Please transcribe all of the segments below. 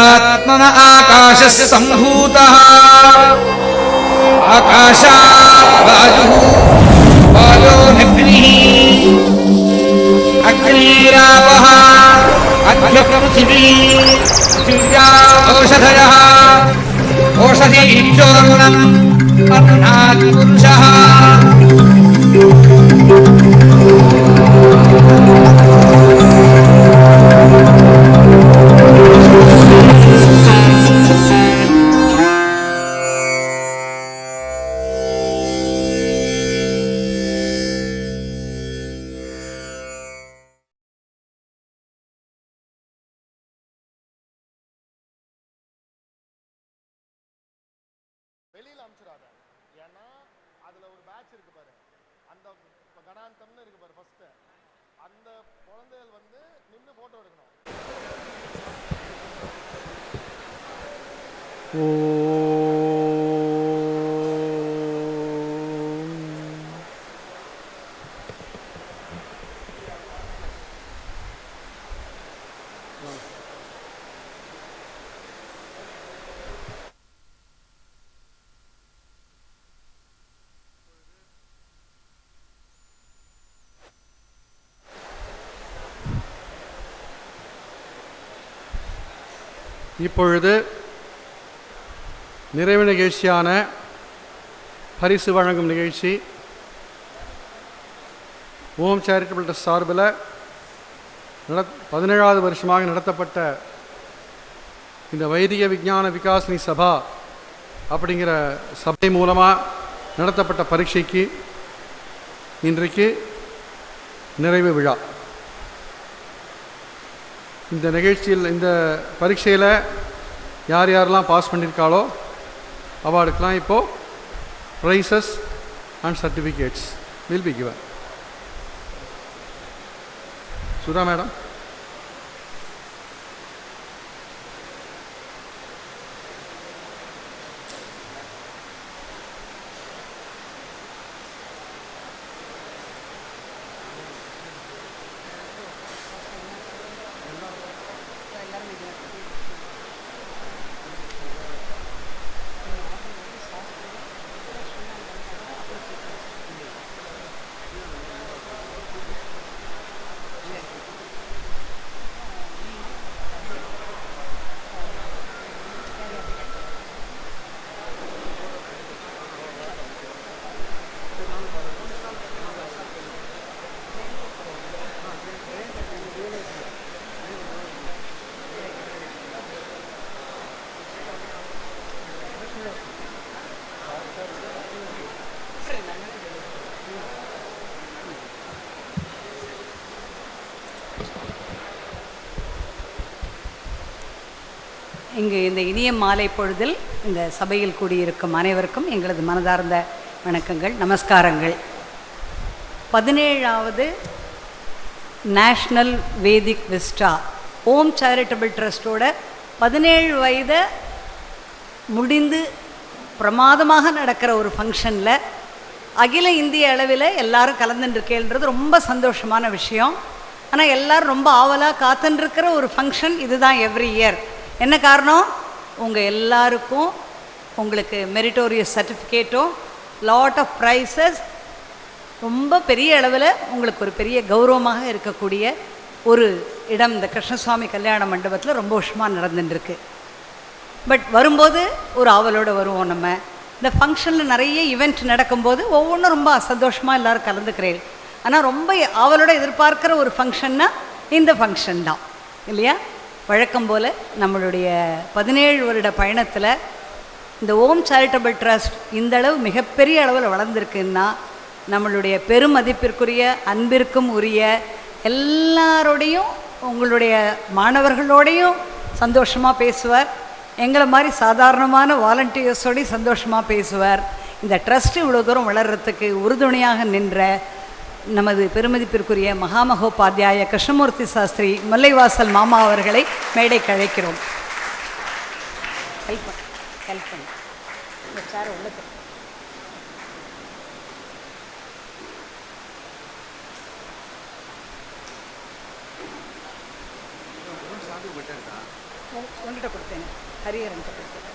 तदात्मन आकाशः सम्भूतः आकाशात् वायुः वायोरग्निः अग्निरापः अद्य पृथिवी पृथिव्या ओषधयः ओषधीश्चोर्णम् अन्नात् पुरुषः வெளியில அனுப்பிச்சிடாத. ஏன்னா அதுல ஒரு பேட்ச் இருக்கு பாரு, அந்த கணாந்தம்னு இருக்கு பாரு ஃபர்ஸ்ட், அந்த குழந்தைகள் வந்து நின்று போட்டோ எடுக்கணும். இப்பொழுது நிறைவு நிகழ்ச்சியான பரிசு வழங்கும் நிகழ்ச்சி ஓம் சேரிட்டபிள் ட்ரஸ்ட் சார்பில் 17வது வருஷமாக நடத்தப்பட்ட இந்த வைதிக விஞ்ஞான விகாசினி சபா அப்படிங்கிற சபை மூலமாக நடத்தப்பட்ட பரீட்சைக்கு இன்றைக்கு நிறைவு விழா. இந்த நிகழ்ச்சியில் இந்த பரீட்சையில் யார் யாரெல்லாம் பாஸ் பண்ணியிருக்காளோ அவளுக்கெல்லாம் இப்போது prizes and certificates will be given. Sudha madam. இங்கு இந்த இனிய மாலை பொழுதில் இந்த சபையில் கூடியிருக்கும் அனைவருக்கும் எங்களது மனதார்ந்த வணக்கங்கள், நமஸ்காரங்கள். 17வது நேஷ்னல் வேதிக் விஸ்டா ஓம் சேரிட்டபிள் ட்ரஸ்டோட 17 வயதை முடிந்து பிரமாதமாக நடக்கிற ஒரு ஃபங்க்ஷனில் அகில இந்திய அளவில் எல்லாரும் கலந்துட்டுருக்கேன்றது ரொம்ப சந்தோஷமான விஷயம். ஆனால் எல்லோரும் ரொம்ப ஆவலாக காத்துட்டுருக்கிற ஒரு ஃபங்க்ஷன் இதுதான் எவ்ரி இயர். என்ன காரணம்? உங்கள் எல்லாருக்கும் உங்களுக்கு மெரிட்டோரியஸ் சர்டிஃபிகேட்டும் லாட் ஆஃப் ப்ரைஸஸ் ரொம்ப பெரிய அளவில் உங்களுக்கு ஒரு பெரிய கௌரவமாக இருக்கக்கூடிய ஒரு இடம் இந்த கிருஷ்ணசுவாமி கல்யாண மண்டபத்தில் ரொம்ப வருஷமாக நடந்துட்டுருக்கு. பட் வரும்போது ஒரு ஆவலோடு வருவோம். நம்ம இந்த ஃபங்க்ஷனில் நிறைய ஈவெண்ட் நடக்கும்போது ஒவ்வொன்றும் ரொம்ப சந்தோஷமாக எல்லோரும் கலந்துக்கிறேன். ஆனால் ரொம்ப ஆவலோடு எதிர்பார்க்குற ஒரு ஃபங்க்ஷன்னா இந்த ஃபங்க்ஷன் தான் இல்லையா? வழக்கம் போல் நம்மளுடைய 17 வருட பயணத்தில் இந்த ஓம் சேரிட்டபிள் ட்ரஸ்ட் இந்த அளவு மிகப்பெரிய அளவில் வளர்ந்துருக்குன்னா நம்மளுடைய பெருமதிப்பிற்குரிய அன்பிற்கும் உரிய எல்லாரோடையும் உங்களுடைய மாணவர்களோடையும் சந்தோஷமாக பேசுவார். எங்களை மாதிரி சாதாரணமான வாலண்டியர்ஸோடையும் சந்தோஷமாக பேசுவார். இந்த ட்ரஸ்ட் இவ்வளோ தூரம் வளர்கிறதுக்கு உறுதுணையாக நின்ற நமது பெருமதிப்பிற்குரிய மகாமகோபாத்தியாய கிருஷ்ணமூர்த்தி சாஸ்திரி முல்லைவாசல் மாமா அவர்களை மேடைக்கு அழைக்கிறோம். ஹெல்ப் பண்ணு இந்த சேர் உள்ளது. உங்ககிட்ட கொடுத்தேன், ஹரிஹரன் கொடுத்தேன்.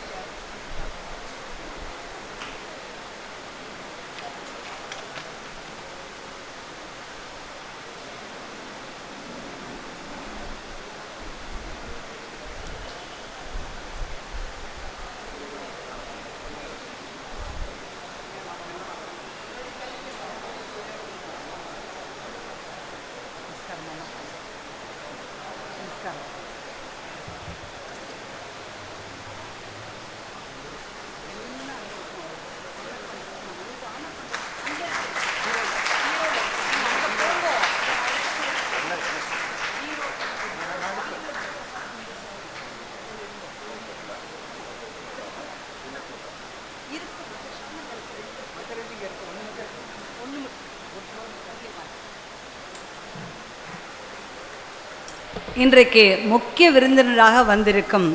இன்றைக்கு முக்கிய விருந்தினராக வந்திருக்கும்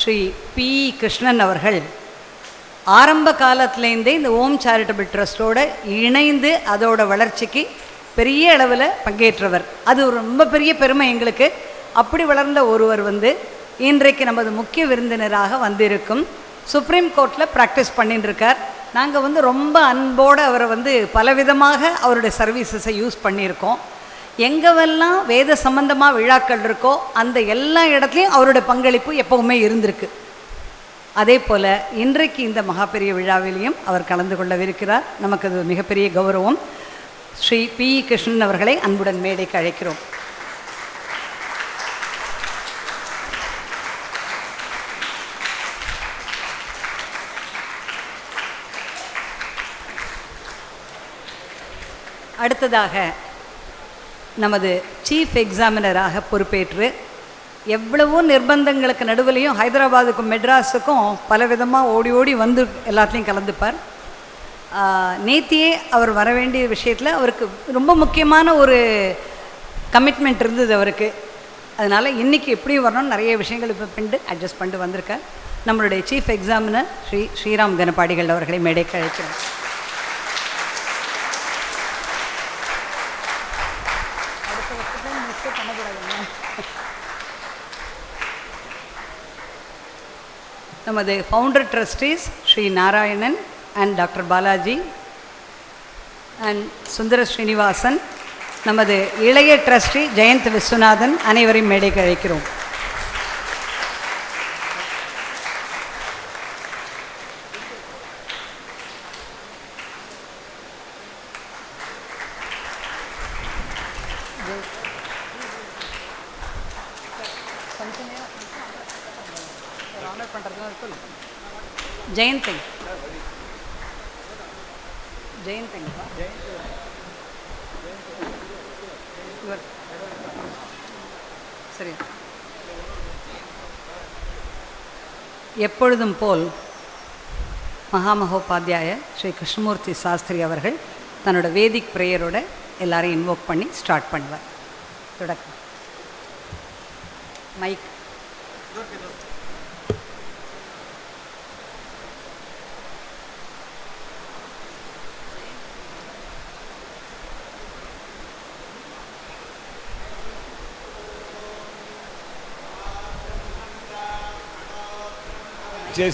ஸ்ரீ பி கிருஷ்ணன் அவர்கள் ஆரம்ப காலத்திலேருந்தே இந்த ஓம் சேரிட்டபிள் ட்ரஸ்ட்டோடு இணைந்து அதோட வளர்ச்சிக்கு பெரிய அளவில் பங்கேற்றவர். அது ஒரு ரொம்ப பெரிய பெருமை எங்களுக்கு. அப்படி வளர்ந்த ஒருவர் இன்றைக்கு நமது முக்கிய விருந்தினராக வந்திருக்கும். சுப்ரீம் கோர்ட்டில் ப்ராக்டிஸ் பண்ணிட்டு இருக்கார். நாங்கள் ரொம்ப அன்போடு அவரை பலவிதமாக அவருடைய சர்வீசஸை யூஸ் பண்ணியிருக்கோம். எங்கெல்லாம் வேத சம்பந்தமாக விழாக்கள் இருக்கோ அந்த எல்லா இடத்துலையும் அவருடைய பங்களிப்பு எப்போவுமே இருந்திருக்கு. அதே போல் இன்றைக்கு இந்த மகாபெரிய விழாவிலையும் அவர் கலந்து கொள்ளவிருக்கிறார். நமக்கு அது மிகப்பெரிய கௌரவம். ஸ்ரீ பி கிருஷ்ணன் அவர்களை அன்புடன் மேடைக்கு அழைக்கிறோம். அடுத்ததாக நமது சீஃப் எக்ஸாமினராக பொறுப்பேற்று எவ்வளவோ நிர்பந்தங்களுக்கு நடுவிலையும் ஹைதராபாத்துக்கும் மெட்ராஸுக்கும் பலவிதமாக ஓடி ஓடி எல்லாத்துலேயும் கலந்துப்பார். நேத்தியே அவர் வர வேண்டிய விஷயத்தில் அவருக்கு ரொம்ப முக்கியமான ஒரு கமிட்மெண்ட் இருந்தது அவருக்கு. அதனால் இன்றைக்கி எப்படியும் வரணும்னு நிறைய விஷயங்கள் இப்போ அட்ஜஸ்ட் பண்ணிட்டு வந்திருக்கார். நம்மளுடைய சீஃப் எக்ஸாமினர் ஸ்ரீராம் கணபாடிகள் அவர்களை மேடைக்கு அழைக்கிறோம். நமது founder trustees Shri Narayanan and doctor Balaji and Sundara Srinivasan, நமது இளைய ட்ரஸ்டி ஜெயந்த் விஸ்வநாதன் அனைவரையும் மேடைக்கு அழைக்கிறோம். ஜெயந்த் சரி. எப்பொழுதும் போல் மகாமகோபாத்தியாய ஸ்ரீ கிருஷ்ணமூர்த்தி சாஸ்திரி அவர்கள் தன்னோட வேதிக் ப்ரேயரோட எல்லாரையும் இன்வோக் பண்ணி ஸ்டார்ட் பண்ணுவார். தொடக்கம் மைக்.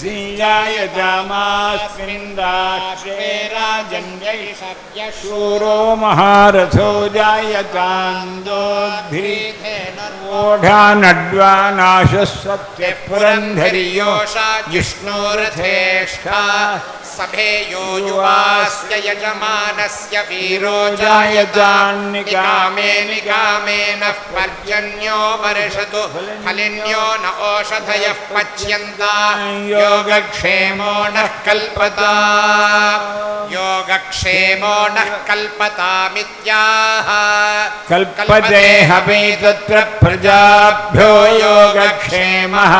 सीयाय जामास्मिन्दाश्रे राजन्यै शूरो महारथो जायतान्दोद्भिरेणोढानड्वानाशस्वत्यः पुरन्धरियो जिष्णोरथेष्ठा सभेयो युवास्य यजमानस्य वीरो जायतान्निकामे निकामेनः पर्जन्यो वर्षतु फलिन्यो न ओषधयः पच्यन्ता योगक्षेमो नः कल्पता योगक्षेमो नः कल्पतामित्याह कल्पते हवै तत्र प्रजाभ्यो योगक्षेमः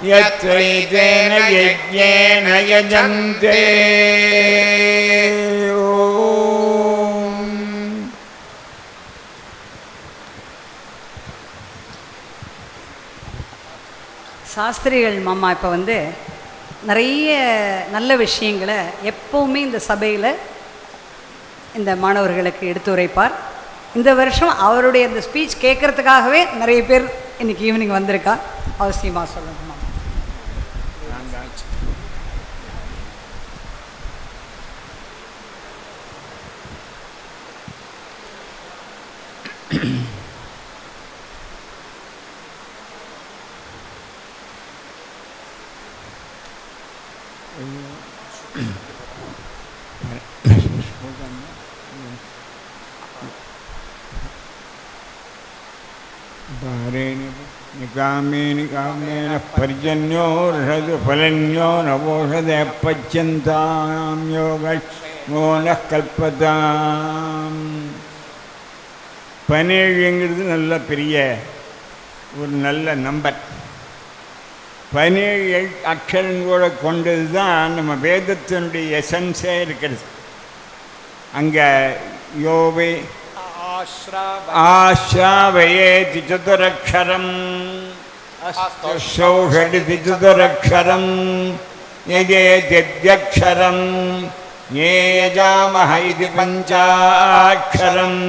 यत्रैतेन यज्ञेन यजन्ते. சாஸ்திரிகள் மாமா இப்போ நிறைய நல்ல விஷயங்களை எப்போவுமே இந்த சபையில் இந்த மாணவர்களுக்கு எடுத்துரைப்பார். இந்த வருஷம் அவருடைய அந்த ஸ்பீச் கேட்குறதுக்காகவே நிறைய பேர் இன்னைக்கு ஈவினிங் வந்திருக்கா, அவசியமாக சொல்லணுமா? निकामेन कामेन पर्जन्यो रषद फलन्यो नवोषधे पच्यन्तां योगो न कल्पताम्. 17ங்கிறது நல்ல பெரிய ஒரு நல்ல நம்பர். 17 அக்ஷரங்களோட கொண்டது தான் நம்ம வேதத்தினுடைய எசன்ஸே இருக்கிறது. அங்கே யோவே ஆஸ்ராவயேதி சதுரக்ஷரம் அஸ்தௌஷடிதி சதுரக்ஷரம் யஜேத்யக்ஷரம் யஜாமஹ இதி பஞ்சாக்ஷரம்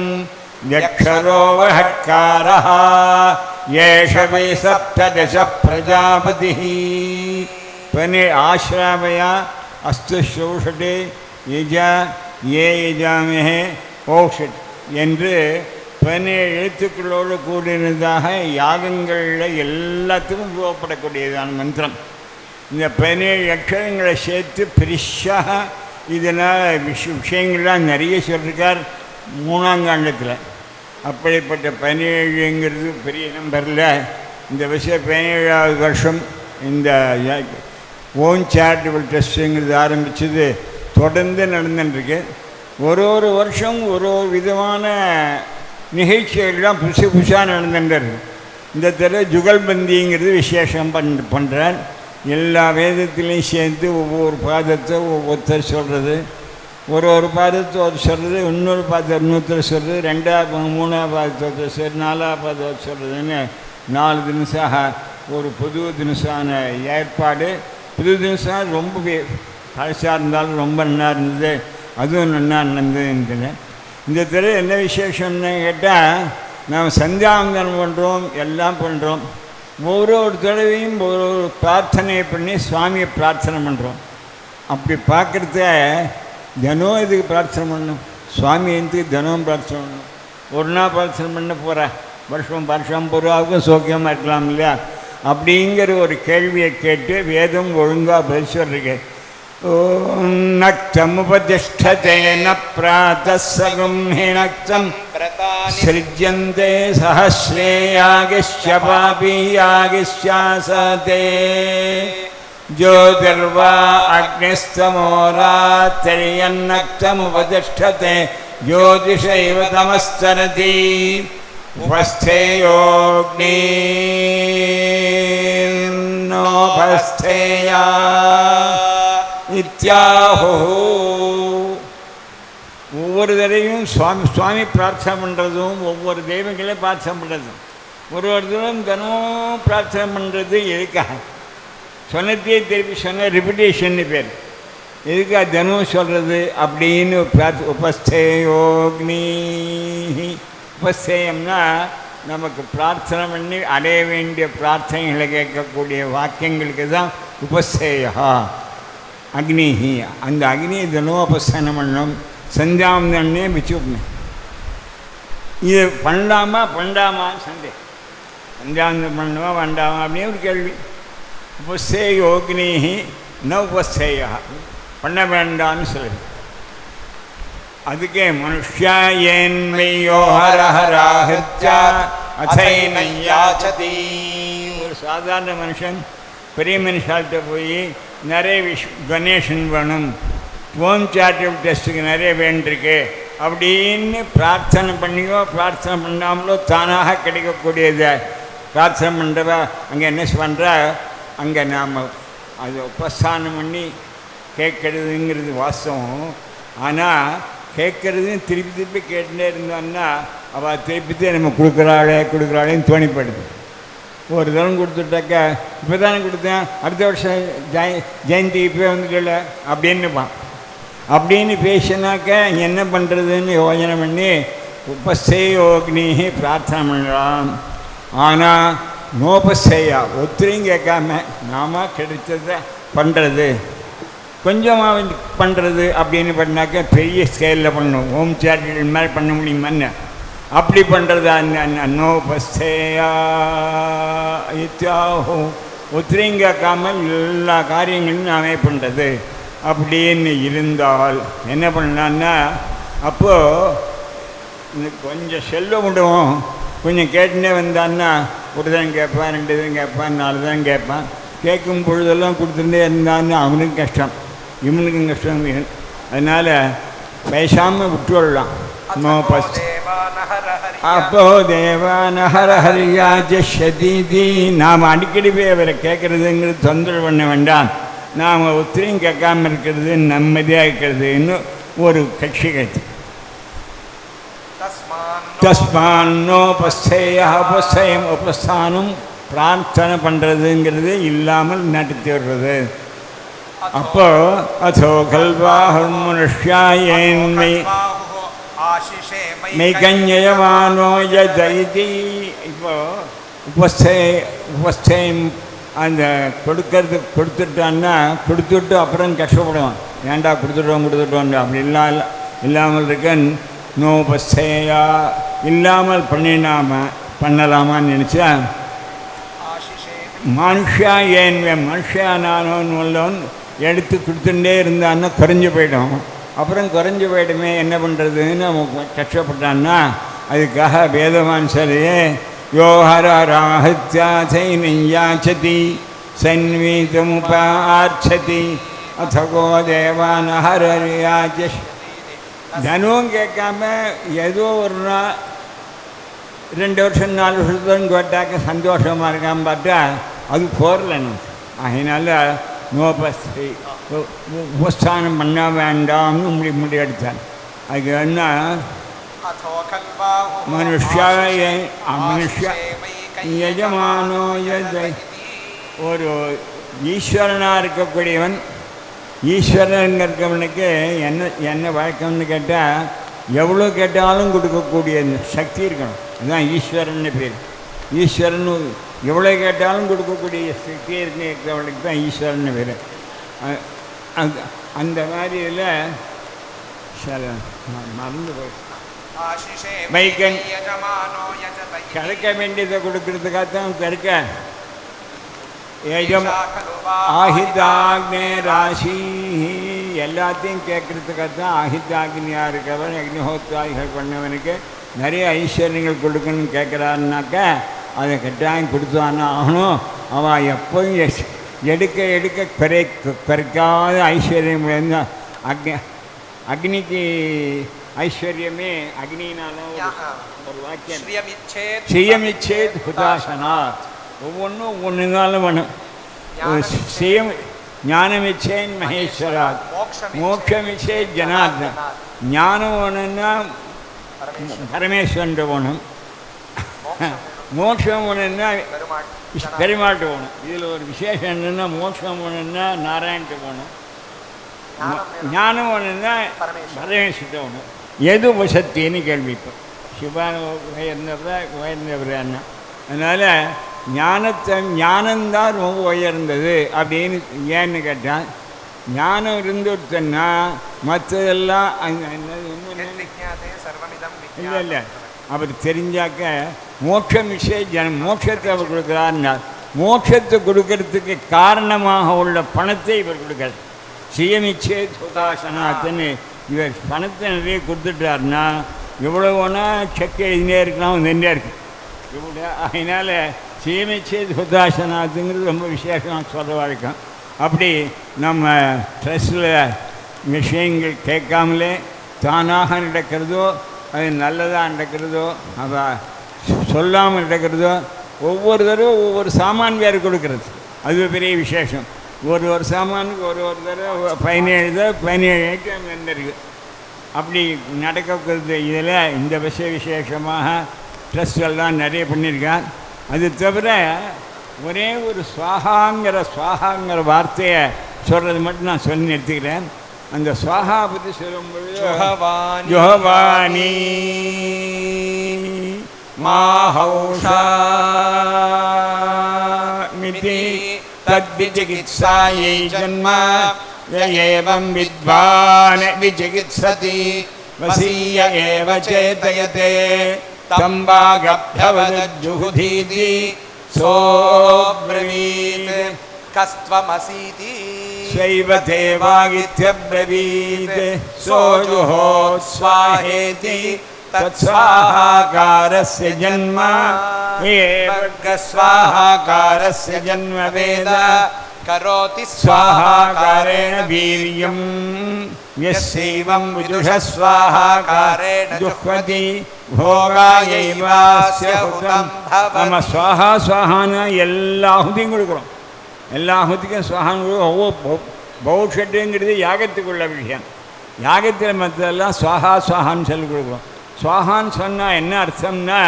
யக்ஷரோ வஹ்காரः ஏஷ வை சப்ததச பிரஜாபதிः. ஆஸ்ராவயா அஸ்தௌஷடே யஜா ஏ யஜாமஹே ஓஷட் என்று 17 எழுத்துக்களோடு கூடினதாக யாகங்களில் எல்லாத்துக்கும் உபயோகப்படக்கூடியதான மந்திரம். இந்த 17 அக்ஷரங்களை சேர்த்து பெருசாக இதனால் விஷயங்கள்லாம் நிறைய சொல்லியிருக்கார் 3ஆம் காண்டத்தில். அப்படிப்பட்ட 17ங்கிறது பெரிய நம்பரில் இந்த விஷயம் 17வது வருஷம் இந்த ஓன் சேரிட்டபிள் ட்ரஸ்ட்டுங்கிறது ஆரம்பித்தது தொடர்ந்து நடந்துட்டுருக்கு. ஒரு வருஷம் ஒரு விதமான நிகழ்ச்சிகள்லாம் புதுசாக நடந்துட்டார். இந்த தடவை ஜுகல்பந்திங்கிறது விசேஷம் பண்ணுறார். எல்லா வேதத்திலையும் சேர்ந்து ஒவ்வொரு பாதத்தை ஒவ்வொருத்தர் சொல்கிறது, ஒரு பாதத்தை ஒரு சொல்கிறது, இன்னொரு பாதத்தை இன்னொருத்தர் சொல்கிறது, 3ஆவது பாதத்தை ஒருத்தர் சொல்கிறது, 4ஆவது பாதத்தை சொல்கிறதுன்னு 4 தினசாக ஒரு புது தினசான ஏற்பாடு. புது தினசாக ரொம்ப பழசாக இருந்தாலும் ரொம்ப நல்லா இருந்தது, அதுவும் நல்லா நடந்ததுன்னு. இந்த தடவை என்ன விசேஷம்னு கேட்டால், நாம் சந்தியாவந்தனம் பண்ணுறோம், எல்லாம் பண்ணுறோம். ஒவ்வொரு தடவையும் ஒரு பிரார்த்தனை பண்ணி சுவாமியை பிரார்த்தனை பண்ணுறோம். அப்படி பார்க்குறத தினம் இதுக்கு பிரார்த்தனை பண்ணணும், சுவாமி எதுக்கு தினம் பிரார்த்தனை பண்ணணும்? ஒரு நாள் பிரார்த்தனை பண்ண போகிற வருஷம் பூர்வாவுக்கும் சோக்கியமாக இருக்கலாம் இல்லையா? அப்படிங்கிற ஒரு கேள்வியை கேட்டு வேதம் ஒழுங்காக பதில் சொல்லிருக்கேன். ஓம் நக்தமுபதிஷ்டதே ந ப்ராதः சகும்ஹிணக்தம் ஸ்ருஜ்யந்தே சஹஸ்ரே யாகிஷ்ய பாபி யாகிஷ்யாசதே ஜோதிர்வா அக்னிஸ்தமோ ராத்திரியன்னக்தமுபதிஷ்டதே ஜோதிஷைவ தமஸ்தரதி உபஸ்தேயோக்னீர்னோபஸ்தேயா இத்யாஹோ. ஒவ்வொரு தடவையும் சுவாமி பிரார்த்தனை பண்ணுறதும் ஒவ்வொரு தெய்வங்களையும் பிரார்த்தனை பண்ணுறதும் ஒரு தடவை தினம் பிரார்த்தனை பண்ணுறது எதுக்காக? சொன்னத்தையே திருப்பி சொன்ன ரிப்பிட்டேஷன்னு பேர். எதுக்காக தினம் சொல்கிறது அப்படின்னு உபஸ்தேயோக்னி. உபஸ்தேயம்னா நமக்கு பிரார்த்தனை பண்ணி அடைய வேண்டிய பிரார்த்தனைகளை கேட்கக்கூடிய வாக்கியங்களுக்கு தான் உபஸ்தேயா. அக்னிஹி, அந்த அக்னியை தினம் உபஸ்தானம் பண்ணணும். சந்தியாவந்தனே வச்சுக்கணும். இது பண்ணலாமான்னு சந்தேகம். சந்தியாவந்தனம் பண்ணணுமா வேண்டாமா அப்படின்னு ஒரு கேள்வி. உபஸ்தேயோக்னிஹி ந உபஸ்தேயா, பண்ண வேண்டான்னு சொல்லுது. அதுக்கே மனுஷ்யா ஏன்மையோ ஹரஹராஹித்யா அதைனயாசதி. ஒரு சாதாரண மனுஷன் பெரிய மனுஷால்கிட்ட போய் நிறைய டொனேஷன் வேணும், ஓன் சேரிட்டபிள் ட்ரஸ்ட்டுக்கு நிறைய வேண்டியிருக்கு அப்படின்னு பிரார்த்தனை பண்ணியோ பிரார்த்தனை பண்ணாமலோ தானாக கிடைக்கக்கூடியதை பிரார்த்தனை பண்ணுறவ அங்கே என்ன பண்ணுறா, அங்கே நாம் அது உபஸ்தானம் பண்ணி கேட்கறதுங்கிறது வாஸ்தவம். ஆனால் கேட்குறதையும் திருப்பி கேட்டுட்டே இருந்தோம்னா அவள் திருப்பி நம்ம கொடுக்குறாளேன்னு தோணிப்படுது. ஒரு தரம் கொடுத்துட்டாக்க இப்போ தானே கொடுத்தேன், அடுத்த வருஷம் ஜெயந்தி இப்போ வந்துட்டல அப்படின்னுப்பான். அப்படின்னு பேசினாக்க என்ன பண்ணுறதுன்னு யோஜனை பண்ணி உபஸ்தேயோக்னி பிரார்த்தனை பண்ணலாம். ஆனால் நோபசேயா ஒத்திரையும் கேட்காம நாம கிடைச்சதை பண்ணுறது, கொஞ்சமாக பண்ணுறது அப்படின்னு பண்ணாக்க பெரிய ஸ்கேலில் பண்ணணும். ஓம் சேரிட்டபிள் மாதிரி பண்ண முடியுமான்னு அப்படி பண்ணுறது நோபசேயா இத்தியாகும். ஒத்திரையும் கேட்காமல் எல்லா காரியங்களும் நாமே பண்ணுறது அப்படின்னு இருந்தால் என்ன பண்ணலான்னா, அப்போது கொஞ்சம் செல்வம் விடுவோம், கொஞ்சம் கேட்டுனே வந்தான்னா ஒரு தான் கேட்பான், 2 தான் கேட்பான், 4 தான் கேட்பான். கேட்கும் பொழுதெல்லாம் கொடுத்துட்டே இருந்தான்னு அவனுக்கும் கஷ்டம், இவனுக்கும் கஷ்டம். அதனால் பேசாமல் விட்டுவிடலாம். நோ பஸ் அப்போ தேவானஹர ஹரியாஜதி நாம் அடிக்கடி போய் அவரை கேட்குறதுங்கிறது தொந்தரவு பண்ண வேண்டாம். நாம் ஒத்திரையும் கேட்காம இருக்கிறது நிம்மதியாக இருக்கிறதுன்னு ஒரு கட்சி கட்சி. தஸ்மானோபஸ்தேயம் உபஸ்தானம் பிரார்த்தனை பண்ணுறதுங்கிறது இல்லாமல் நடத்தி வர்றது. அப்போ அதோ கல்வாஹும் மனுஷ்யாயன்மை மெய்கஞ்சயமானோ யதி. இப்போ உபஸ்தேயம் அந்த கொடுத்துட்டான்னா கொடுத்துட்டு அப்புறம் கஷ்டப்படுவான், ஏன்டா கொடுத்துட்டோம் அப்படி இல்லாமல் இருக்க. நோபஸ்தேயா இல்லாமல் பண்ணலாமான்னு நினச்சா மனுஷா மனுஷானானோன்னு உள்ளவன் எடுத்து கொடுத்துட்டே இருந்தான்னா குறைஞ்சி போயிடும். அப்புறம் குறைஞ்சி போயிடுமே என்ன பண்ணுறதுன்னு அவன் கஷ்டப்பட்டான்னா அதுக்காக வேதவான் சரியே யோஹராஹத்யாச்சதி சன்வீதமுபார்ச்சதி அதகோ தேவானஹரரியாஜ. தனமும் கேட்காம ஏதோ ஒரு நாள் 2 வருஷம் 4 வருஷத்துன்னு கேட்டாக்க சந்தோஷமாக இருக்கான்னு பார்த்தா அது போரலன்னு. அதனால் உபஸ்தானம் பண்ண வேண்டாம்னு முடிவெடுத்தான். அதுக்கு என்ன மனுஷ யஜமானோ ஒரு ஈஸ்வரனாக இருக்கக்கூடியவன், ஈஸ்வரன் இருக்கவனுக்கு என்ன வழக்கம்னு கேட்டால் எவ்வளோ கேட்டாலும் கொடுக்கக்கூடிய சக்தி இருக்கணும். அதுதான் ஈஸ்வரன்னு பேர். ஈஸ்வரன் எவ்வளோ கேட்டாலும் கொடுக்கக்கூடிய சக்தி இருக்கிறவனுக்கு தான் ஈஸ்வரன்னு பேர். அந்த மாதிரி இதில் மறந்து போய் கிடைக்க வேண்டியதை கொடுக்கறதுக்காகத்தான் கிடைக்க ஆஹிதாக்னே ராசி எல்லாத்தையும் கேட்கறதுக்காகத்தான் ஆஹிதாக்னியாக இருக்கவன் அக்னிஹோத்ராதிகள் பண்ணவனுக்கு நிறைய ஐஸ்வர்யங்கள் கொடுக்கணும்னு கேட்குறாருனாக்கா அதை கட்டாயம் கொடுத்தானா ஆகணும். அவன் எப்போயும் எடுக்க குறைக்காத ஐஸ்வர்யம் அக்னிக்கு ஐஸ்வர்யமே அக்னினாலும் ஒரு வாக்கியம் ஸ்ரீயமிச்சேத் ஹுதாசனாத். ஒவ்வொன்றும் ஒவ்வொன்றுனாலும் வேணும். ஞானமிச்சேன் மகேஸ்வராத், மோட்சமிச்சேத் ஜனார்தன். ஞானம் வேணும்னா பரமேஸ்வரன் போகணும், மோட்சம் வேணும்னா பெருமாள்கிட்ட போகணும். இதில் ஒரு விசேஷம் என்னென்னா மோட்சம் வேணும்னா நாராயணன்ட்டு போகணும், ஞானம் வேணும்னா பரமேஸ்வரன் போகணும். எது வசத்தின்னு கேள்விப்போம். சிவான உயர்ந்தவர் அண்ணா. அதனால் ஞானம்தான் ரொம்ப உயர்ந்தது அப்படின்னு ஏன்னு கேட்டால், ஞானம் இருந்துட்டுன்னா மற்றதெல்லாம் இல்லை அவர் தெரிஞ்சாக்க மோட்சம் மோட்சத்தை அவர் கொடுக்குறாருன்னா மோட்சத்தை கொடுக்கறதுக்கு காரணமாக உள்ள பணத்தை இவர் கொடுக்குறார். சுயமிச்சே சுதாசனாத்துன்னு இவர் பணத்தை நிறைய கொடுத்துட்டாருன்னா எவ்வளோ வேணால் செக் எழுதினே இருக்கலாம், வந்துட்டே இருக்கு இவ்வளோ. அதனால் சுயமிச்சே சுதாசனாத்துங்கிறது ரொம்ப விசேஷமாக சொல்ல வழக்கம். அப்படி நம்ம ட்ரெஸ்ஸில் விஷயங்கள் கேட்காமலே தானாக நடக்கிறதோ, அது நல்லதாக நடக்கிறதோ, அதை சொல்லாமல் நடக்கிறதோ, ஒவ்வொரு தடவை ஒவ்வொரு சாமான் வேறு கொடுக்கறது அது பெரிய விசேஷம். ஒரு சாமானுக்கு ஒரு தடவை 17 ஐட்டம் இருக்குது. அப்படி நடக்கிறது. இதில் இந்த விசேஷமாக ட்ரெஸ்ஸெல்லாம் நிறைய பண்ணியிருக்கான். அது தவிர ஒரே ஒரு சுவாகாங்கிற வார்த்தையை சொல்கிறது மட்டும் நான் சொல்லி எடுத்துக்கிறேன். அந்த சுவாகா பற்றி சொல்லும்பொழுது ஜோஹவானி மாஹௌஷா तद्विचिकित्सायै जन्म य एवं विद्वान् विचिकित्सति वसीय एव चेतयते तं वागभ्यवदज्जुहुधीति सोऽब्रवीत् कस्त्वमसीति स्वैव ते वागित्यब्रवीत् सोऽजुहोत्स्वाहेति तत्स्वाहाकारस्य जन्म स्वाहाकारस्य जन्म वेद करोति स्वाहाकारेण वीर्यं यस्यैवं विदुषः स्वाहाकारेण जुह्वति भोगायैवास्य हुतं நம்ம சுவாஹா சுவாஹான்னு எல்லா ஆಹುதியும் கொடுக்குறோம். எல்லா ஆಹುதிக்கும் சுவாஹான்னு பௌஷட்டுங்கிறது யாகத்துக்குள்ள விஷயம். யாகத்தில் மற்றதெல்லாம் சுவாஹா சுவாஹான்னு சொல்லி கொடுக்குறோம். சுவாஹான்னு சொன்னால் என்ன அர்த்தம்னா,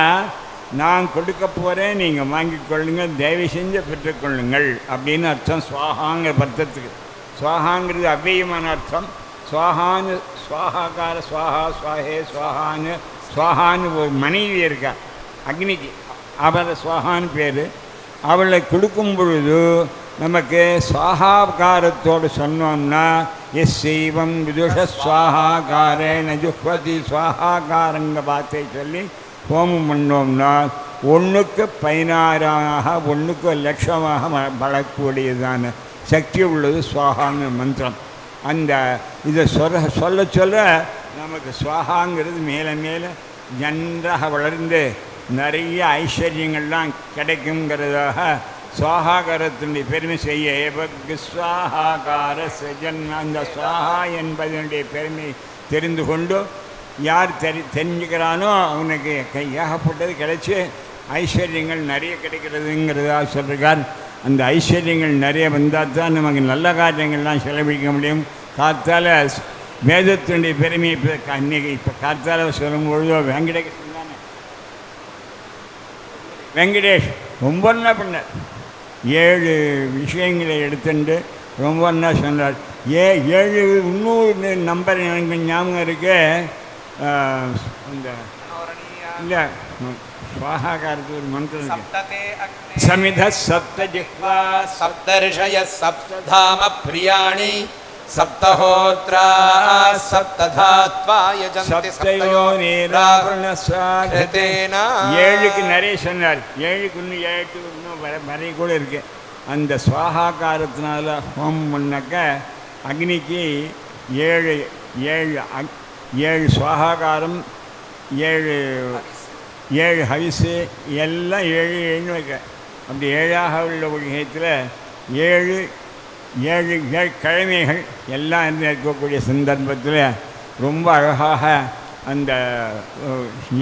நான் கொடுக்க போகிறேன், நீங்கள் வாங்கிக் கொள்ளுங்கள், தயவு செஞ்சு பெற்றுக்கொள்ளுங்கள் அப்படின்னு அர்த்தம். சுவாஹாங்கிற பர்த்தத்துக்கு சுவாஹாங்கிறது அவ்வியமான அர்த்தம். சுவாஹான்னு சுவாஹாக்கார சுவாஹா சுவாஹே சுவாஹான்னு சுவாஹான்னு ஒரு மனைவி இருக்கா அக்னிக்கு, அவளை சுவாஹான்னு பேர். அவளை கொடுக்கும் பொழுது நமக்கு சுவாஹாகாரத்தோடு சொன்னோம்னா எஸ் செய்வம் விதுஷ சுவாஹாகாரேன ஜுஹ்வதி சுவாஹாகாரங்க வார்த்தை சொல்லி ஹோமம் பண்ணோம்னா 1க்கு 16ஆக 1க்கு லட்சமாக வளரக்கூடியதான சக்தி உள்ளது சுவாஹாங்க மந்திரம். அந்த இதை சொல்ல சொல்ல நமக்கு சுவாஹாங்கிறது மேலே மேலே நன்றாக வளர்ந்து நிறைய ஐஸ்வர்யங்கள்லாம் கிடைக்குங்கிறதாக சுவாஹாகாரத்தினுடைய பெருமை செய்ய சுவாஹாகார ஜன்ம அந்த சுவாஹா என்பதனுடைய பெருமை தெரிந்து கொண்டு யார் தெரிஞ்சுக்கிறானோ அவனுக்கு ஏகப்பட்டது கிடைச்சி ஐஸ்வர்யங்கள் நிறைய கிடைக்கிறதுங்கிறதாக சொல்கிறார். அந்த ஐஸ்வர்யங்கள் நிறைய வந்தால் தான் நமக்கு நல்ல காரியங்கள்லாம் செலவழிக்க முடியும். காத்தால் வேதத்தினுடைய பெருமையை இப்போ காத்தால் சொல்லும்பொழுதோ வெங்கடேஷன் தானே, வெங்கடேஷ் ரொம்ப என்ன பண்ணார், 7 விஷயங்களை எடுத்துட்டு ரொம்ப என்ன சொன்னார். 7 இன்னொரு நம்பர் எனக்கு ஞாபகம் இருக்கு. அந்த இல்லை சுவாஹாகாரத்துக்கு ஒரு மந்திரம் இருக்கு. சமித சப்த ஜிஹ்வா सप्तर्षय सप्तधाम प्रियाणि सप्तहोत्रा सप्तधात्वा यजन्ति சப்தயோ सप्तयोनिरावृणस्वाघृतेन 7க்கு நிறைய சொன்னார். 7க்கு இன்னும் 8 இன்னும் வரை கூட இருக்கு. அந்த சுவாஹாகாரத்தினால ஹோமம் பண்ணாக்க அக்னிக்கு 7 சுவாஹாகாரம் 7 ஹவிசு எல்லாம் 7 வைக்க. அப்படி 7ஆக உள்ள விஷயத்தில் 7 கிழமைகள் எல்லாம் இருக்கக்கூடிய சந்தர்ப்பத்தில் ரொம்ப அழகாக அந்த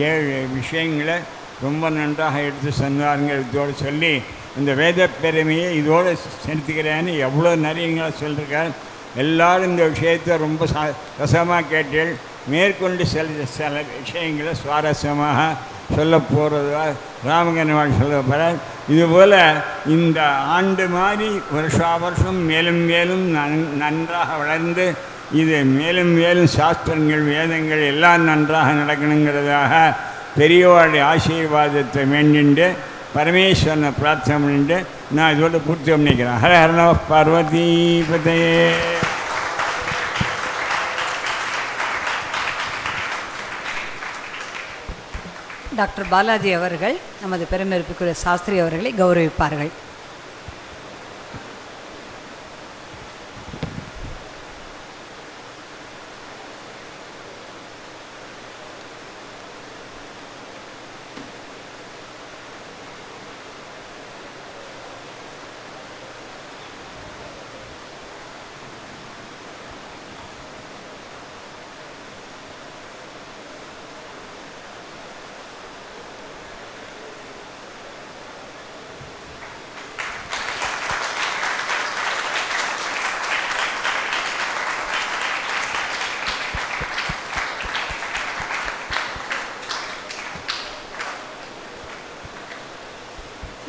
7 விஷயங்களை ரொம்ப நன்றாக எடுத்து சொன்னாருங்கிறதோடு சொல்லி அந்த வேத பெருமையை இதோடு செலுத்துக்கிறேன்னு எவ்வளோ நிறையங்களை சொல்லியிருக்கார். எல்லோரும் இந்த விஷயத்தை ரொம்ப ரசமாக கேட்டேன். மேற்கொண்டு சில விஷயங்களை சுவாரஸ்யமாக சொல்ல போகிறதா ராமகரவாள் சொல்ல போகிறார். இதுபோல் இந்த ஆண்டு மாதிரி வருஷம் மேலும் மேலும் நன்றாக வளர்ந்து இது மேலும் மேலும் சாஸ்திரங்கள் வேதங்கள் எல்லாம் நன்றாக நடக்கணுங்கிறதாக பெரியவாளுடைய ஆசீர்வாதத்தை வேண்டிண்டு பரமேஸ்வரனை பிரார்த்தனை பண்ணிட்டு நான் இதோட பூர்த்தி பண்ணிக்கிறேன். ஹர ஹர நம பார்வதி பதையே. டாக்டர் பாலாஜி அவர்கள் நமது பெருமதிப்புக்குரிய சாஸ்திரி அவர்களை கௌரவிப்பார்கள்.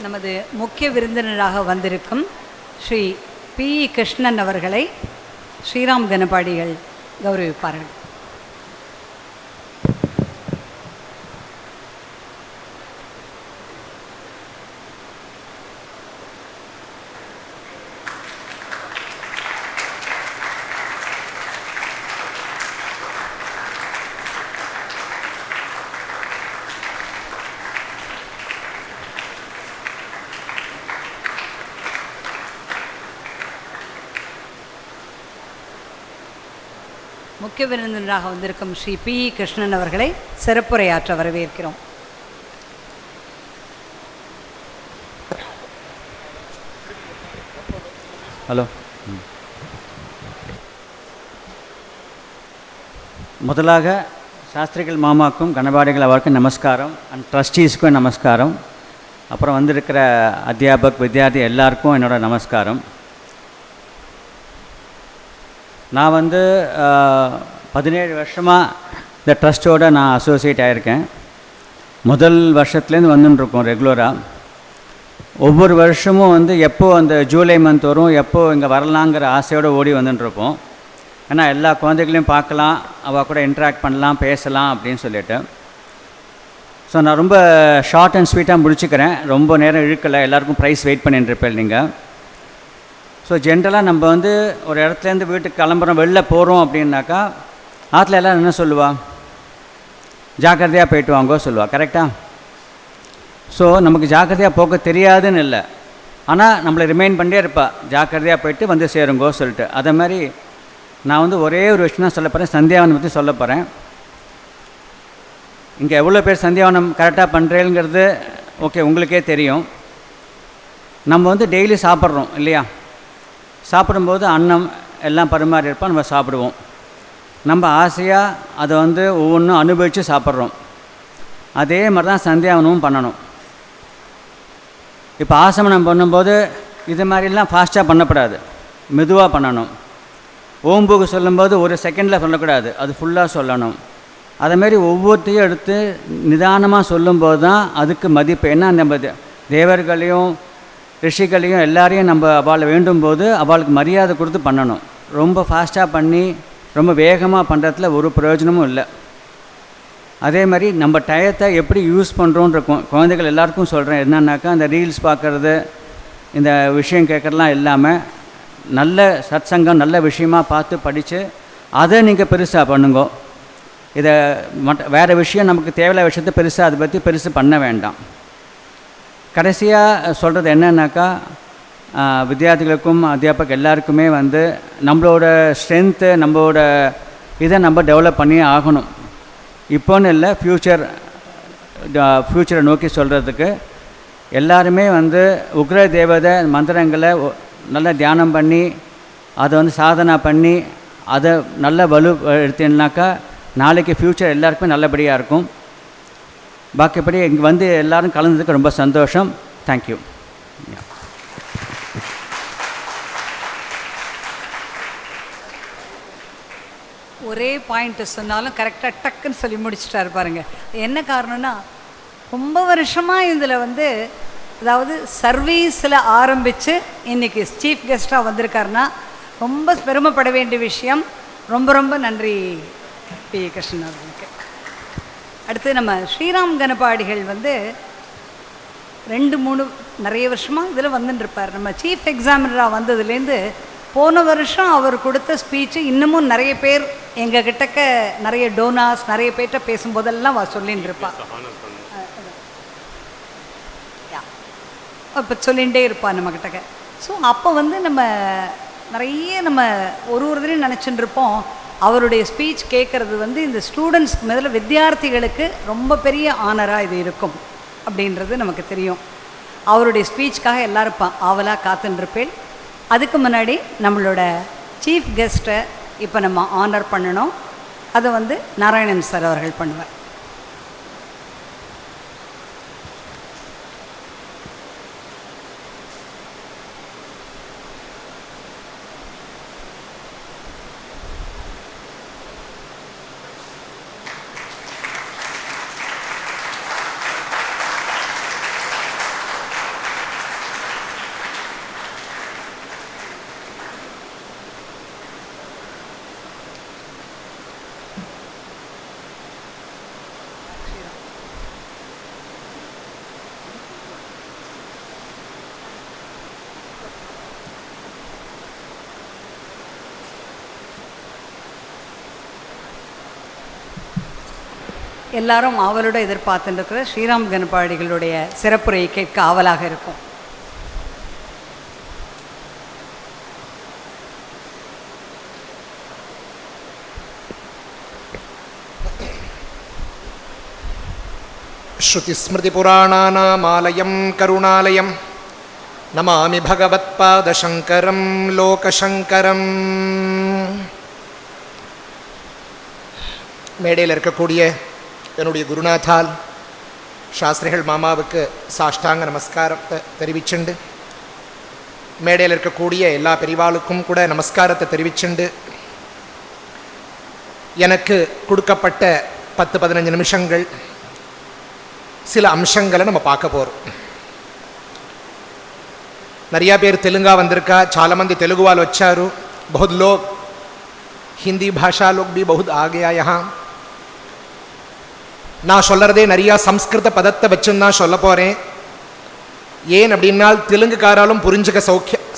நமது முக்கிய விருந்தினராக வந்திருக்கும் ஸ்ரீ P.E. கிருஷ்ணன் அவர்களை ஸ்ரீராம் கணபாடிகள் கௌரவிப்பார்கள். முக்கிய விருந்தினராக வந்திருக்கும் ஸ்ரீ பி கிருஷ்ணன் அவர்களை சிறப்புரையாற்ற வரவேற்கிறோம். ஹலோ. முதலாக சாஸ்திரிகள் மாமாக்கும் கணபாடிகள் அவருக்கும் நமஸ்காரம், அண்ட் ட்ரஸ்டீஸ்க்கும் நமஸ்காரம். அப்புறம் வந்திருக்கிற அத்தியாபக் வித்யார்த்தி எல்லாருக்கும் என்னோடய நமஸ்காரம். நான் 17 வருஷமாக இந்த ட்ரஸ்ட்டோடு நான் அசோசியேட் ஆகியிருக்கேன். முதல் வருஷத்துலேருந்து வந்துட்டுருக்கோம் ரெகுலராக. ஒவ்வொரு வருஷமும் எப்போ அந்த ஜூலை மந்த் வரும், எப்போ இங்கே வரலாங்கிற ஆசையோடு ஓடி வந்துட்டுருப்போம். ஏன்னா எல்லா குழந்தைகளையும் பார்க்கலாம், அவள் கூட இன்ட்ராக்ட் பண்ணலாம், பேசலாம் அப்படின்னு சொல்லிட்டு. ஸோ நான் ரொம்ப ஷார்ட் அண்ட் ஸ்வீட்டாக முடிச்சுக்கிறேன், ரொம்ப நேரம் இழுக்கலை. எல்லாருக்கும் ப்ரைஸ் வெயிட் பண்ணிட்டுருப்பேன் நீங்கள். ஸோ ஜென்ரலாக நம்ம ஒரு இடத்துலேருந்து வீட்டுக்கு கிளம்புறோம், வெளில போகிறோம் அப்படின்னாக்கா ஆற்றுல எல்லோரும் என்ன சொல்லுவா? ஜாக்கிரதையாக போயிட்டு வாங்கோ சொல்லுவா. கரெக்டாக? ஸோ நமக்கு ஜாக்கிரதையாக போக தெரியாதுன்னு இல்லை, ஆனால் நம்மளை ரிமைண்ட் பண்ணிட்டே இருப்பா, ஜாக்கிரதையாக போயிட்டு சேருங்கோ சொல்லிட்டு. அதே மாதிரி நான் ஒரே ஒரு விஷயம் தான் சொல்ல போகிறேன், சந்தியாவனம் பற்றி சொல்ல போகிறேன். இங்கே எவ்வளோ பேர் சந்தியாவனம் கரெக்டாக பண்ணுறேங்கிறது ஓகே உங்களுக்கே தெரியும். நம்ம டெய்லி சாப்பிட்றோம் இல்லையா? சாப்பிடும்போது அன்னம் எல்லாம் பரிமாறி இருப்போம், நம்ம சாப்பிடுவோம். நம்ம ஆசையாக அதை ஒவ்வொன்றும் அனுபவித்து சாப்பிட்றோம். அதே மாதிரி தான் சந்தியாவனமும் பண்ணணும். இப்போ ஆசமனம் பண்ணும்போது இது மாதிரிலாம் ஃபாஸ்ட்டாக பண்ணக்கூடாது, மெதுவாக பண்ணணும். ஓம்புக்கு சொல்லும்போது ஒரு செகண்டில் சொல்லக்கூடாது, அது ஃபுல்லாக சொல்லணும். அதேமாரி ஒவ்வொருத்தையும் எடுத்து நிதானமாக சொல்லும்போது தான் அதுக்கு மதிப்பு. ஏன்னா நம்ம தேவர்களையும் ரிஷிகளையும் எல்லாரையும் நம்ம அவளை வேண்டும் போது அவளுக்கு மரியாதை கொடுத்து பண்ணணும். ரொம்ப ஃபாஸ்ட்டாக பண்ணி ரொம்ப வேகமாக பண்ணுறதுல ஒரு பிரயோஜனமும் இல்லை. அதே மாதிரி நம்ம டயத்தை எப்படி யூஸ் பண்ணுறோன்னு இருக்கும். குழந்தைகள் எல்லாருக்கும் சொல்கிறேன் என்னன்னாக்கா, இந்த ரீல்ஸ் பார்க்குறது, இந்த விஷயம் கேட்குறதுலாம் இல்லாமல் நல்ல சத்சங்கம் நல்ல விஷயமாக பார்த்து படித்து அதை நீங்கள் பெருசாக பண்ணுங்கோ. இதை வேறு விஷயம் நமக்கு தேவையில்ல விஷயத்தை பெருசாக அதை பற்றி பெருசு பண்ண வேண்டாம். கடைசியாக சொல்கிறது என்னன்னாக்கா, வித்தியார்த்திகளுக்கும் அத்தியாபக் எல்லாருக்குமே நம்மளோட ஸ்ட்ரென்த்து, நம்மளோட இதை நம்ம டெவலப் பண்ணி ஆகணும். இப்போன்னு இல்லை, ஃப்யூச்சரை நோக்கி சொல்கிறதுக்கு எல்லாருமே உக்ர தேவதை மந்திரங்களை நல்லா தியானம் பண்ணி அதை சாதனை பண்ணி அதை நல்ல வலு எடுத்தீங்கன்னாக்கா நாளைக்கு ஃப்யூச்சர் எல்லாருக்குமே நல்லபடியாக இருக்கும். பாக்கிப்படி இங்கே எல்லோரும் கலந்ததுக்கு ரொம்ப சந்தோஷம். தேங்க்யூ. ஒரே பாயிண்ட்டு சொன்னாலும் கரெக்டாக டக்குன்னு சொல்லி முடிச்சுட்டாரு பாருங்க. என்ன காரணம்னா, ரொம்ப வருஷமாக இதில் அதாவது சர்வீஸில் ஆரம்பித்து இன்றைக்கி சீஃப் கெஸ்ட்டாக வந்திருக்காருன்னா ரொம்ப பெருமைப்பட வேண்டிய விஷயம். ரொம்ப ரொம்ப நன்றி பி கிருஷ்ணன் அவர்களுக்கு. அடுத்து நம்ம ஸ்ரீராம் கணபாடிகள் 2-3 நிறைய வருஷமாக இதில் வந்துட்டுருப்பார். நம்ம சீஃப் எக்ஸாமினராக வந்ததுலேருந்து போன வருஷம் அவர் கொடுத்த ஸ்பீச்சு இன்னமும் நிறைய பேர் எங்கள் கிட்டக்க நிறைய டோனாஸ் நிறைய பேர்கிட்ட பேசும்போதெல்லாம் சொல்லின்னு இருப்பாள். இப்போ சொல்லிகிட்டே இருப்பாள் நம்மக்கிட்டக்க. ஸோ அப்போ நம்ம நிறைய நம்ம ஒரு இதுலையும் நினச்சிட்டு இருப்போம். அவருடைய ஸ்பீச் கேட்குறது இந்த ஸ்டூடெண்ட்ஸ்க்கு முதல்ல வித்தியார்த்திகளுக்கு ரொம்ப பெரிய ஆனராக இது இருக்கும் அப்படின்றது நமக்கு தெரியும். அவருடைய ஸ்பீச்சுக்காக எல்லாரும் ஆவலாக காத்துருப்பேன். அதுக்கு முன்னாடி நம்மளோட சீஃப் கெஸ்ட்டை இப்போ நம்ம ஆனர் பண்ணணும். அதை நாராயணன் சார் அவர்கள் பண்ணுவார். எல்லாரும் ஆவலோட எதிர்பார்த்துருக்கிற ஸ்ரீராம் கணபாடிகளுடைய சிறப்புரையை கேட்க ஆவலாக இருக்கும். ஸ்ருதிஸ்மிருதிபுராணானாமாலயம் கருணாலயம் நமாமி பகவத்பாதசங்கரம் லோகசங்கரம். மேடையில் இருக்கக்கூடிய என்னுடைய குருநாதால் சாஸ்திரிகள் மாமாவுக்கு சாஷ்டாங்க நமஸ்காரத்தை தெரிவிச்சுண்டு, மேடையில் இருக்கக்கூடிய எல்லா பெரிவாளுக்கும் கூட நமஸ்காரத்தை தெரிவிச்சுண்டு, எனக்கு கொடுக்கப்பட்ட 10-15 நிமிஷங்கள் சில அம்சங்களை நம்ம பார்க்க போகிறோம். நிறையா பேர் தெலுங்கா வந்திருக்கா, చాలా మంది తెలుగు వాళ్ళు వచ్చారు. बहुत लोग हिंदी भाषा लोग भी बहुत आ गया यहाँ. நான் சொல்கிறதே நிறையா சம்ஸ்கிருத பதத்தை வச்சுன்னு தான் சொல்ல போகிறேன். ஏன் அப்படின்னால் தெலுங்குக்காராலும் புரிஞ்சுக்க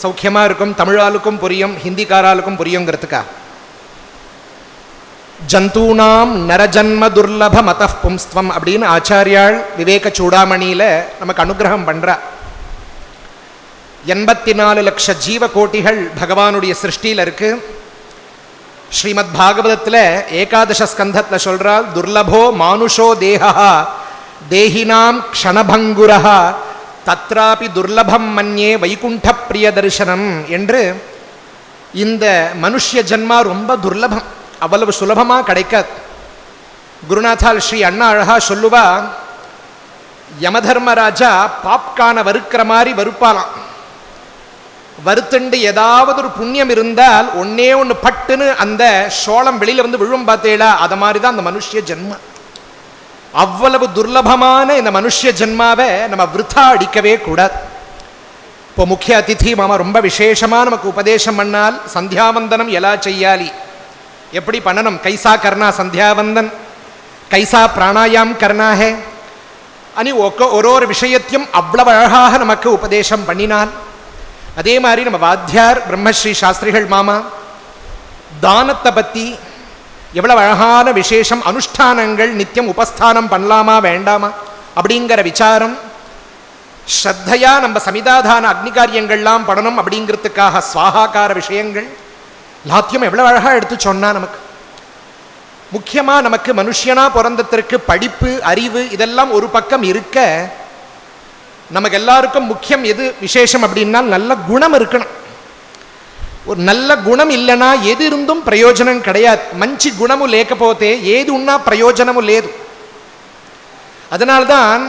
சௌக்கியமாக இருக்கும், தமிழாளுக்கும் புரியும், ஹிந்திக்காராளுக்கும் புரியுங்கிறதுக்கா. ஜந்தூனாம் நரஜன்ம துர்லப மத பும்ஸ்துவம் அப்படின்னு ஆச்சாரியாள் விவேக சூடாமணியில் நமக்கு அனுகிரகம் பண்ணுறா. 84 லட்ச ஜீவ கோட்டிகள் பகவானுடைய சிருஷ்டியில் இருக்கு. ஸ்ரீமத் பாகவதத்தில் 11 ஸ்கந்தத்தில் சொல்றால், துர்லபோ மானுஷோ தேகா தேஹினாம் க்ஷணபங்குரஹா தத்ராபி துர்லபம் மன்யே வைகுண்ட பிரிய தரிசனம் என்று. இந்த மனுஷ்ய ஜன்மா ரொம்ப துர்லபம், அவ்வளவு சுலபமாக கிடைக்காது. குருநாதால் ஸ்ரீ அண்ணா அழகா சொல்லுவா, யமதர்மராஜா பாப்கான வறுக்கிற மாதிரி வறுப்பாலாம். வறுத்துண்டு ஏதாவது ஒரு புண்ணியம் இருந்தால் ஒன்னே ஒன்று பட்டுன்னு அந்த சோளம் வெளியில் வந்து விழும் பார்த்தேடா, அதை மாதிரி தான் அந்த மனுஷ்ய ஜென்மா. அவ்வளவு துர்லபமான இந்த மனுஷ்ய ஜென்மாவை நம்ம விருத்தா அடிக்கவே கூடாது. இப்போ முக்கிய அதிதி மாமா ரொம்ப விசேஷமாக நமக்கு உபதேசம் பண்ணால், சந்தியாவந்தனம் எலா செய்யாலி, எப்படி பண்ணணும், கைசா கர்ணா சந்தியாவந்தன், கைசா பிராணாயாம் கர்ணா ஹே அனி ஒரு விஷயத்தையும் அவ்வளவு அழகாக நமக்கு உபதேசம் பண்ணினால். அதே மாதிரி நம்ம வாத்தியார் பிரம்மஸ்ரீ சாஸ்திரிகள் மாமா தானத்தை பற்றி எவ்வளவு அழகான விசேஷம், அனுஷ்டானங்கள் நித்தியம் உபஸ்தானம் பண்ணலாமா வேண்டாமா அப்படிங்கிற விசாரம், ஸ்ரத்தையா நம்ம சமிதாதான அக்னிகாரியங்கள்லாம் பண்ணணும் அப்படிங்கிறதுக்காக சுவாகாக்கார விஷயங்கள் எல்லாத்தையும் எவ்வளவு அழகாக எடுத்து சொன்னா. நமக்கு முக்கியமாக நமக்கு மனுஷனா பிறந்ததற்கு படிப்பு அறிவு இதெல்லாம் ஒரு பக்கம் இருக்க, நமக்கு எல்லாருக்கும் முக்கியம் எது விசேஷம் அப்படின்னா நல்ல குணம் இருக்கணும். ஒரு நல்ல குணம் இல்லைனா எது இருந்தும் பிரயோஜனம் கிடையாது. మంచి గుణము లేకపోతే ఏది ఉన్నా ప్రయోజనము లేదు. அதனால்தான்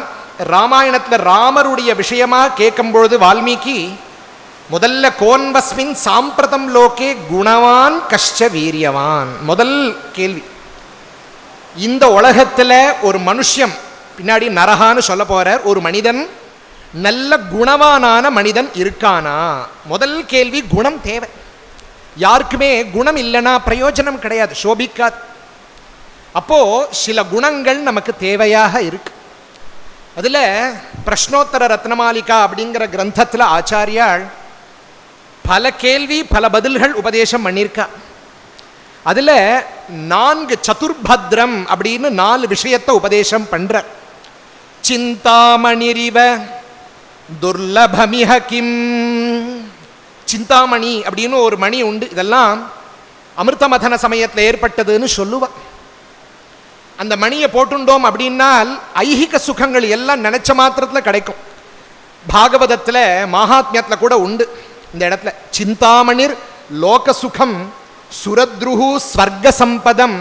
ராமாயணத்தில் ராமருடைய விஷயமா கேட்கும்பொழுது வால்மீகி முதல்ல கோன்வஸ்மின் சாம்பிரதம் லோகே குணவான் கஷ்ட வீரியவான், முதல் கேள்வி. இந்த உலகத்தில் ஒரு மனுஷன் பின்னாடி நரகான்னு சொல்ல போறார், ஒரு மனிதன் நல்ல குணவானான மனிதன் இருக்கானா? முதல் கேள்வி குணம் தேவை. யாருக்குமே குணம் இல்லைன்னா பிரயோஜனம் கிடையாது, சோபிக்காது. அப்போ சில குணங்கள் நமக்கு தேவையாக இருக்கு. அதுல பிரஷ்னோத்தர ரத்னமாலிகா அப்படிங்கிற கிரந்தத்தில் ஆச்சாரியாள் பல கேள்வி பல பதில்கள் உபதேசம் பண்ணியிருக்கா. அதுல 4 சதுர்பத்ரம் அப்படின்னு 4 விஷயத்தை உபதேசம் பண்ற. சிந்தாமணிரிவ துர்லபமிஹ கிம், சிந்தாமணி அப்படின்னு ஒரு மணி உண்டு. இதெல்லாம் அமிர்த மதன சமயத்தில் ஏற்பட்டதுன்னு சொல்லுவா. அந்த மணியை போட்டுண்டோம் அப்படின்னால் ஐஹிக சுகங்கள் எல்லாம் நினைச்ச மாத்திரத்தில் கிடைக்கும். பாகவதத்தில் மகாத்மியத்தில் கூட உண்டு இந்த இடத்துல. சிந்தாமணிர் லோக சுகம் சுரத்ருஹு ஸ்வர்க சம்பதம்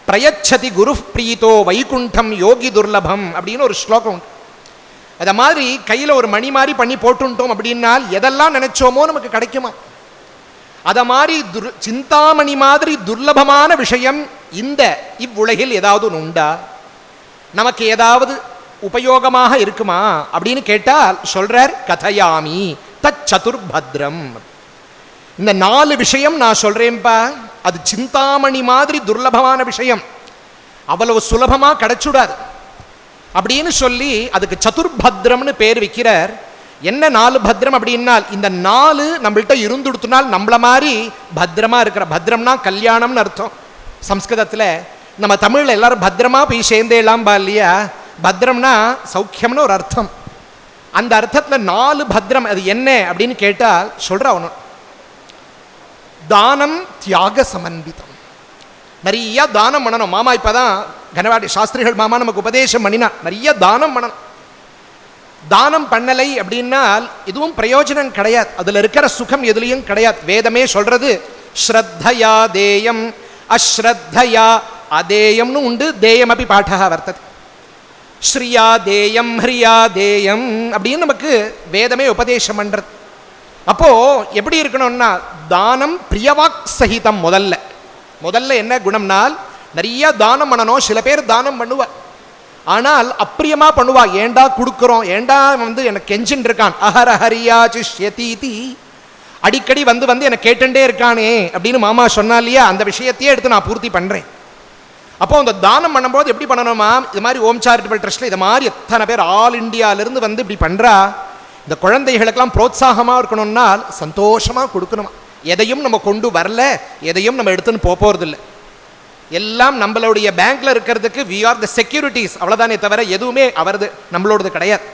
பிரயச்சதி குரு பிரீதோ வைகுண்டம் யோகி துர்லபம் அப்படின்னு ஒரு ஸ்லோகம் உண்டு. அதை மாதிரி கையில் ஒரு மணி மாதிரி பண்ணி போட்டுட்டோம் அப்படின்னால் எதெல்லாம் நினைச்சோமோ நமக்கு கிடைக்குமா? அதை மாதிரி சிந்தாமணி மாதிரி துர்லபமான விஷயம் இந்த இவ்வுலகில் ஏதாவது ஒன்று உண்டா? நமக்கு ஏதாவது உபயோகமாக இருக்குமா அப்படின்னு கேட்டால் சொல்றார், கதையாமி தச் சதுர்பத்ரம். இந்த 4 விஷயம் நான் சொல்றேன்பா, அது சிந்தாமணி மாதிரி துர்லபமான விஷயம், அவ்வளவு சுலபமா கிடைச்சுடாது அப்படின்னு சொல்லி அதுக்கு சதுர்பத்ரம்னு பேர் வைக்கிறார். என்ன 4 பத்ரம் அப்படின்னால், இந்த 4 நம்மள்கிட்ட இருந்துடுத்துனால் நம்மள மாதிரி பத்திரமா இருக்கிற, பத்ரம்னா கல்யாணம்னு அர்த்தம் சம்ஸ்கிருதத்தில். நம்ம தமிழில் எல்லாரும் பத்திரமா போய் சேர்ந்தேலாம் பா இல்லையா, பத்ரம்னா சௌக்கியம்னு ஒரு அர்த்தம். அந்த அர்த்தத்தில் 4 பத்ரம் அது என்ன அப்படின்னு கேட்டால் சொல்ற அவனு, தானம் தியாக சமன்விதம். நிறைய தானம் பண்ணணும். மாமா இப்போதான் கனவாடி சாஸ்திரிகள் மாமா நமக்கு உபதேசம் பண்ணினா நிறைய தானம் பண்ணணும். தானம் பண்ணலை அப்படின்னால் இதுவும் பிரயோஜனம் கிடையாது. அதில் இருக்கிற சுகம் எதுலையும் கிடையாது. வேதமே சொல்றது ஸ்ரத்தையா தேயம் அஸ்ரத்தையா அதேயம்னு உண்டு. தேயம் அப்படி பாட்டா வர்த்தது. ஸ்ரீயா தேயம் ஹ்ரியா தேயம் அப்படின்னு நமக்கு வேதமே உபதேசம் பண்றது. அப்போ எப்படி இருக்கணும்னா தானம் பிரியவாக் சகிதம். முதல்ல என்ன குணம்னால் நிறைய தானம் பண்ணணும். சில பேர் தானம் பண்ணுவா, ஆனால் அப்பிரியமா பண்ணுவா. ஏண்டா கொடுக்குறோம், ஏண்டா எனக்கு கெஞ்சின் இருக்கான், அஹரஹரியா சிஷ்யதீதி, அடிக்கடி வந்து என்னை கேட்டுட்டே இருக்கானே அப்படின்னு மாமா சொன்னா இல்லையா, அந்த விஷயத்தையே எடுத்து நான் பூர்த்தி பண்றேன். அப்போ அந்த தானம் பண்ணும்போது எப்படி பண்ணணுமா, இது மாதிரி ஓம் சேரிட்டபிள் ட்ரஸ்ட்ல இது மாதிரி எத்தனை பேர் ஆல் இண்டியாவிலிருந்து வந்து இப்படி பண்றா. இந்த குழந்தைகளுக்கெல்லாம் புரோத்சாகமாக இருக்கணும்னா சந்தோஷமாக கொடுக்கணுமா. எதையும் நம்ம கொண்டு வரல, எதையும் நம்ம எடுத்துன்னு போறதில்லை. எல்லாம் நம்மளுடைய பேங்க்ல இருக்கிறதுக்கு வி ஆர் த செக்யூரிட்டிஸ், அவ்வளோதானே தவிர எதுவுமே அவரது நம்மளோடது கிடையாது.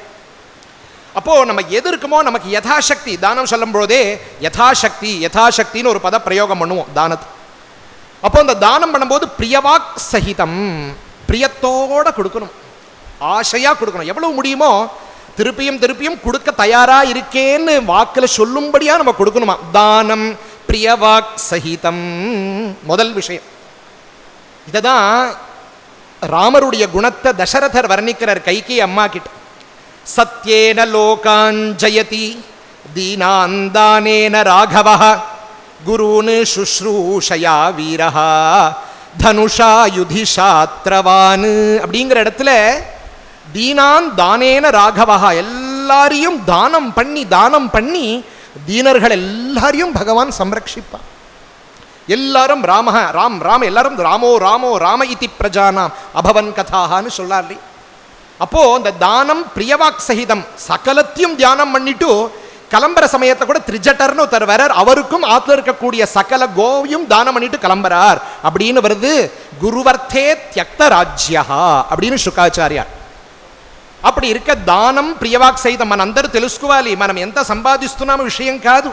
அப்போ நம்ம எது இருக்குமோ நமக்கு யதாசக்தி தானம் சொல்லும் போதே யதாசக்தின்னு ஒரு பத பிரயோகம் பண்ணுவோம் தானத்து. அப்போ அந்த தானம் பண்ணும்போது பிரியவாக் சகிதம், பிரியத்தோட கொடுக்கணும், ஆசையா கொடுக்கணும். எவ்வளவு முடியுமோ திருப்பியும் கொடுக்க தயாரா இருக்கேன்னு வாக்கில் சொல்லும்படியா நம்ம கொடுக்கணுமா. தானம் பிரியவாக் சகிதம் முதல் விஷயம். இததான் ராமருடைய குணத்தை தசரதர் வர்ணிக்கிறார் கைகி அம்மா கிட்ட. சத்யேன லோகான் ஜயதி தீனாந்தானேன ராகவஹ குருன் சுஷ்ரூஷயா வீரஹா தனுஷா யுதிஷாத்ரவான் அப்படிங்கிற இடத்துல தீனான் தானேன ராகவஹா, எல்லாரையும் தானம் பண்ணி தீனர்கள் எல்லாரையும் பகவான் சம்ரட்சிப்பான். எல்லாரும் ராம எல்லாரும் ராமோ ராம இதி பிரஜானாம் அபவன் கதான்னு சொல்லாரு. அப்போ இந்த தானம் பிரியவாக் சகிதம், சகலத்தையும் தியானம் பண்ணிட்டு கிளம்புற சமயத்தை கூட திரிஜட்டர்னு ஒருத்தர் வரார், அவருக்கும் ஆத்துல இருக்கக்கூடிய சகல கோவையும் தானம் பண்ணிட்டு கிளம்புறார் அப்படின்னு வருது. குருவர்த்தே தியக்த ராஜ்யா அப்படின்னு சுகாச்சாரியார். అప్పుడు ఇరుక దానం ప్రియవాక్ సహితం మనందరూ తెలుసుకోవాలి. మనం ఎంత సంపాదిస్తున్నామో విషయం కాదు,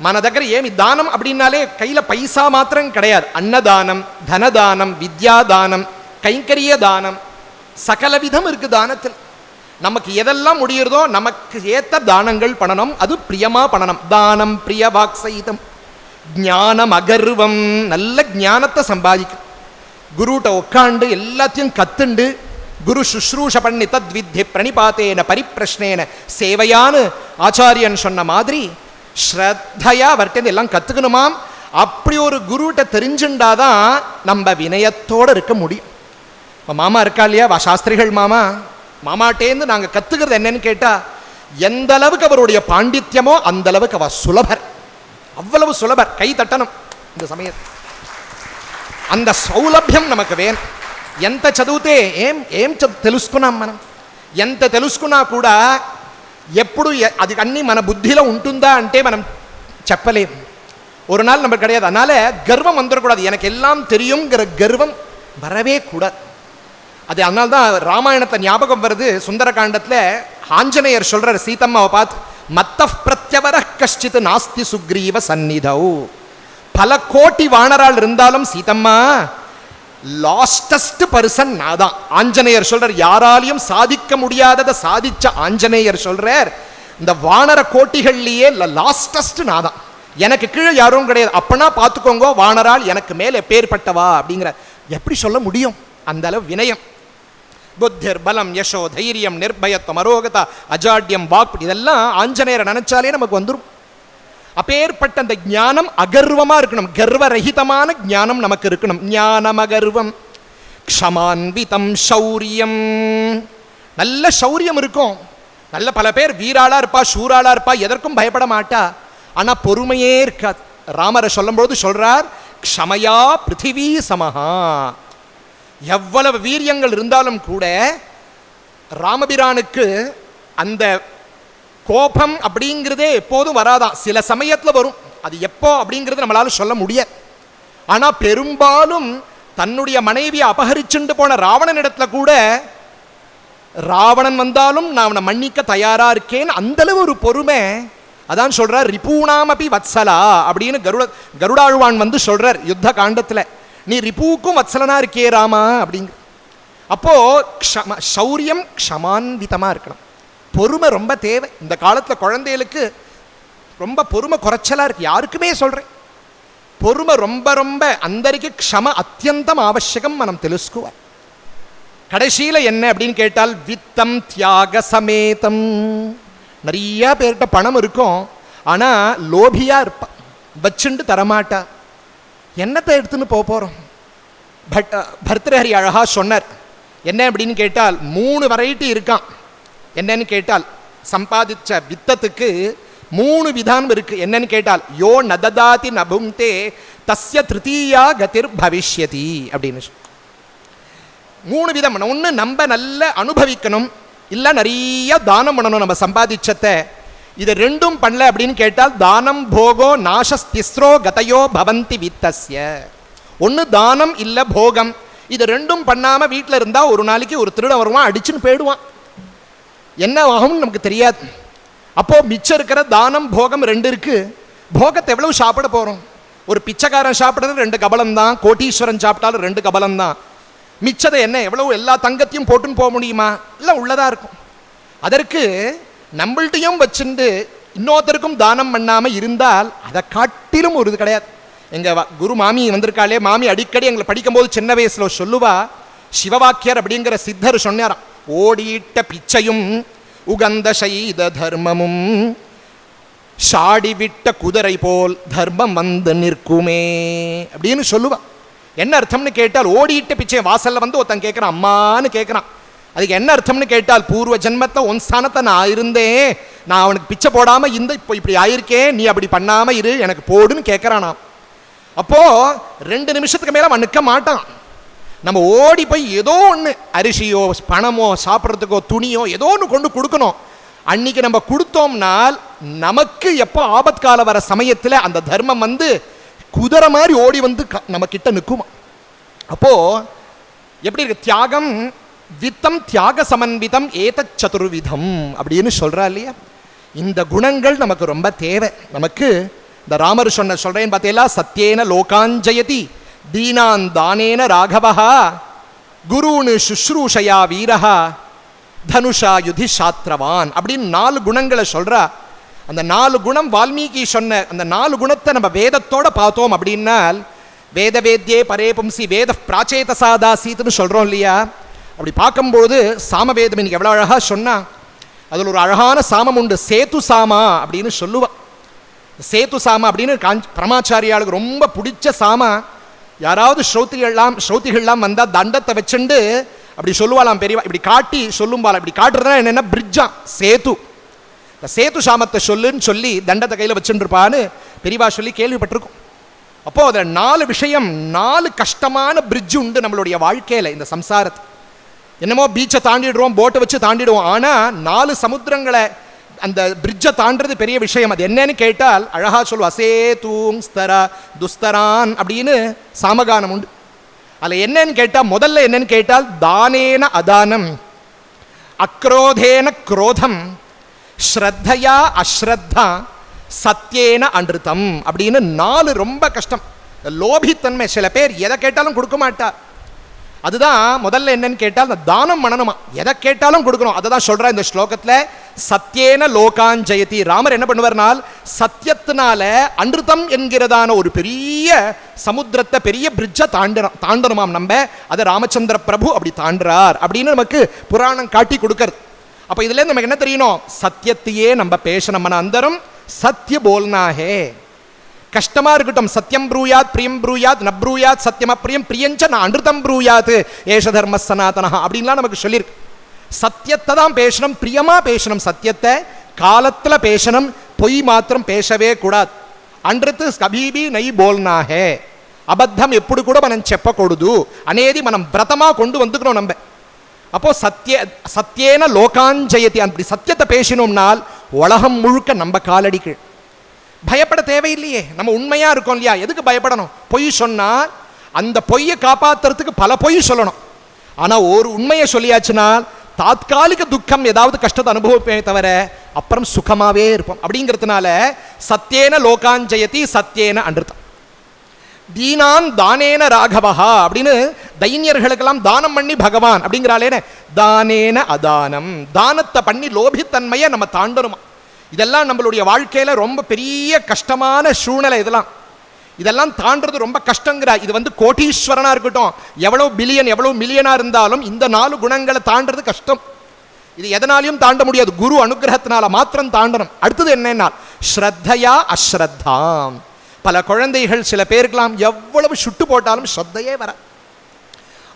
మన దగ్గర ఏమి దానం அப்படின்னாலே கையில பைசா மாத்திரம் கிடையாது. அன்னதானம், தனதானம், வித்யாதானம், கைங்கரிய தானம், சகல விதம் இருக்கு தானத்தில். நமக்கு எதெல்லாம் முடியுறதோ நமக்கு ஏத்த தானங்கள் பண்ணணும், அது பிரியமா பண்ணணும். தானம் பிரியவாக் சகிதம். ஞானம் அகர்வம், நல்ல ஞானத்தை சம்பாதிக்கும். குருட்ட உட்காண்டு எல்லாத்தையும் கத்துண்டு குரு சுஷ்ரூஷ பண்ணி தத்வித்தி பிரணிபாத்தேன பரிப்பிரஷ்னேன சேவையான்னு ஆச்சாரியன் சொன்ன மாதிரி ஸ்ரத்தையா அவர்கிட்ட எல்லாம் கத்துக்கணுமாம். அப்படி ஒரு குருட்ட தெரிஞ்சுண்டாதான் நம்ம வினயத்தோடு இருக்க முடியும். இப்போ மாமா இருக்கா இல்லையா, சாஸ்திரிகள் மாமாட்டேந்து நாங்கள் கத்துக்கிறது என்னன்னு கேட்டா, எந்த அளவுக்கு அவருடைய பாண்டித்யமோ அந்த அளவுக்கு அவ சுலபர், அவ்வளவு சுலபர். கை தட்டணும் இந்த சமயத்தில். அந்த సౌలభ్యం நமக்கு வேணும். ఎంత చదివితే ఏం తెలుసుకున్నాం మనం, ఎంత తెలుసుకున్నా కూడా ఎప్పుడు అది అన్నీ మన బుద్ధిలో ఉంటుందా అంటే మనం చెప్పలేము. ஒரு நாள் நம்ம கிடையாது. அதனால கர்வம் வந்துடக்கூடாது, எனக்கு எல்லாம் தெரியுங்கிற கர்வம் வரவே கூடாது. அது அதனால தான் ராமாயணத்தை ஞாபகம் வருது. சுந்தரகாண்டத்தில் ஆஞ்சநேயர் சொல்றார் சீதம்மாவை பார்த்து, மத்த பிரத்யவர கஷ்டித் நாஸ்தி சுக்ரீவ சந்நிதௌ. பல கோட்டி வானரால் இருந்தாலும் சீதம்மா லாஸ்டஸ்ட் பர்சன் நான் தான். ஆஞ்சநேயர் சொல்றார், யாராலையும் சாதிக்க முடியாததை சாதிச்ச ஆஞ்சநேயர் சொல்றார், இந்த வானர கோட்டிகள்லயே லாஸ்டஸ்ட் நான் தான், எனக்கு கீழே யாரும் கிடையாது. அப்பனா பார்த்துக்கோங்க வானரால் எனக்கு மேல் எப்பேற்பட்டவா அப்படிங்கிற. எப்படி சொல்ல முடியும்? அந்த அளவு வினயம். புத்திர் பலம் யசோ தைரியம் நிர்பயத்துவம் அரோகதா அஜாட்யம் வாக், இதெல்லாம் ஆஞ்சநேயரை நினைச்சாலே நமக்கு வந்துடும். அப்பேற்பட்ட அந்த ஞானம் அகர்வமா இருக்கணும், கர்வரகிதமான ஞானம் நமக்கு இருக்கணும். ஞானம் அகர்வம். க்ஷமான்விதம் சௌரியம், நல்ல சௌரியம் இருக்கும். நல்ல பல பேர் வீராளா இருப்பா, சூராளா இருப்பா, எதற்கும் பயப்பட மாட்டா, ஆனா பொறுமையே இருக்காது. ராமரை சொல்லும்போது சொல்றார், க்ஷமயா பிருத்திவி சமஹா. எவ்வளவு வீரியங்கள் இருந்தாலும் கூட ராமபிரானுக்கு அந்த கோபம் அப்படிங்கிறதே எப்போதும் வராதான், சில சமயத்தில் வரும். அது எப்போ அப்படிங்கிறது நம்மளால சொல்ல முடியாது. ஆனா பெரும்பாலும் தன்னுடைய மனைவியை அபகரிச்சுண்டு போன ராவணனிடத்துல கூட ராவணன் வந்தாலும் நான் அவனை மன்னிக்க தயாரா இருக்கேன், அந்த அளவு ஒரு பொறுமை. அதான் சொல்றார் ரிபூணாமபி வத்சலா அப்படின்னு கருடாழ்வான் வந்து சொல்றார் யுத்த காண்டத்துல, நீ ரிபூக்கும் வத்சலனா இருக்கே ராமா அப்படிங்கிற. அப்போ சௌரியம் க்ஷமான்விதமா இருக்கணும். பொறுமை ரொம்ப தேவை. இந்த காலத்துல குழந்தைகளுக்கு ரொம்ப பொறுமை குறைச்சலா இருக்கு. யாருக்குமே சொல்றேன், పొరుమ రొంబ రొంబ అందరికీ క్షమ అత్యంతం ఆవశ్యకం మనం తెలుసుకోవాలి. கடைசியில் என்ன அப்படின்னு கேட்டால் வித்தம் தியாக சமேதம். நிறைய பேர்கிட்ட பணம் இருக்கும், ஆனால் லோபியா இருப்பான், வச்சுண்டு தரமாட்டா. என்னத்தை எடுத்துன்னு போகிறோம்? பர்தஹரி அழகா சொன்னார். என்ன அப்படின்னு கேட்டால் 3 வெரைட்டி இருக்கான். என்னன்னு கேட்டால் சம்பாதிச்ச வித்தத்துக்கு 3 விதம் இருக்கு. என்னன்னு கேட்டால் யோ நததாதி நபுங்கே தஸ்ய திருத்தீயா கதிர் பவிஷ்யதி அப்படின்னு 3 விதம். ஒன்று நம்ம நல்ல அனுபவிக்கணும், இல்லை நிறைய தானம் பண்ணணும் நம்ம சம்பாதிச்சத்தை. இதை ரெண்டும் பண்ணல அப்படின்னு கேட்டால் தானம் போகோ நாசஸ்திஸ்ரோ கதையோ பவந்தி வித்தஸ்ய. ஒன்று தானம் இல்லை போகம். இது ரெண்டும் பண்ணாமல் வீட்டில் இருந்தால் ஒரு நாளைக்கு ஒரு திருடன் வருவான், அடிச்சுன்னு போயிடுவான், என்ன ஆகும்னு நமக்கு தெரியாது. அப்போது மிச்சம் இருக்கிற தானம் போகம் 2 இருக்கு. போகத்தை எவ்வளவு சாப்பிட போகிறோம்? ஒரு பிச்சைக்காரன் சாப்பிட்றது 2 கபலம் தான், கோட்டீஸ்வரன் சாப்பிட்டாலும் 2 கபலம் தான். மிச்சதை என்ன எவ்வளவு எல்லா தங்கத்தையும் போட்டுன்னு போக முடியுமா? இல்லை, உள்ளதாக இருக்கும். அதற்கு நம்மள்டையும் வச்சுட்டு இன்னொருத்தருக்கும் தானம் பண்ணாமல் இருந்தால் அதை காட்டிலும் ஒரு இது கிடையாது. எங்கள் குரு மாமி வந்திருக்காளே, மாமி அடிக்கடி எங்களை படிக்கும்போது சின்ன வயசில் சொல்லுவா, சிவவாக்கியர் அப்படிங்கிற சித்தர் சொன்னாராம், ஓடியிட்ட பிச்சையும் உகந்த செய்த தர்மமும் சாடிவிட்ட குதிரை போல் தர்மம் வந்து நிற்குமே அப்படின்னு சொல்லுவா. என்ன அர்த்தம்னு கேட்டால், ஓடிட்ட பிச்சை வாசல்ல வந்து ஒருத்தன் கேட்குறான், அம்மான்னு கேட்குறான். அதுக்கு என்ன அர்த்தம்னு கேட்டால், பூர்வ ஜென்மத்தை உன் ஸ்தானத்தை நான் இருந்தேன், நான் அவனுக்கு பிச்சை போடாமல் இந்த இப்போ இப்படி ஆயிருக்கேன், நீ அப்படி பண்ணாமல் இரு, எனக்கு போடுன்னு கேட்குறானா. அப்போது 2 நிமிஷத்துக்கு மேலே அவன் நிற்க மாட்டான். நம்ம ஓடி போய் ஏதோ ஒன்று அரிசியோ பணமோ சாப்பிட்றதுக்கோ துணியோ ஏதோ ஒன்று கொண்டு கொடுக்கணும். அன்னைக்கு நம்ம கொடுத்தோம்னால் நமக்கு எப்போ ஆபத்கால வர சமயத்தில் அந்த தர்மம் வந்து குதிரை மாதிரி ஓடி வந்து நம்ம கிட்ட நிற்குமா. அப்போது எப்படி இருக்கு? தியாகம் வித்தம் தியாக சமன்விதம் ஏதச் சதுர்விதம் அப்படின்னு சொல்கிறா இல்லையா? இந்த குணங்கள் நமக்கு ரொம்ப தேவை. நமக்கு இந்த ராமர் சொல்கிறேன்னு பார்த்தீங்களா, சத்தியேன லோகாஞ்சயதி தீனான் தானேன ராகவஹா குருன்னு சுஷ்ரூஷயா வீரஹா தனுஷா யுதி சாத்ரவான் அப்படின்னு 4 குணங்களை சொல்கிறா. அந்த 4 குணம் வால்மீகி சொன்ன அந்த 4 குணத்தை நம்ம வேதத்தோட பார்த்தோம் அப்படின்னால், வேத வேத்யே பரே பும்சி வேத பிராச்சேத சாதாசீத்துன்னு சொல்கிறோம் இல்லையா? அப்படி பார்க்கும்போது சாமவேதம் இன்னைக்கு எவ்வளோ அழகாக சொன்னா. அதில் ஒரு அழகான சாமம் உண்டு, சேத்து சாமா அப்படின்னு சொல்லுவா. சேத்து சாமா அப்படின்னு பிரமாச்சாரியாளுக்கு ரொம்ப பிடிச்ச சாமா. யாராவது ஸ்ரோத்திகள்லாம் வந்தால் தண்டத்தை வச்சுண்டு அப்படி சொல்லுவாளாம் பெரியவா, இப்படி காட்டி சொல்லும்பாலாம். இப்படி காட்டுறதுனா என்னென்னா பிரிட்ஜா சேத்து. இந்த சேத்து சாமத்தை சொல்லுன்னு சொல்லி தண்டத்தை கையில் வச்சுருப்பான்னு பெரியவா சொல்லி கேள்விப்பட்டிருக்கும். அப்போது அதில் 4 விஷயம், 4 கஷ்டமான பிரிட்ஜு உண்டு நம்மளுடைய வாழ்க்கையில். இந்த சம்சாரத்தை என்னமோ பீச்சை தாண்டிடுவோம், போட்டை வச்சு தாண்டிடுவோம், ஆனால் 4 சமுத்திரங்களை அந்த பிரிட்ஜை தாண்டது பெரிய விஷயம். அது என்னன்னு கேட்டால் அழகா சொல்லுவா, சேதூங் ஸ்தரா துஸ்தரான் அப்படின்னு சாமகானம் உண்டு. அதில் என்னன்னு கேட்டால் முதல்ல என்னன்னு கேட்டால் தானேன அதானம், அக்ரோதேன குரோதம், ஸ்ரத்தையா அஸ்ரத்தா, சத்தியேன அன்றுதம் அப்படின்னு 4 ரொம்ப கஷ்டம். லோபித்தன்மை, சில பேர் எதை கேட்டாலும் கொடுக்க மாட்டா. அதுதான் முதல்ல என்னன்னு கேட்டால் தானம் பண்ணணுமா, எதை கேட்டாலும் கொடுக்கணும். அதை தான் சொல்கிறா இந்த ஸ்லோகத்தில், சத்தியேன லோகாஞ்சயதி. ராமர் என்ன பண்ணுவார்னால் சத்தியத்தினால அன்றுதம் என்கிறதான ஒரு பெரிய சமுத்திரத்தை, பெரிய பிரிட்ஜை தாண்டணுமாம் நம்ம. அதை ராமச்சந்திர பிரபு அப்படி தாண்டுறார் அப்படின்னு நமக்கு புராணம் காட்டி கொடுக்கறது. அப்போ இதுல நமக்கு என்ன தெரியணும்? சத்தியத்தையே நம்ம பேசணும். மன அந்தரம் சத்திய போல்னாஹே. கஷ்டமா இருக்கட்டும், சத்தியம் ப்ரூயாத் பிரியம் ப்ரூயாத் ந ப்ரூயாத் சத்தியம் அப்பிரியம் பிரியஞ்ச நான் அன்றுதம் ப்ரூயாத் ஏஷ தர்ம சனாதனா அப்படின்லாம் நமக்கு சொல்லியிருக்கு. சத்தியத்தை தான் பேசணும், பிரியமா பேசணும், சத்தியத்தை காலத்துல பேசணும், பொய் மாத்திரம் பேசவே கூடாது. அன்றுத்து கபீபி நை போல்னாஹே. அபத்தம் எப்படி கூட మనం చెప్పకూడదు అనేది మనం వ్రతமா கொண்டு வந்துக்கணும் நம்ம. அப்போ சத்தியேன லோகாஞ்சயதி. அப்படி சத்தியத்தை பேசினோம்னால் உலகம் முழுக்க நம்ம காலடிக்கு. பயப்பட தேவையில்லையே, நம்ம உண்மையா இருக்கோம் இல்லையா? எதுக்கு பயப்படணும்? பொய் சொன்னால் அந்த பொய்யை காப்பாற்றுறதுக்கு பல பொய் சொல்லணும். ஆனால் ஒரு உண்மையை சொல்லியாச்சுன்னா தாத்காலிக துக்கம், ஏதாவது கஷ்டத்தை அனுபவிப்பே தவிர அப்புறம் சுகமாகவே இருப்போம். அப்படிங்கிறதுனால சத்தியேன லோகாஞ்சயதி சத்தியேன அன்றுதம். தீனான் தானேன ராகவஹா அப்படின்னு தைன்யர்களுக்கெல்லாம் தானம் பண்ணி பகவான் அப்படிங்கிறாளேன தானேன அதானம், தானத்தை பண்ணி லோபித்தன்மையை நம்ம தாண்டணுமா. இதெல்லாம் நம்மளுடைய வாழ்க்கையில ரொம்ப பெரிய கஷ்டமான சூழ்நிலை. இதெல்லாம் தாண்டது ரொம்ப கஷ்டங்கிறா. இது கோட்டீஸ்வரனா இருக்கட்டும், எவ்வளவு பில்லியன் எவ்வளவு மில்லியனா இருந்தாலும் இந்த 4 குணங்களை தாண்டது கஷ்டம். இது எதனாலையும் தாண்ட முடியாது, குரு அனுகிரகத்தினால மாத்திரம் தாண்டணும். அடுத்தது என்னன்னா ஸ்ரத்தையா அஸ்ரத்தாம். பல குழந்தைகள் சில பேருக்கெல்லாம் எவ்வளவு சுட்டு போட்டாலும் ஸ்ரத்தையே வர,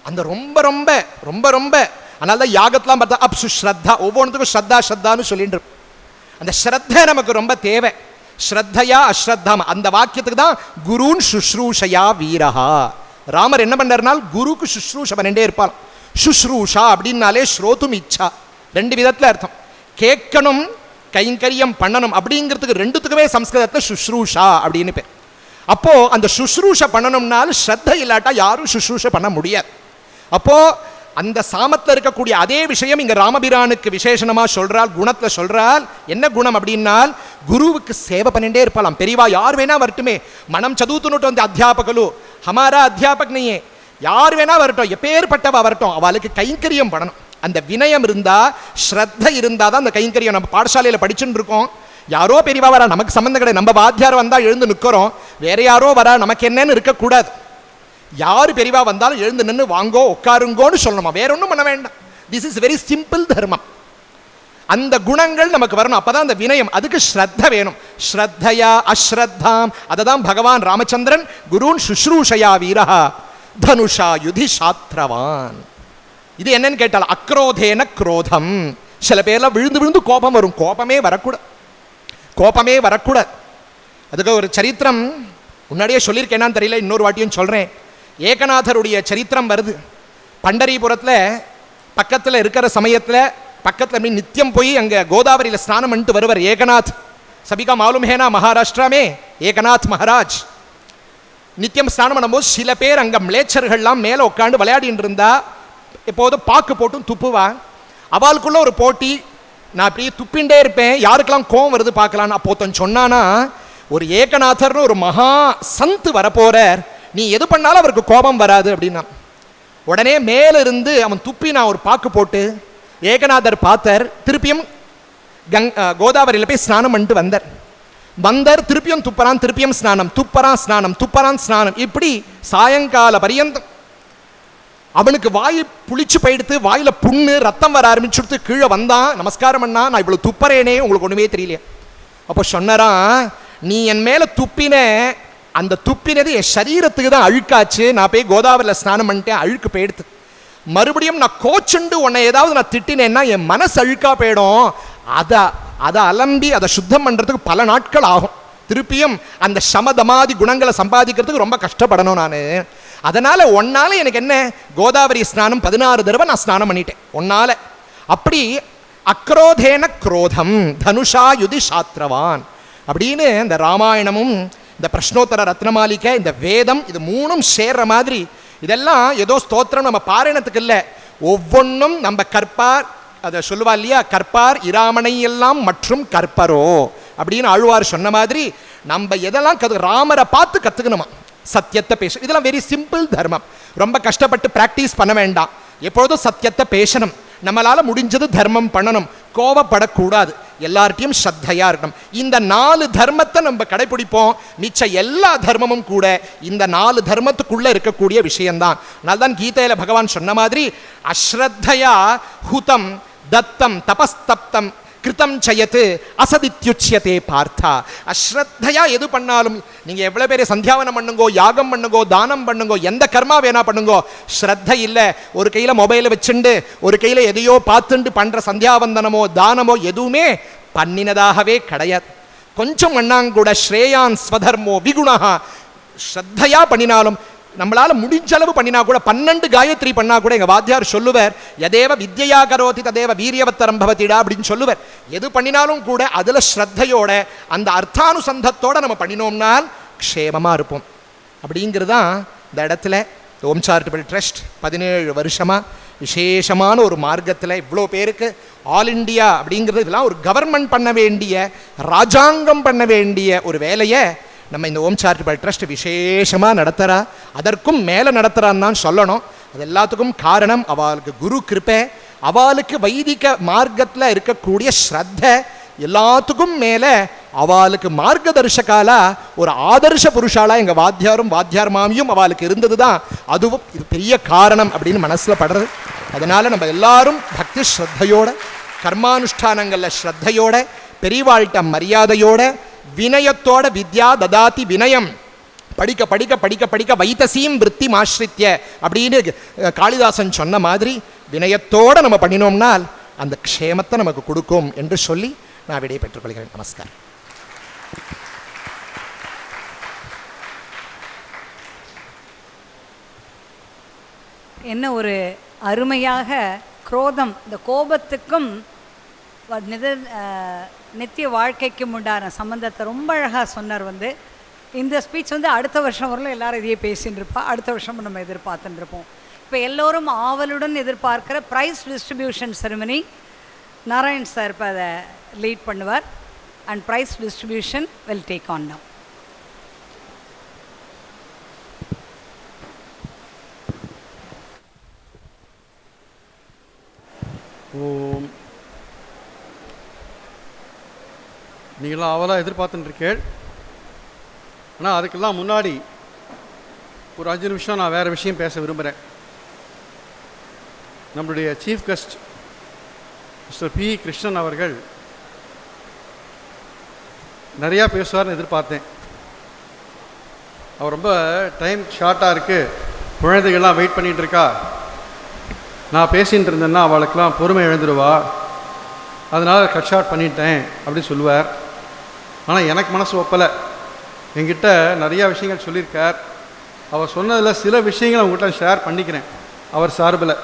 அந்த ரொம்ப ரொம்ப ரொம்ப ரொம்ப அதனால தான் யாகத்தெல்லாம் பார்த்தா அப்சு ஸ்ரத்தா, ஒவ்வொன்றுக்கும் ஸ்ரத்தா ஸ்ரத்தான்னு சொல்லிட்டு அந்த ஸ்ரத்தை நமக்கு ரொம்ப தேவை. ஸ்ரத்தையா அஸ்ரத்தாம் அந்த வாக்கியத்துக்கு தான் குருன் சுஷ்ரூஷயா வீரஹா. ராமர் என்ன பண்ணார்னால் குருக்கு சுஷ்ரூஷ பண்ணிட்டே இருப்பார். சுஷ்ரூஷா அப்படின்னாலே ஸ்ரோதும் இச்சா, 2 விதத்தில் அர்த்தம். கேட்கணும், கைங்கரியம் பண்ணணும் அப்படிங்கிறதுக்கு ரெண்டுத்துக்குமே சம்ஸ்கிருதத்தில் சுஷ்ரூஷா அப்படின்னு பேர். அப்போ அந்த சுஷ்ரூஷ பண்ணணும்னாலும் ஸ்ரத்த இல்லாட்டா யாரும் சுஷ்ரூஷ பண்ண முடியாது. அப்போ அந்த சாமத்தில் இருக்கக்கூடிய அதே விஷயம் இங்க ராமபிரானுக்கு விசேஷமா சொல்றால், குணத்துல சொல்றால். என்ன குணம் அப்படின்னால் குருவுக்கு சேவை பண்ணிட்டே இருப்பாளாம். பெரியவா யார் வேணா வரட்டுமே, மனம் சதுத்துனுட்டு வந்து அத்தியாபகலு ஹமாரா அத்தியாபக் நீயே, யார் வேணா வரட்டும், எப்பேற்பட்டவா வரட்டும், அவளுக்கு கைங்கரியம் பண்ணணும். அந்த வினயம் இருந்தா ஸ்ரத்த இருந்தா தான் அந்த கைங்கரியம். நம்ம பாடசாலையில் படிச்சுட்டு இருக்கோம், யாரோ பெரியவா வரா, நமக்கு சம்பந்தம் கிடையாது. நம்ம வாத்தியார் வந்தா எழுந்து நிற்கிறோம், வேற யாரோ வரா, நமக்கு என்னன்னு இருக்கக்கூடாது. யாரு பெரியவா வந்தாலும் எழுந்து நின்று வாங்கோ உட்காருங்கோன்னு சொல்லணுமா, வேற ஒன்றும் பண்ண வேண்டாம். திஸ் இஸ் வெரி சிம்பிள் தர்மம். அந்த குணங்கள் நமக்கு வரணும், அப்பதான் அந்த வினயம். அதுக்கு ஸ்ரத்த வேணும். ஸ்ரத்தையா அஸ்ரத்தாம், அதை தான் பகவான் ராமச்சந்திரன் குருன் சுஷ்ரூஷயா வீரஹா தனுஷா யுதி சாத்ரவான். இது என்னன்னு கேட்டால் அக்ரோதேன குரோதம். சில பேர்ல விழுந்து விழுந்து கோபம் வரும், கோபமே வரக்கூடாது, கோபமே வரக்கூடாது. அதுக்கு ஒரு சரித்திரம் முன்னாடியே சொல்லியிருக்கேன்னு தெரியல, இன்னொரு வாட்டியும் சொல்றேன். ஏகநாதருடைய சரித்திரம் வருது. பண்டரிபுரத்தில் பக்கத்தில் இருக்கிற சமயத்தில் பக்கத்தில் நித்தியம் போய் அங்கே கோதாவரியில் ஸ்நானம் பண்ணிட்டு வருவார் ஏகநாத். சபிகா மாலும் ஹேனா மகாராஷ்டிராமே ஏகநாத் மகாராஜ் நித்தியம் ஸ்நானம் பண்ணும்போது சில பேர் அங்கே மிளேச்சர்கள்லாம் மேலே உட்காந்து விளையாடிட்டு இருந்தா எப்போதும் பாக்கு போட்டும் துப்புவா. அவளுக்குள்ள ஒரு போட்டி, நான் அப்படியே துப்பின்ண்டே இருப்பேன், யாருக்கெல்லாம் கோவம் வருது பார்க்கலான்னு. அப்போத்தன் சொன்னானா, ஒரு ஏகநாதர்னு ஒரு மகா சந்து வரப்போறார், நீ எது பண்ணாலும் அவருக்கு கோபம் வராது அப்படின்னா. உடனே மேல இருந்து அவன் துப்பி நான் ஒரு பாக்கு போட்டு ஏகநாதர் பார்த்தார். திருப்பியும் கோதாவரியில் போய் ஸ்நானம் பண்ணிட்டு வந்தார். திருப்பியும் துப்பரான், திருப்பியும் ஸ்நானம், துப்பரான் ஸ்நானம், துப்பரான் ஸ்நானம். இப்படி சாயங்கால பரியந்தம் அவனுக்கு வாய் புளிச்சு போயிடுத்து, வாயில புண்ணு ரத்தம் வர ஆரம்பிச்சுடுத்து. கீழே வந்தான், நமஸ்காரம் பண்ணா, நான் இவ்வளவு துப்பறேனே உங்களுக்கு ஒண்ணுமே தெரியலையே. அப்போ சொன்னாரான், நீ என் மேல துப்பின, அந்த துப்பினது என் சரீரத்துக்கு தான் அழுக்காச்சு. நான் போய் கோதாவரியில் ஸ்நானம் பண்ணிட்டேன், அழுக்கு போயிடுத்து. மறுபடியும் நான் கோச்சுண்டு உன்னை ஏதாவது நான் திட்டினேன்னா என் மனசு அழுக்கா போயிடும். அதை அலம்பி அதை சுத்தம் பண்றதுக்கு பல நாட்கள் ஆகும். திருப்பியும் அந்த சமதமாதி குணங்களை சம்பாதிக்கிறதுக்கு ரொம்ப கஷ்டப்படணும் நான். அதனால ஒன்னால எனக்கு என்ன, கோதாவரி ஸ்நானம் 16 தடவை நான் ஸ்நானம் பண்ணிட்டேன் ஒன்னால. அப்படி அக்ரோதேன குரோதம் தனுஷா யுதி சாத்ரவான் அப்படின்னு இந்த ராமாயணமும் இந்த பிரஷ்னோத்தர ரத்னமாலிகை இந்த வேதம் இது 3ம் சேர்ற மாதிரி. இதெல்லாம் ஏதோ ஸ்தோத்திரம் நம்ம பாராயணத்துக்கு இல்லை, ஒவ்வொன்றும் நம்ம கற்பார், அதை சொல்லுவா இல்லையா, கற்பார் இராமனை எல்லாம் மற்றும் கற்பரோ அப்படின்னு ஆழ்வார் சொன்ன மாதிரி நம்ம எதெல்லாம் ராமரை பார்த்து கற்றுக்கணுமா, சத்தியத்தை பேச. இதெல்லாம் வெரி சிம்பிள் தர்மம், ரொம்ப கஷ்டப்பட்டு பிராக்டிஸ் பண்ண வேண்டாம். எப்பொழுதும் சத்தியத்தை பேசணும், நம்மளால முடிஞ்சது தர்மம் பண்ணணும், கோபப்படக்கூடாது, எல்லார்ட்டையும் ஸ்ரத்தையா இருக்கணும். இந்த 4 தர்மத்தை நம்ம கடைபிடிப்போம், மிச்ச எல்லா தர்மமும் கூட இந்த 4 தர்மத்துக்குள்ள இருக்கக்கூடிய விஷயம்தான். அதனால்தான் கீதையில பகவான் சொன்ன மாதிரி அஸ்ரத்தையா ஹுதம் தத்தம் தபஸ்தப்தம் கிருதம் சயத்து அசதித்யுச்யதே பார்த்தா. அஸ்ரத்தையா எது பண்ணாலும், நீங்க எவ்வளவு பேர் சந்தியாவனம் பண்ணுங்கோ, யாகம் பண்ணுங்கோ, தானம் பண்ணுங்கோ, எந்த கர்மா வேணா பண்ணுங்கோ, ஸ்ரத்தை இல்லை. ஒரு கையில மொபைலை வச்சுண்டு ஒரு கையில எதையோ பார்த்துண்டு பண்ற சந்தியாவந்தனமோ தானமோ எதுவுமே பண்ணினதாகவே கிடையாது. கொஞ்சம் அண்ணாங்கூட ஸ்ரேயான் ஸ்வதர்மோ விகுணா, ஸ்ரத்தையா பண்ணினாலும் நம்மளால முடிஞ்ச அளவு பண்ணினா கூட 12 காயத்ரி பண்ணா கூட எங்க வாத்தியார் சொல்லுவார், எதேவ வித்யா கரோதி ததேவ வீரியவத்தரம் பவதிடா அப்படின்னு சொல்லுவார். எது பண்ணினாலும் கூட அதுல ஸ்ரத்தையோட அந்த அர்த்தானுசந்தத்தோட நம்ம பண்ணினோம்னால் க்ஷேமமா இருப்போம். அப்படிங்கிறதான் இந்த இடத்துல ஓம் சாரிட்டபிள் ட்ரஸ்ட் 17 வருஷமா விசேஷமான ஒரு மார்க்கத்தில் இவ்வளோ பேருக்கு ஆல் இண்டியா அப்படிங்கிறது இதெல்லாம் ஒரு கவர்மெண்ட் பண்ண வேண்டிய, ராஜாங்கம் பண்ண வேண்டிய ஒரு வேலையை நம்ம இந்த ஓம் சேரிட்டபிள் ட்ரஸ்ட் விசேஷமாக நடத்துகிறா, அதற்கும் மேலே நடத்துகிறான்னு தான் சொல்லணும். அது எல்லாத்துக்கும் காரணம் அவளுக்கு குரு கிருபை, அவளுக்கு வைதிக மார்க்கத்தில் இருக்கக்கூடிய ஸ்ரத்தை, எல்லாத்துக்கும் மேலே அவளுக்கு மார்க்கதர்ஷகால ஒரு ஆதர்ஷ புருஷாலா எங்கள் வாத்தியார் மாமியும் அவளுக்கு இருந்தது தான் அதுவும் இது பெரிய காரணம் அப்படின்னு மனசில் படுறது. அதனால் நம்ம எல்லாரும் பக்தி ஸ்ரத்தையோட, கர்மானுஷ்டானங்களில் ஸ்ரத்தையோட, பெரியவாழ்கிட்ட மரியாதையோட, வினயத்தோட, வித்யா ததாதி வினயம், படிக்க படிக்க படிக்க படிக்க வைத்தசீம் விருத்தி மாஸ்ரித்ய அப்படின்னு காளிதாசன் சொன்ன மாதிரி வினயத்தோடு நம்ம பண்ணினோம்னால் அந்த க்ஷேமத்தை நமக்கு கொடுக்கும் என்று சொல்லி நான் விடை பெற்றுக்கொள்கிறேன். நமஸ்காரம். என்ன ஒரு அருமையாக குரோதம், இந்த கோபத்துக்கும் நித்திய வாழ்க்கைக்கும் உண்டான சம்பந்தத்தை ரொம்ப அழகாக சொன்னார். இந்த ஸ்பீச் அடுத்த வருஷம் வரலும் எல்லாரும் இதையே பேசின்னு இருப்பா. அடுத்த வருஷம் நம்ம எதிர்பார்த்துன்னு இருப்போம். இப்போ எல்லோரும் ஆவலுடன் எதிர்பார்க்கிற prize distribution ceremony Narayan sir இப்போ அதை லீட் பண்ணுவார். And prize distribution will take on now. ஓம். நீங்களாம் அவளாக எதிர்பார்த்துட்டு இருக்கேள். ஆனால் அதுக்கெல்லாம் முன்னாடி ஒரு 5 நிமிஷம் நான் வேறு விஷயம் பேச விரும்புகிறேன். நம்மளுடைய chief guest mister P Krishnan அவர்கள் நிறையா பேசுவார்னு எதிர்பார்த்தேன். அவர் ரொம்ப டைம் ஷார்ட்டாக இருக்குது, குழந்தைகள்லாம் வெயிட் பண்ணிகிட்டு இருக்கா, நான் பேசிகிட்டு இருந்தேன்னா அவளுக்கெல்லாம் பொறுமை எழுந்துருவா, அதனால் கட் ஷார்ட் பண்ணிட்டேன் அப்படின்னு சொல்லுவார். ஆனால் எனக்கு மனசு ஒப்பலை. என்கிட்ட நிறையா விஷயங்கள் சொல்லியிருக்கார். அவர் சொன்னதில் சில விஷயங்களை உங்கள்கிட்ட ஷேர் பண்ணிக்கிறேன். அவர் சார்பில்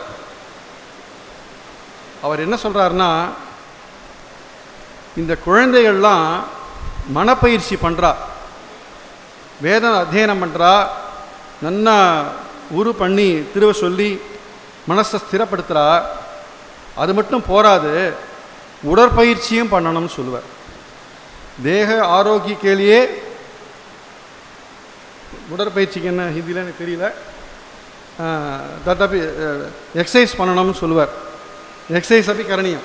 அவர் என்ன சொல்கிறாருன்னா, இந்த குழந்தைகள்லாம் மனப்பயிற்சி பண்ணுறா, வேதம் அத்தியனம் பண்ணுறா, நன்னா உரு பண்ணி திருவ சொல்லி மனசை ஸ்திரப்படுத்துகிறா. அது மட்டும் போராது, உடற்பயிற்சியும் பண்ணணும்னு சொல்லுவார். தேக ஆரோக்கியக்கேலியே உடற்பயிற்சிக்கு என்ன ஹிந்தியில் எனக்கு தெரியல, தத்தப்பி எக்ஸசைஸ் பண்ணணும்னு சொல்லுவார். एक्सरसाइज अभी करनी है.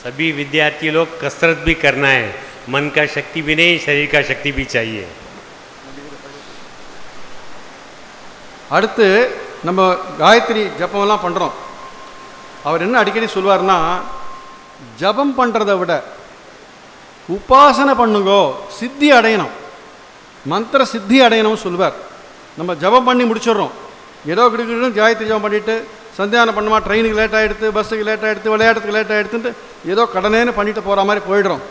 सभी विद्यार्थी लोग कसरत भी करना है, मन का शक्ति भी नहीं, शरीर का शक्ति भी चाहिए. அடுத்து நம்ம காயத்ரி ஜபம்லாம் பண்ணுறோம். அவர் என்ன அடிக்கடி சொல்வார்னா, ஜபம் பண்ணுறதை விட உபாசனை பண்ணுங்கோ, சித்தி அடையணும், மந்திர சித்தி அடையணும்னு சொல்லுவார். நம்ம ஜபம் பண்ணி முடிச்சிடுறோம், ஏதோ கிடுக்கிட்டு காயத்ரி ஜபம் பண்ணிவிட்டு சந்தியானம் பண்ணுமா, ட்ரெயினுக்கு லேட் ஆகிடுது, பஸ்ஸுக்கு லேட் ஆகிடுது, விளையாட்டுக்கு லேட் ஆகிடுதுன்ட்டு ஏதோ கடனேன்னு பண்ணிட்டு போகிற மாதிரி போயிடுறோம்.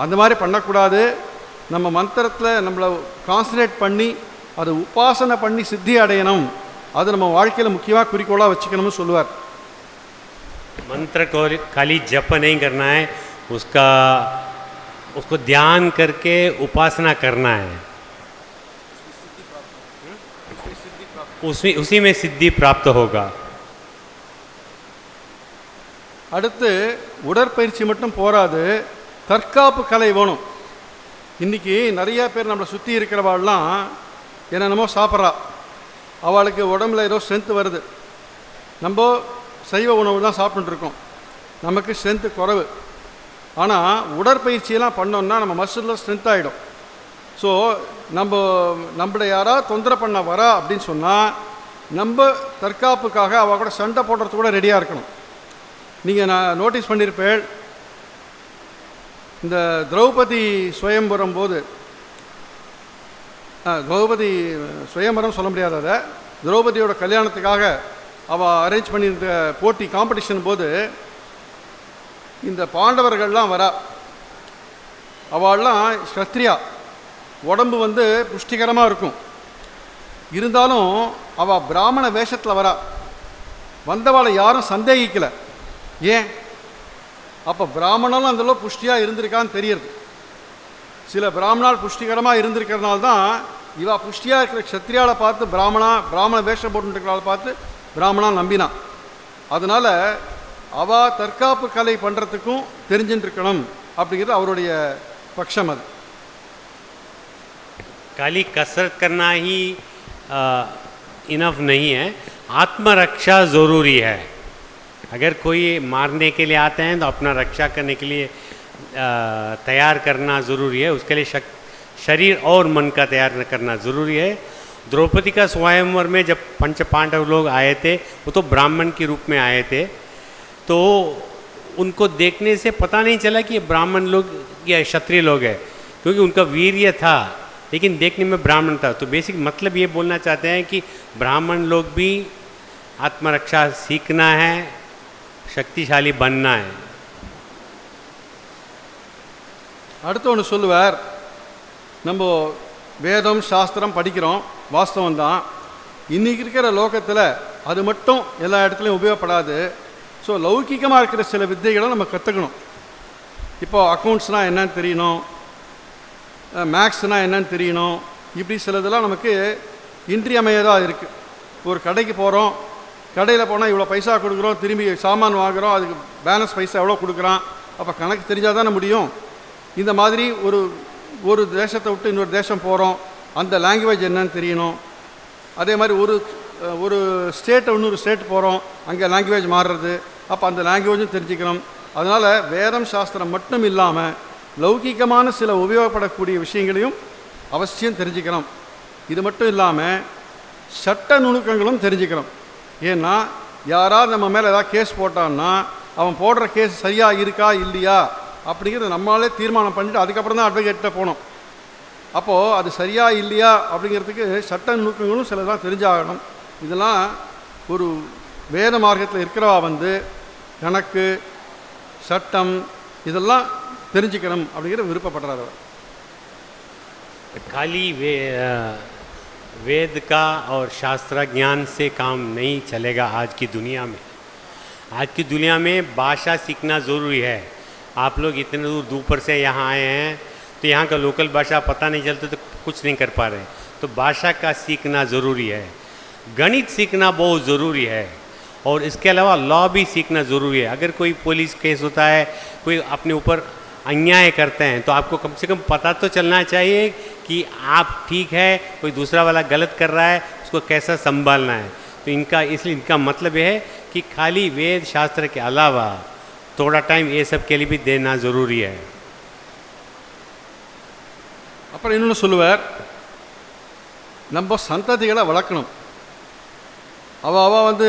அந்த மாதிரி பண்ணக்கூடாது. நம்ம மந்திரத்தில் நம்மளை கான்சன்ட்ரேட் பண்ணி அதை உபாசனை பண்ணி சித்தி அடையணும், அது நம்ம வாழ்க்கையில் முக்கியமாக குறிக்கோளாக வச்சுக்கணும்னு சொல்லுவார். मंत्र को खाली जप नहीं करना है, उसको ध्यान करके उपासना करना है, उसी में सिद्धि प्राप्त होगा. அடுத்து உடற்பயிற்சி மட்டும் போராது, தற்காப்பு கலை வேணும். இன்றைக்கி நிறையா பேர் நம்மளை சுற்றி இருக்கிறவாள்லாம் என்னென்னமோ சாப்பிட்றா, அவளுக்கு உடம்புல ஏதோ ஸ்ட்ரென்த்து வருது. நம்ம சைவ உணவு தான் சாப்பிட்டுருக்கோம், நமக்கு ஸ்ட்ரென்த்து குறைவு. ஆனால் உடற்பயிற்சியெல்லாம் பண்ணோன்னா நம்ம மசிலில் ஸ்ட்ரென்த் ஆகிடும். ஸோ நம்மளை யாராவது தொந்தரவு பண்ண வரா அப்படின்னு சொன்னால் நம்ம தற்காப்புக்காக அவள் கூட சண்டை போடுறது கூட ரெடியாக இருக்கணும். நீங்கள் நான் நோட்டீஸ் பண்ணியிருப்பேன், இந்த திரௌபதி சுயம்பரம் போது, திரௌபதி சுயம்பரம் சொல்ல முடியாத, அதை திரௌபதியோட கல்யாணத்துக்காக அவள் அரேஞ்ச் பண்ணியிருந்த போட்டி காம்படிஷன் போது இந்த பாண்டவர்கள்லாம் வரா. அவள்லாம் சத்ரியா, உடம்பு புஷ்டிகரமாக இருக்கும், இருந்தாலும் அவள் பிராமண வேஷத்தில் வரா. வந்தவாளை யாரும் சந்தேகிக்கலை. ஏன்? அப்போ பிராமணனும் அந்தளவு புஷ்டியாக இருந்திருக்கான்னு தெரியுது. சில பிராமணால் புஷ்டிகரமாக இருந்திருக்கிறதுனால தான் இவா புஷ்டியாக இருக்கிற க்ஷத்ரியாவை பார்த்து பிராமண வேஷம் போட்டுருக்கிறவளை பார்த்து பிராமணா நம்பினான். அதனால் அவள் தற்காப்பு கலை பண்ணுறதுக்கும் தெரிஞ்சுட்டுருக்கணும் அப்படிங்கிறது அவருடைய பட்சம். அது खाली कसरत करना ही इनफ नहीं है, आत्मरक्षा ज़रूरी है। अगर कोई मारने के लिए आते हैं तो अपना रक्षा करने के लिए तैयार करना ज़रूरी है। उसके लिए शरीर और मन का तैयार करना ज़रूरी है। द्रौपदी का स्वयंवर में जब पंच पांडव लोग आए थे, वो तो ब्राह्मण के रूप में आए थे, तो उनको देखने से पता नहीं चला कि ये ब्राह्मण लोग या क्षत्रिय लोग हैं, क्योंकि उनका वीर्य था लेकिन देखने में ब्राह्मण था। तो बेसिक मतलब ये बोलना चाहते हैं कि ब्राह्मण लोग भी आत्मरक्षा सीखना है, शक्तिशाली बनना है। அடுத்து ஒன்று சொல்லுவார், நம்ம வேதம் சாஸ்திரம் படிக்கிறோம், வாஸ்தவம் தான். இன்றைக்கி இருக்கிற லோகத்தில் அது மட்டும் எல்லா இடத்துலையும் உபயோகப்படாது. ஸோ லௌகிகமாக இருக்கிற சில வித்தைகளை நம்ம கற்றுக்கணும். இப்போது அக்கௌண்ட்ஸ்னால் என்னன்னு தெரியணும், மேக்ஸ்னால் என்னன்னு தெரியணும். இப்படி சிலதெல்லாம் நமக்கு இன்றியமையதாக இருக்குது. ஒரு கடைக்கு போகிறோம், கடையில் போனால் இவ்வளோ பைசா கொடுக்குறோம், திரும்பி சாமான் வாங்குகிறோம், அதுக்கு பேலன்ஸ் பைசா எவ்வளோ கொடுக்குறான், அப்போ கணக்கு தெரிஞ்சால் தானே முடியும். இந்த மாதிரி ஒரு தேசத்தை விட்டு இன்னொரு தேசம் போகிறோம், அந்த லாங்குவேஜ் என்னன்னு தெரியணும். அதே மாதிரி ஒரு ஸ்டேட்டை இன்னொரு ஸ்டேட் போகிறோம், அங்கே லாங்குவேஜ் மாறுறது, அப்போ அந்த லாங்குவேஜும் தெரிஞ்சுக்கணும். அதனால் வேதம் சாஸ்திரம் மட்டும் இல்லாமல் லௌகிகமான சில உபயோகப்படக்கூடிய விஷயங்களையும் அவசியம் தெரிஞ்சுக்கணும். இது மட்டும் இல்லாமல் சட்ட நுணுக்கங்களும் தெரிஞ்சுக்கணும். ஏன்னா யாராவது நம்ம மேலே ஏதாவது கேஸ் போட்டான்னா அவன் போடுற கேஸ் சரியாக இருக்கா இல்லையா அப்படிங்கிறத நம்மளாலே தீர்மானம் பண்ணிவிட்டு அதுக்கப்புறம் தான் அட்வொகேட்டை போகணும். அப்போது அது சரியாக இல்லையா அப்படிங்கிறதுக்கு சட்ட நுணுக்கங்களும் சிலதான் தெரிஞ்சாகணும். இதெல்லாம் ஒரு வேத மார்க்கத்தில் இருக்கிறவா கணக்கு சட்டம் இதெல்லாம் தெரிஞ்சுக்கணும் அப்படிங்கிற விருப்பப்படுறாரு. खाली वेद का और शास्त्र ज्ञान से काम नहीं चलेगा आज की दुनिया में। आज की दुनिया में भाषा सीखना ज़रूरी है। आप लोग इतने दूर पर से यहाँ आए हैं तो यहाँ का लोकल भाषा पता नहीं चलता तो कुछ नहीं कर पा रहे, तो भाषा का सीखना ज़रूरी है। गणित सीखना बहुत ज़रूरी है और इसके अलावा लॉ भी सीखना ज़रूरी है। अगर कोई पुलिस केस होता है, कोई अपने ऊपर अन्याय करते हैं, तो आपको कम से कम पता तो चलना चाहिए कि आप ठीक है, कोई दूसरा वाला गलत कर रहा है, उसको कैसा संभालना है। तो इसलिए इनका मतलब यह है कि खाली वेद शास्त्र के अलावा थोड़ा टाइम ये सब के लिए भी देना ज़रूरी है। அப்புறம் இன்னொன்று சொல்லுவார், நம்ம சந்ததிகளை வளர்க்கணும். அவள்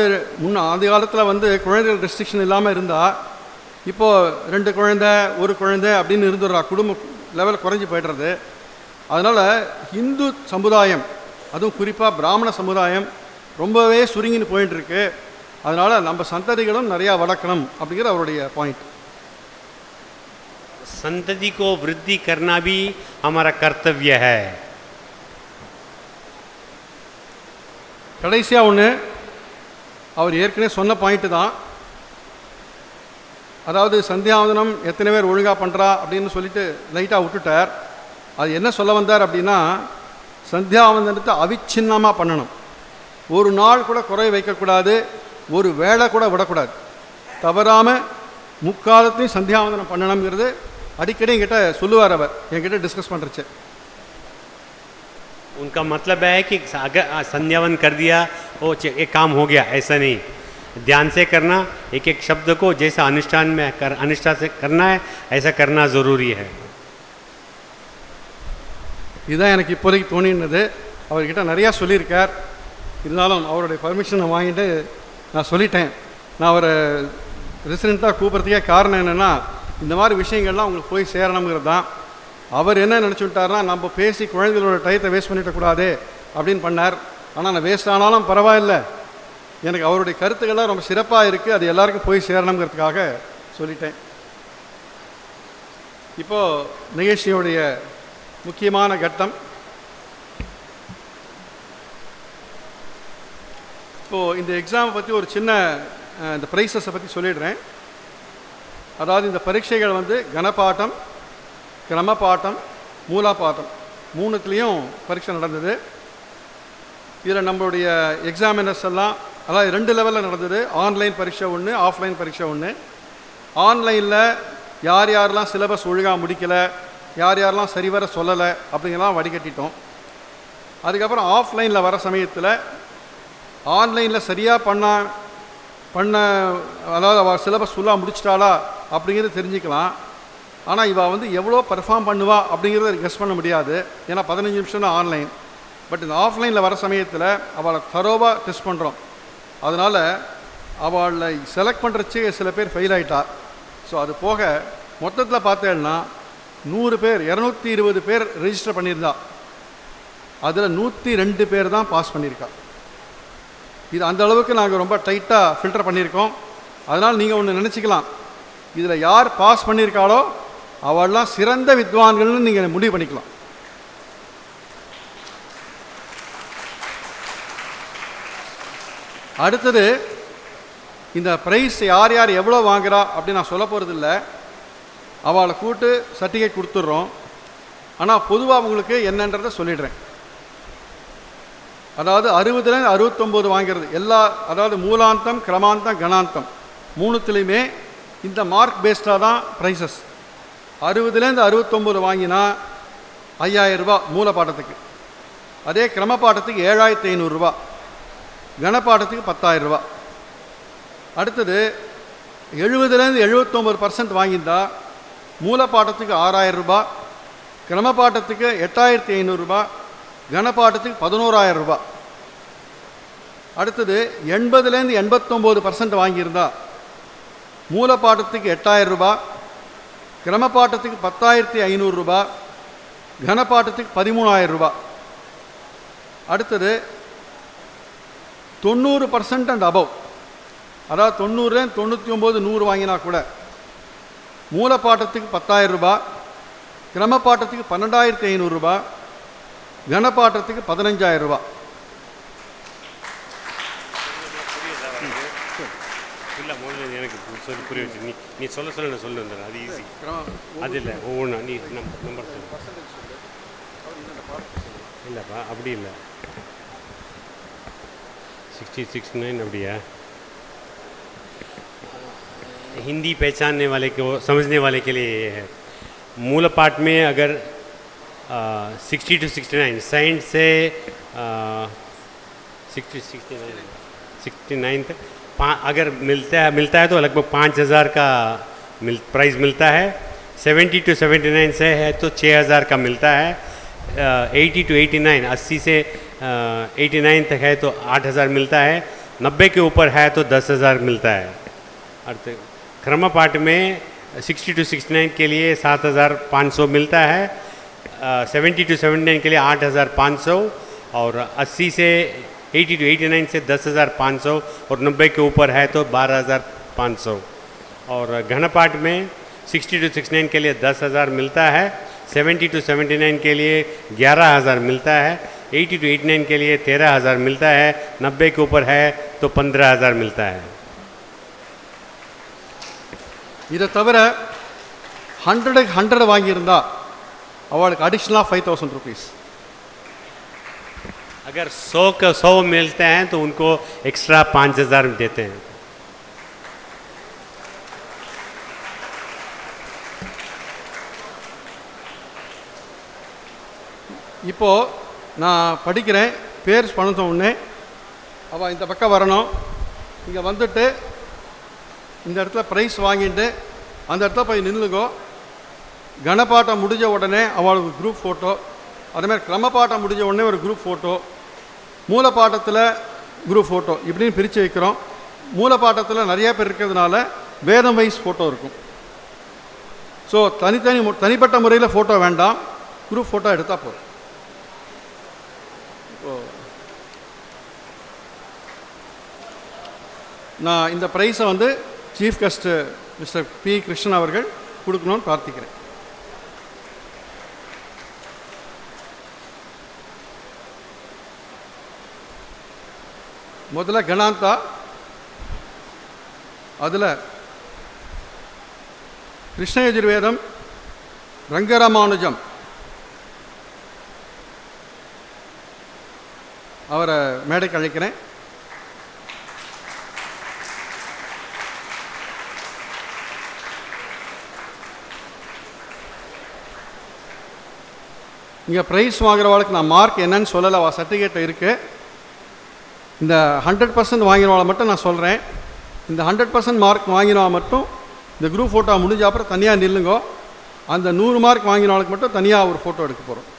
முன்ன ஆதி காலத்தில் குழந்தைகள் ரெஸ்ட்ரிக்ஷன் இல்லாமல் இருந்தால், இப்போது 2 குழந்தை 1 குழந்தை அப்படின்னு இருந்துடுறா, குடும்ப லெவல் குறைஞ்சி போய்டுறது. அதனால் இந்து சமுதாயம், அதுவும் குறிப்பாக பிராமண சமுதாயம் ரொம்பவே சுருங்கின்னு போயிட்டுருக்கு. அதனால் நம்ம சந்ததிகளும் நிறையா வளர்க்கணும் அப்படிங்கிற அவருடைய பாயிண்ட். संतति को वृद्धि करना भी हमारा कर्तव्य है। கடைசியாக ஒன்று அவர் ஏற்கனவே சொன்ன பாயிண்ட்டு தான். அதாவது சந்தியாவந்தனம் எத்தனை பேர் ஒழுங்காக பண்ணுறா அப்படின்னு சொல்லிட்டு லைட்டாக விட்டுட்டார். அது என்ன சொல்ல வந்தார் அப்படின்னா, சந்தியாவந்தனத்தை அவிச்சின்னமாக பண்ணணும். ஒரு நாள் கூட குறை வைக்கக்கூடாது, ஒரு வேளை கூட விடக்கூடாது. தவறாமல் முக்காலத்தையும் சந்தியாவந்தனம் பண்ணணுங்கிறது அடிக்கடி என்கிட்ட சொல்லுவார். அவர் என்கிட்ட டிஸ்கஸ் பண்ணுறச்சு. उनका मतलब है कि अगर संध्यावन कर दिया वो एक काम हो गया, ऐसा नहीं। ध्यान से करना, एक एक शब्द को जैसा अनुष्ठान में अनुष्ठान से करना है, ऐसा करना ज़रूरी है। இதுதான் எனக்கு இப்போதைக்கு தோணினது. அவர்கிட்ட நிறையா சொல்லியிருக்கார். இருந்தாலும் அவருடைய பர்மிஷனை வாங்கிட்டு நான் சொல்லிட்டேன். நான் அவரை ரெசிடெண்ட்டாக கூப்பிட்றதுக்கே காரணம் என்னென்னா, இந்த மாதிரி விஷயங்கள்லாம் உங்களுக்கு போய் சேரணுங்கிறது தான். அவர் என்ன நினச்சிவிட்டார்னா, நம்ம பேசி குழந்தைகளோட டயத்தை வேஸ்ட் பண்ணிடக்கூடாது அப்படின்னு பண்ணார். ஆனால் நான் வேஸ்ட் ஆனாலும் பரவாயில்லை, எனக்கு அவருடைய கருத்துக்கள்லாம் ரொம்ப சிறப்பாக இருக்குது, அது எல்லாருக்கும் போய் சேரணுங்கிறதுக்காக சொல்லிட்டேன். இப்போது நிகழ்ச்சியோடைய முக்கியமான கட்டம். இப்போது இந்த எக்ஸாமை பற்றி ஒரு சின்ன இந்த ப்ரைஸஸை பற்றி சொல்லிடுறேன். அதாவது இந்த பரீட்சைகள் கணபாட்டம், கிரமபாட்டம், மூலாபாட்டம் 3த்துலேயும் பரீட்சை நடந்தது. இதில் நம்மளுடைய எக்ஸாமினர்ஸ் எல்லாம் அதாவது 2 லெவலில் நடந்தது. ஆன்லைன் பரீட்சை ஒன்று, ஆஃப்லைன் பரீட்சை ஒன்று. ஆன்லைனில் யார் யாரெல்லாம் சிலபஸ் ஒழுங்காக முடிக்கலை, யார் யாரெல்லாம் சரிவர சொல்லலை அப்படிங்கலாம் வடிகட்டிட்டோம். அதுக்கப்புறம் ஆஃப்லைனில் வர சமயத்தில் ஆன்லைனில் சரியாக பண்ண அதாவது அவள் சிலபஸ் ஃபுல்லாக முடிச்சிட்டாளா அப்படிங்கிறது தெரிஞ்சுக்கலாம். ஆனால் இவள் வந்து எவ்வளோ பர்ஃபார்ம் பண்ணுவா அப்படிங்கிறத கெஸ் பண்ண முடியாது. ஏன்னா 15 நிமிஷம் தான் ஆன்லைன். பட் இந்த ஆஃப்லைனில் வர சமயத்தில் அவளை தரோவாக டெஸ்ட் பண்ணுறோம். அதனால் அவளை செலக்ட் பண்ணுறச்சு சில பேர் ஃபெயில் ஆகிட்டா. ஸோ அது போக மொத்தத்தில் பார்த்தேன்னா 100 பேர் 220 பேர் ரெஜிஸ்டர் பண்ணியிருந்தா. அதில் 102 பேர் தான் பாஸ் பண்ணியிருக்கா. இது அந்த அளவுக்கு நாங்கள் ரொம்ப டைட்டாக ஃபில்டர் பண்ணியிருக்கோம். அதனால் நீங்கள் ஒன்று நினச்சிக்கலாம், இதில் யார் பாஸ் பண்ணியிருக்காளோ அவள்லாம் சிறந்த வித்வான்கள்னு நீங்கள் முடிவு பண்ணிக்கலாம். அடுத்தது இந்த ப்ரைஸ் யார் யார் எவ்வளோ வாங்குறா அப்படின்னு நான் சொல்ல போகிறதில்ல. அவளை கூட்டு சர்டிஃபிகேட் கொடுத்துட்றோம். ஆனால் பொதுவாக உங்களுக்கு என்னன்றதை சொல்லிடுறேன். அதாவது 60லேருந்து 69 வாங்கிறது எல்லா, அதாவது மூலாந்தம், கிரமாந்தம், கணாந்தம் 3த்துலேயுமே இந்த மார்க் பேஸ்டாக தான் ப்ரைஸஸ். 60லேருந்து 69 வாங்கினா 5000 ரூபா மூல பாட்டத்துக்கு. அதே கிரம பாட்டத்துக்கு 7500 ரூபா, கணப்பாட்டத்துக்கு 10000 ரூபா. அடுத்தது 70லேருந்து 79% வாங்கியிருந்தா மூல பாட்டத்துக்கு 6000 ரூபா, கிரம பாட்டத்துக்கு 8500 ரூபா, கணப்பாட்டத்துக்கு 11000 ரூபா. அடுத்தது 80லேருந்து 89% வாங்கியிருந்தா மூல பாட்டத்துக்கு 8000 ரூபா, கிரமப்பாட்டத்துக்கு 10500 ரூபா, கனப்பாட்டத்துக்கு 13000 ரூபா. அடுத்தது 90% அண்ட் அபவ், அதாவது 90, 99, 100 வாங்கினா கூட மூலப்பாட்டத்துக்கு 10000 ரூபா, கிரமப்பாட்டத்துக்கு 12500 ரூபா, கனப்பாட்டத்துக்கு 15000 ரூபா. இல்லை முதல்ல எனக்கு சொல்லி புரிய வச்சு நீ சொல்ல நான் சொல்லி வந்துடுறேன். அது ஈஸி. அது இல்லை ஒவ்வொன்றா நீ நம்பர் சொல்லு. இல்லைப்பா அப்படி இல்லை 6069 அப்படியா? हिंदी पहचानने वाले को समझने वाले के लिए ये है. मूल पाठ में अगर 60 to 69 साइंस से 69 तक अगर मिलता है तो लगभग 5000 का प्राइज़ मिलता है. 70 to 79 से है तो 6000 का मिलता है. 80 to 89 80 से 89 तक है तो 8000 मिलता है. 90 के ऊपर है तो 10000 मिलता है. अर्थ क्रम पाठ में 60 to 69 के लिए 7500 मिलता है. 70 to 79 के लिए 8500 और 80 से 80 to 89 से 10500 और 90 के ऊपर है तो 12500. और घन पाठ में 60 to 69 के लिए 10000 मिलता है. 70 to 79 के लिए 11000 मिलता है. 80 to 89 के लिए 13000 मिलता है. 90 के ऊपर है तो 15000 मिलता है. இதை தவிர 100 வாங்கியிருந்தா அவளுக்கு அடிஷ்னலாக 5000 रुपीज़. अगर 100 मिलते हैं तो उनको एक्स्ट्रा 5000 देते हैं. இப்போது நான் படிக்கிறேன், பேர் பண்ண உடனே அவள் இந்த பக்கம் வரணும். இங்கே வந்துட்டு இந்த இடத்துல ப்ரைஸ் வாங்கிட்டு அந்த இடத்துல போய் நின்றுக்கோ. கணப்பாட்டம் முடிஞ்ச உடனே அவளுக்கு குரூப் ஃபோட்டோ, அதேமாதிரி கிரமப்பாட்டம் முடிஞ்ச உடனே ஒரு குரூப் ஃபோட்டோ, மூலப்பாட்டத்தில் குரூப் ஃபோட்டோ, இப்படின்னு பிரித்து வைக்கிறோம். மூலப்பாட்டத்தில் நிறையா பேர் இருக்கிறதுனால வேதம் வைஸ் ஃபோட்டோ இருக்கும். ஸோ தனிப்பட்ட முறையில் ஃபோட்டோ வேண்டாம், குரூப் ஃபோட்டோ எடுத்தால் போதும். நான் இந்த ப்ரைஸை வந்து chief guest mister P Krishnan அவர்கள் கொடுக்கணும்னு பிரார்த்திக்கிறேன். முதல்ல கணாந்தா, அதில் கிருஷ்ண யஜுர்வேதம் ரங்கராமானுஜம் அவரை மேடைக்கு அழைக்கிறேன். இங்கே ப்ரைஸ் வாங்குறவாளுக்கு நான் மார்க் என்னன்னு சொல்லலை, சர்டிஃபிகேட்டில் இருக்குது. இந்த 100% வாங்கினவாளை மட்டும் நான் சொல்கிறேன். இந்த 100% மார்க் வாங்கினவா மட்டும் இந்த குரூப் ஃபோட்டோ முடிஞ்ச அப்புறம் தனியாக நில்லுங்கோ. அந்த 100 மார்க் வாங்கினவளுக்கு மட்டும் தனியாக ஒரு ஃபோட்டோ எடுக்க போகிறோம்.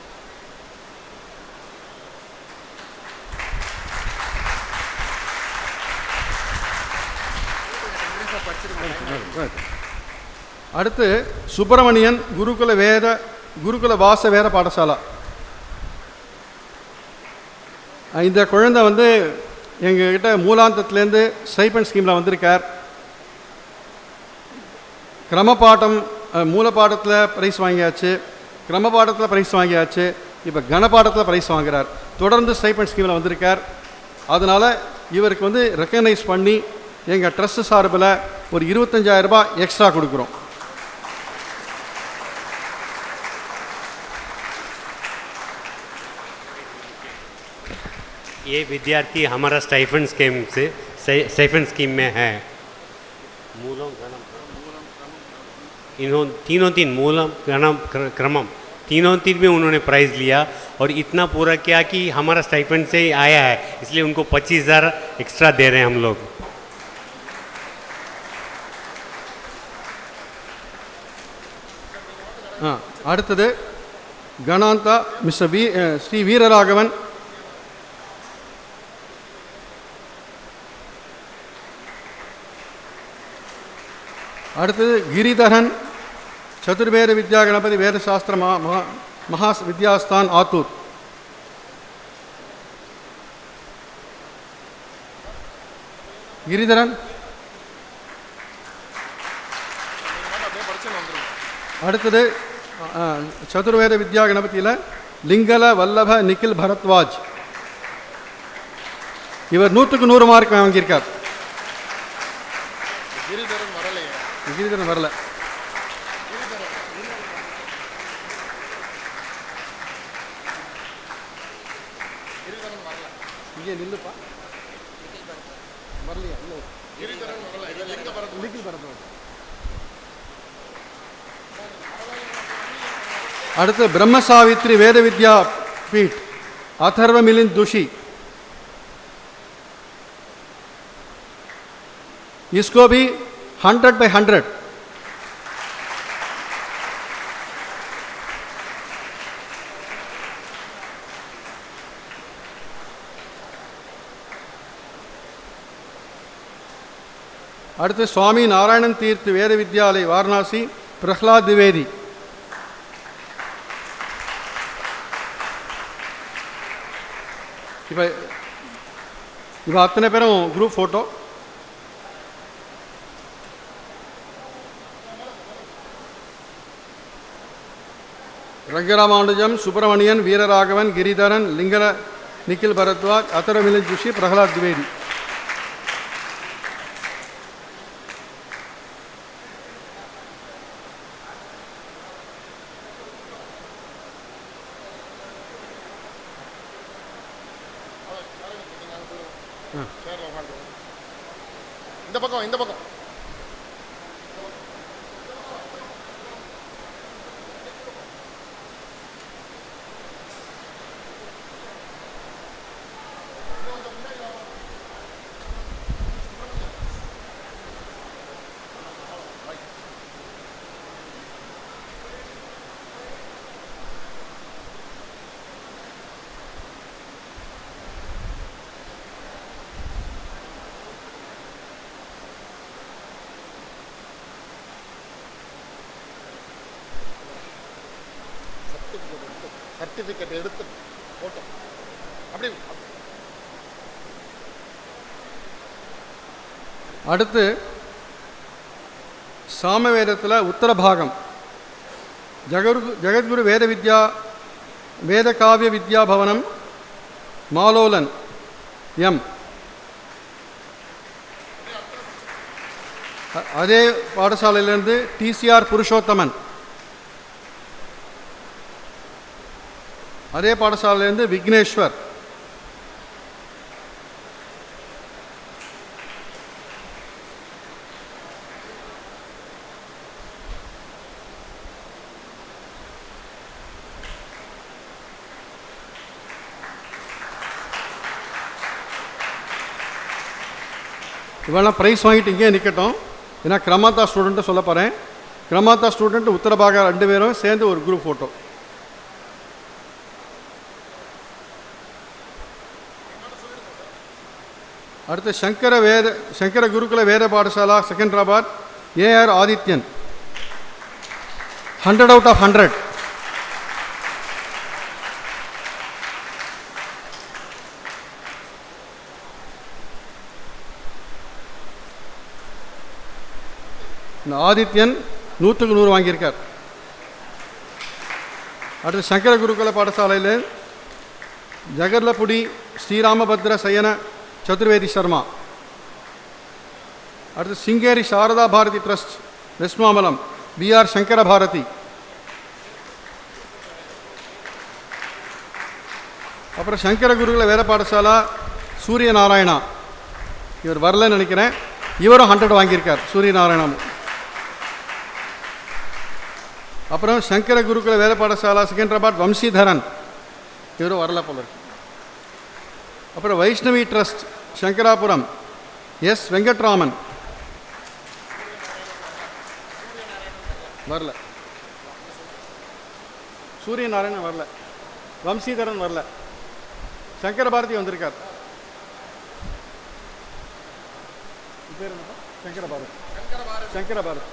அடுத்து சுப்பிரமணியன் குருகுல வாச வேத பாடசாலா. இந்த குழந்தை வந்து எங்ககிட்ட மூலாந்தத்துலேருந்து ஸ்டைபண்ட் ஸ்கீமில் வந்திருக்கார். கிரமபாடம் மூலப்பாடத்தில் ப்ரைஸ் வாங்கியாச்சு, கிரமபாடத்தில் ப்ரைஸ் வாங்கியாச்சு, இப்போ கனபாடத்தில் ப்ரைஸ் வாங்குகிறார். தொடர்ந்து ஸ்டைபண்ட் ஸ்கீமில் வந்திருக்கார். அதனால் இவருக்கு வந்து ரெக்கக்னைஸ் பண்ணி எங்கள் ட்ரஸ்ட் சார்பில் ஒரு 25,000 ரூபாய் எக்ஸ்ட்ரா கொடுக்குறோம். ये विद्यार्थी हमारा स्टाइफंड स्कीम में है. मूलम तीन मूलम क्रमम तीनों में उन्होंने प्राइज़ लिया और इतना पूरा किया कि हमारा स्टाइफंड से ही आया है, इसलिए उनको 25,000 एक्स्ट्रा दे रहे हैं हम लोग. அடுத்தது கணாந்தா மிஸ்டர் ஸ்ரீ வீரராகவன். அடுத்தது கிரிதரன் சதுர்வேத வித்யா கணபதி வேதசாஸ்திர மகா வித்யாஸ்தான் ஆத்தூர். கிரிதரன். அடுத்தது சதுர்வேத வித்யா கணபதியில் லிங்கல வல்லப நிக்கில் பரத்வாஜ். இவர் 100க்கு 100 மார்க் வாங்கியிருக்கார். கிரிதரன் வரல. இங்கே நில்லுப்பா. வரலையா? நிக்கில் பரத்வாஜ். அடுத்து பிரம்மசாவித்ரி வேத வித்யா பீட் अथर्व मिलिंद दोषी. इसको भी 100/100. அடுத்து சுவாமி நாராயணன் தீர்த்து வேத வித்யாலய் வாரணாசி பிரஹ்லாத் திவேதி. இப்போ அத்தனை பேரும் குரூப் ஃபோட்டோ. ரங்கராமானுஜம், சுப்பிரமணியன், வீரராகவன், கிரிதரன், லிங்கல நிக்கில் பரத்வாஜ், अथर्व मिलिंद जोशी, प्रहलाद द्विवेदी. இந்த பக்கம் சர்டிஃபிகேட் எடுத்து போட்டோ அப்படி. அடுத்து சாமவேதத்தில் உத்தரபாகம் ஜெகத்குரு வேத வித்யா வேத காவிய வித்யா பவனம் மாலோலன் எம். அதே பாடசாலையிலிருந்து டிசிஆர் புருஷோத்தமன். அதே பாடசாலையிலிருந்து விக்னேஸ்வர். இவெல்லாம் ப்ரைஸ் வாங்கிட்டு இங்கேயே நிற்கட்டும். ஏன்னா கிரமாத்தா ஸ்டூடெண்ட்டு சொல்ல போகிறேன். கிரமாத்தா ஸ்டூடெண்ட் உத்தரபாக 2 பேரும் சேர்ந்து ஒரு குரூப் ஃபோட்டோ. அடுத்து Shankara Gurukula Veda Pathashala Secunderabad A R Adityan 100 out of 100. Adityan 100க்கு 100 வாங்கியிருக்கார். அடுத்து சங்கர குருகுல பாடசாலையில் ஜகர்லபுடி ஸ்ரீராமபத்ர சயன சதுர்வேதி சர்மா. அடுத்து சிங்கேரி சாரதா பாரதி ட்ரஸ்ட் வெஸ்மாமலம் பிஆர் சங்கர பாரதி. அப்புறம் சங்கர குருகுல வேத பாடசாலா சூரிய நாராயணா, இவர் வரலன்னு நினைக்கிறேன், இவரும் 100 வாங்கியிருக்கார் சூரிய நாராயணம். அப்புறம் சங்கர குருகுல வேத பாடசாலா செகண்டராபாத் வம்சீதரன், இவரும் வரல போல இருக்கு. அப்புறம் வைஷ்ணவி ட்ரஸ்ட் சங்கராபுரம் எஸ் வெங்கட்ராமன் வரல. சூரிய நாராயணன் வரல. வம்சீதரன் வரல. சங்கர பாரதி வந்திருக்கார். பேர் என்னப்பா? சங்கர பாரதி. சங்கர பாரதி.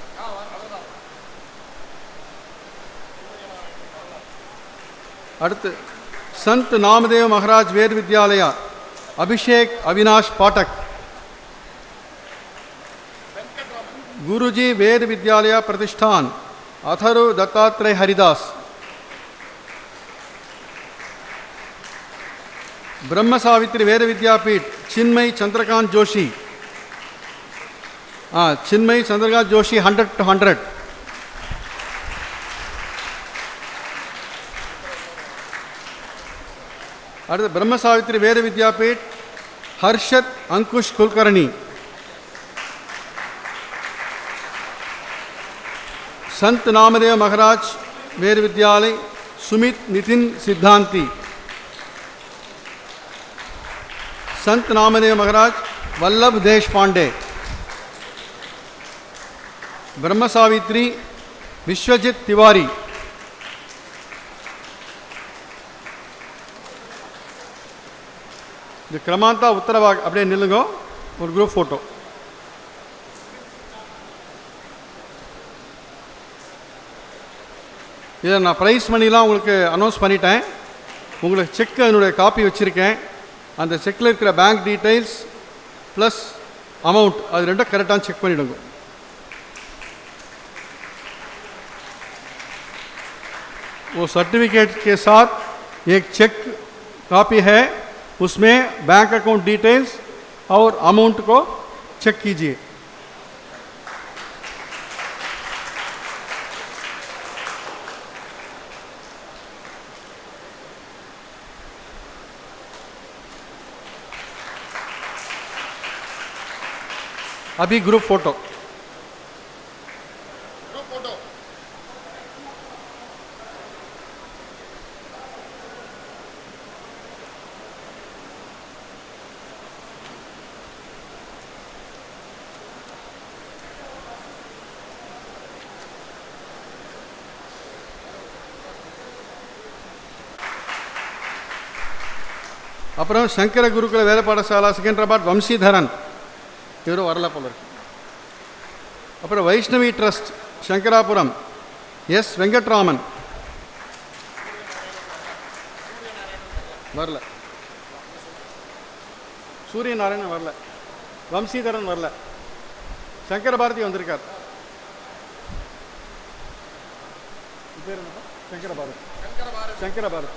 அடுத்து संत नामदेव महाराज वेद विद्यालय अभिषेक अविनाश पाठक. गुरुजी वेद विद्यालय प्रतिष्ठान अथर्व दत्तात्रेय हरिदास. ब्रह्म सावित्री वेद विद्यापीठ चिन्मयी चंद्रकांत जोशी. चिन्मयी चंद्रकांत जोशी 100 to 100. அடுத்து ब्रह्म सावित्री वेद विद्यापीठ हर्षद अंकुश कुलकर्णी. संत नामदेव महाराज वेद विद्यालय सुमित नितिन सिद्धांती. संत नामदेव महाराज वल्लभ देश पांडे. ब्रह्म सावित्री विश्वजित तिवारी. இந்த கிரமாந்தா உத்தரவாக அப்படியே நில்லுங்க. ஒரு குரூப் ஃபோட்டோ. இதை நான் ப்ரைஸ் மணிலாம் உங்களுக்கு அனௌன்ஸ் பண்ணிட்டேன். உங்களுக்கு செக் என்னுடைய காப்பி வச்சுருக்கேன். அந்த செக்கில் இருக்கிற பேங்க் டீட்டெயில்ஸ் ப்ளஸ் அமௌண்ட் அது ரெண்டும் கரெக்டாக செக் பண்ணிவிடுங்க. वो सर्टिफिकेट के साथ एक चेक कापी है, उसमें बैंक अकाउंट डिटेल्स और अमाउंट को चेक कीजिए. अभी ग्रुप फोटो. அப்புறம் சங்கர குருகுல வேத பாடசாலா செகண்டராபாத் வம்சீதரன், இவரும் வரல போல இருக்கு. அப்புறம் வைஷ்ணவி ட்ரஸ்ட் சங்கராபுரம் எஸ் வெங்கட்ராமன் வரல. சூரிய நாராயணன் வரல. வம்சீதரன் வரல. சங்கர பாரதி வந்திருக்கார். பேர் என்னப்பா? சங்கர பாரதி. சங்கர பாரதி.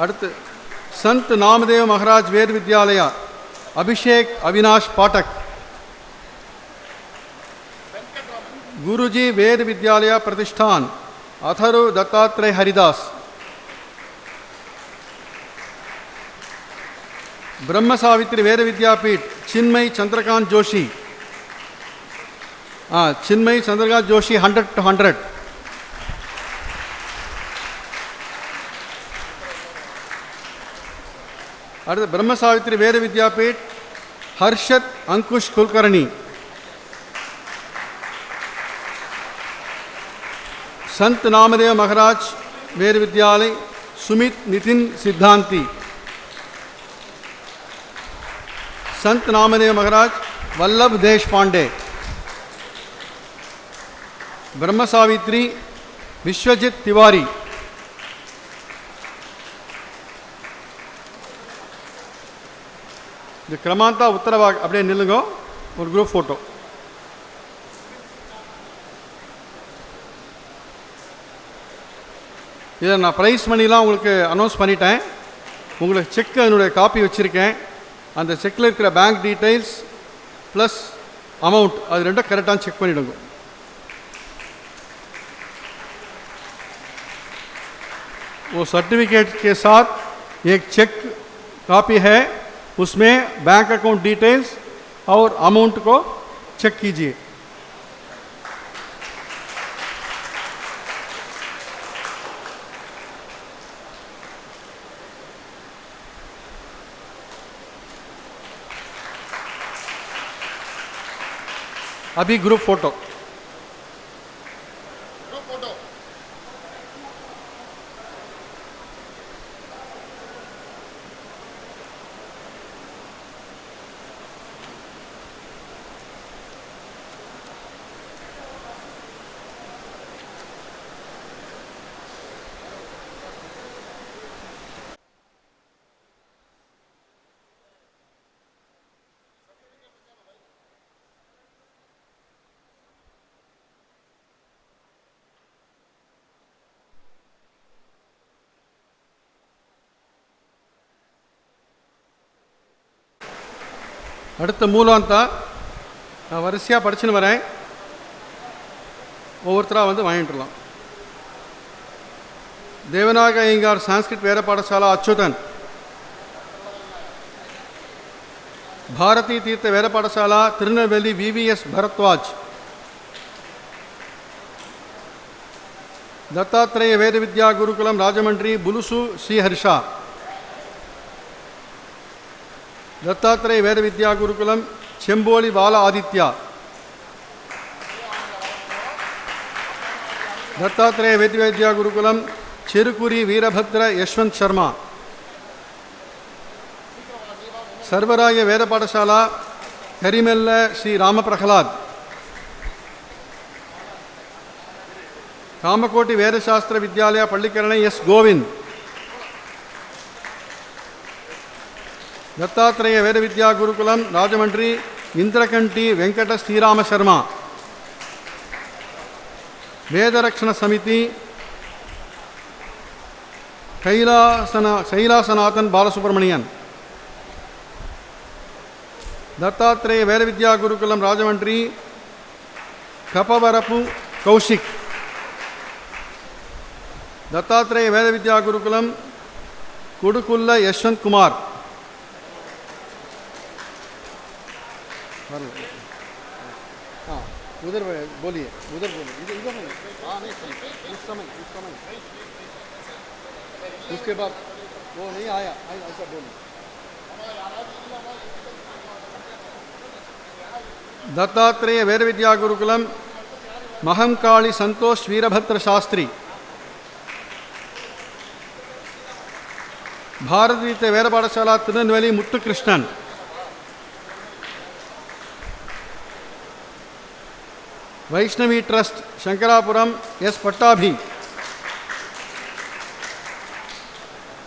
அடுத்து संत नामदेव महाराज वेद विद्यालय अभिषेक अविनाश पाठक. गुरुजी वेद विद्यालय प्रतिष्ठान अथर्व दत्तात्रेय हरिदास. ब्रह्म सावित्री वेद विद्यापीठ चिन्मयी चंद्रकांत जोशी. चिन्मयी चंद्रकांत जोशी 100 to 100. அடுத்து பிரம்ம சாவித்ரி வேத வித்யாபீட் ஹர்ஷத் அங்குஷ் குல்கர்ணி. संत नामदेव महाराज वेद विद्यालय सुमित नितिन सिद्धांती. संत नामदेव महाराज वल्लभ देश पांडे. ब्रह्म सावित्री विश्वजित तिवारी. இந்த கிரமாந்தா உத்தரவாக அப்படியே நில்லுங்க. ஒரு குரூப் ஃபோட்டோ. இதை நான் ப்ரைஸ் மணிலாம் உங்களுக்கு அனௌன்ஸ் பண்ணிட்டேன். உங்களுக்கு செக் என்னுடைய காப்பி வச்சுருக்கேன். அந்த செக்கில் இருக்கிற பேங்க் டீட்டெயில்ஸ் ப்ளஸ் अमाउंट அது ரெண்டும் கரெக்டாக செக் பண்ணிவிடுங்க. वो सर्टिफिकेट के साथ एक चेक कॉपी है, उसमें बैंक अकाउंट डिटेल्स और अमाउंट को चेक कीजिए. अभी ग्रुप फोटो. அடுத்த மூலாந்தா நான் வரிசையாக படிச்சுன்னு வரேன். ஒவ்வொருத்தராக வந்து வாங்கிட்டுலாம். தேவநாக ஐயங்கார் சான்ஸ்கிரிட் வேத பாடசாலா அச்சுதன். பாரதி தீர்த்த வேத பாடசாலா திருநெல்வேலி VVS பரத்வாஜ். दत्तात्रेय वेद विद्या गुरुकुलम राजमंड्री बुलुसु श्रीहर्षा. दत्तात्रेय वेद विद्या गुरुकुलम चेंबोली बाला आदित्य. दत्तात्रेय वेद विद्या गुरुकुलम चिरुकुरी वीरभद्र यशवंत शर्मा. सर्वराय वेद पाठशाला करीमेल्ल श्री राम प्रहलाद. कामकोटि वेदशास्त्र विद्यालय पल्लिकरण S गोविंद. दत्तात्रेय वेद विद्या गुरुकुलम राजमंड्री इंद्रकंटी वेंकट श्रीराम शर्मा. वेदरक्षण समिति कैलासनाथन बालसुब्रमण्यन. दत्तात्रेय वेद विद्या गुरुकुलम राजमंड्री कपवरपु कौशिक. दत्तात्रेय वेद विद्या गुरुकुलम कुडुकुल्ल यशवंत कुमार. हाँ उधर बोलिए, उधर बोलिए, इधर हाँ नहीं इस समय उसके बाद वो नहीं आया ऐसा बोलिए. दत्तात्रेय वेद विद्या गुरुकुलम महंकाली संतोष वीरभद्र शास्त्री. भारती वेद पाठशाला तिरुनेल्वेली मुत्तुकृष्णन. Vaishnavi trust Shankarapuram S Pattabhi.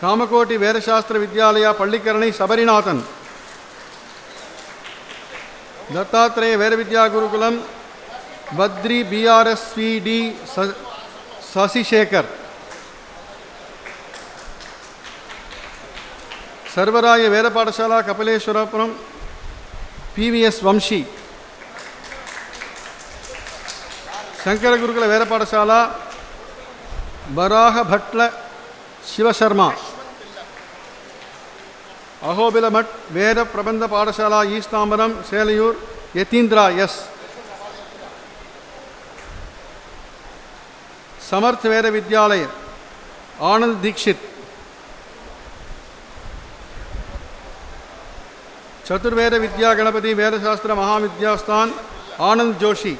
कामकोटि वेदशास्त्र विद्यालय पल्लिकरणी सबरीनाथन. दत्तात्रेय वेद विद्या गुरुकुलम बद्री BRSVD शशिशेखर. सर्वराय वेद पाठशाला कपिलेश्वरपुरम PVS वंशी. शंकर गुरुकुल वेद पाठशाला बराह भट्ल शिवशर्मा. अहोबिल मठ वेद प्रबंध पाठशाला ईस्तांबरम सेलयूर यतीन्द्रा S. समर्थ वेद विद्यालय आनंद दीक्षित. चतुर्वेद विद्या गणपति वेदशास्त्र महाविद्यास्थान आनंद जोशी।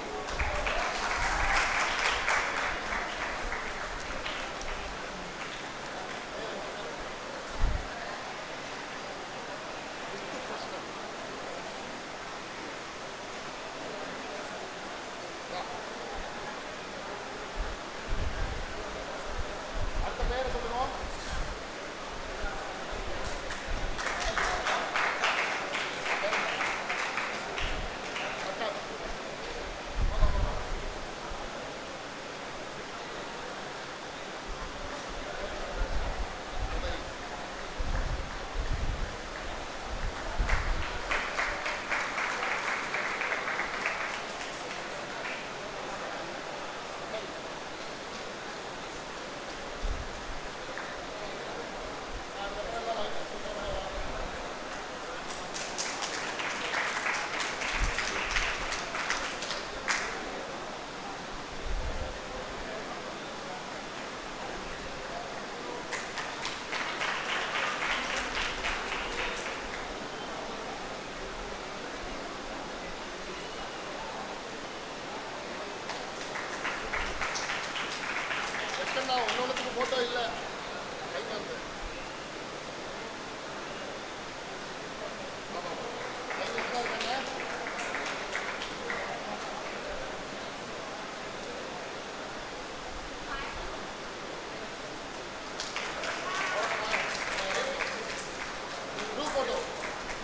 फोटो இல்லை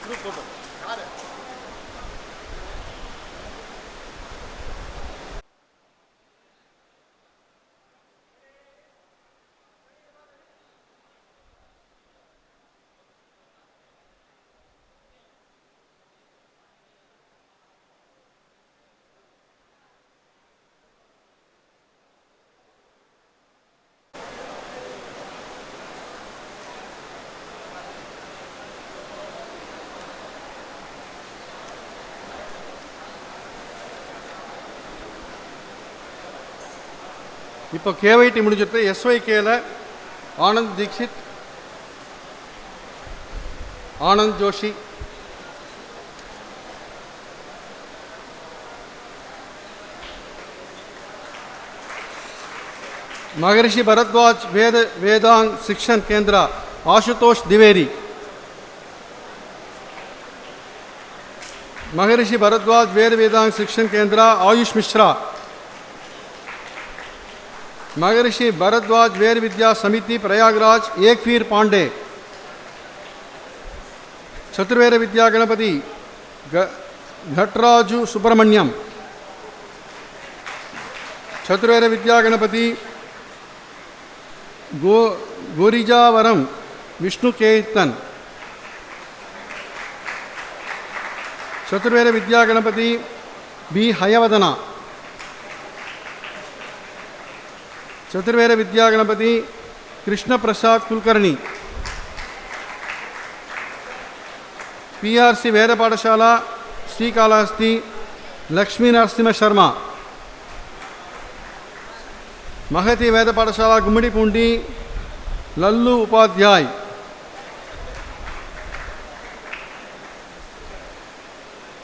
ग्रुप फोटो यार இப்போ கேவைடி முடிஞ்சிட்டு எஸ்ஒய்கேல ஆனந்த் தீக்ஷித், ஆனந்த் ஜோஷி, महर्षि भरद्वाज वेदांग शिक्षण केंद्र आशुतोष द्विवेदी, महर्षि भरद्वाज वेदांग शिक्षण केंद्र आयुष मिश्रा, महर्षि भरद्वाज वेद विद्या समिति प्रयागराज एकवीर पांडे, चतुर्वेद विद्या गणपति घटराजु सुब्रमण्यम, चतुर्वेद विद्या गणपति गोरिजावरम विष्णु कीर्तन, चतुर्वेद विद्या गणपति बी हयवदना, चतुर्वेद विद्या गणपति कृष्ण प्रसाद कुलकर्णी, पीआरसी वेद पाठशाला श्रीकालाहस्ती लक्ष्मी नरसिंह शर्मा, महती वेद पाठशाला गुम्मिडिपूंडी लल्लू उपाध्याय,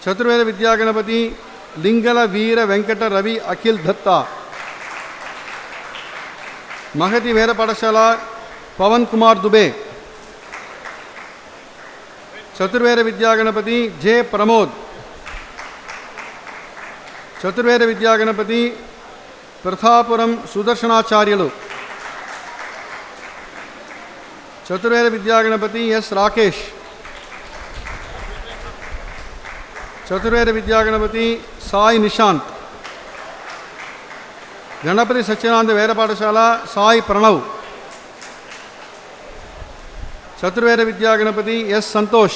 चतुर्वेद विद्या गणपति लिंगल वीर वेंकट रवि अखिल दत्ता, महती वेद पाठशाला पवन कुमार दुबे, चतुर्वेद विद्या गणपति जे प्रमोद, चतुर्वेद विद्या गणपति प्रथापुरम सुदर्शनाचार्युलु, चतुर्वेद विद्या गणपति एस राकेश, चतुर्वेद विद्या गणपति साई निशांत, गणपति सच्चिदानंद वेद पाठशाला साई प्रणव, चतुर्वेद विद्या गणपति एस संतोष,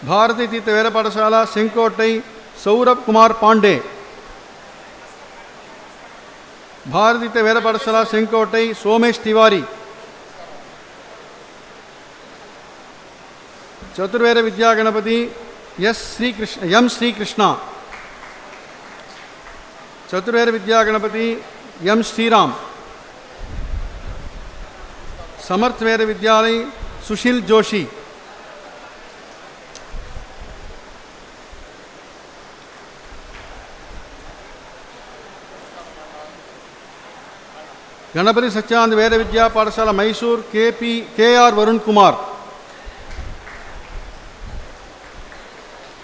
भारती तीर्थ वेद पाठशाला सेंकोटै सौरभ कुमार पांडे, भारती तीर्थ वेद पाठशाला सेंकोटै सोमेश तिवारी, चतुर्वेद विद्या गणपति एम श्री कृष्णा, चतुर्वेद विद्या गणपति एम श्रीराम, समर्थ वेद विद्यालय सुशील जोशी, गणपति सच्चानंद वेद विद्या पाठशाला मैसूर KR वरुण कुमार।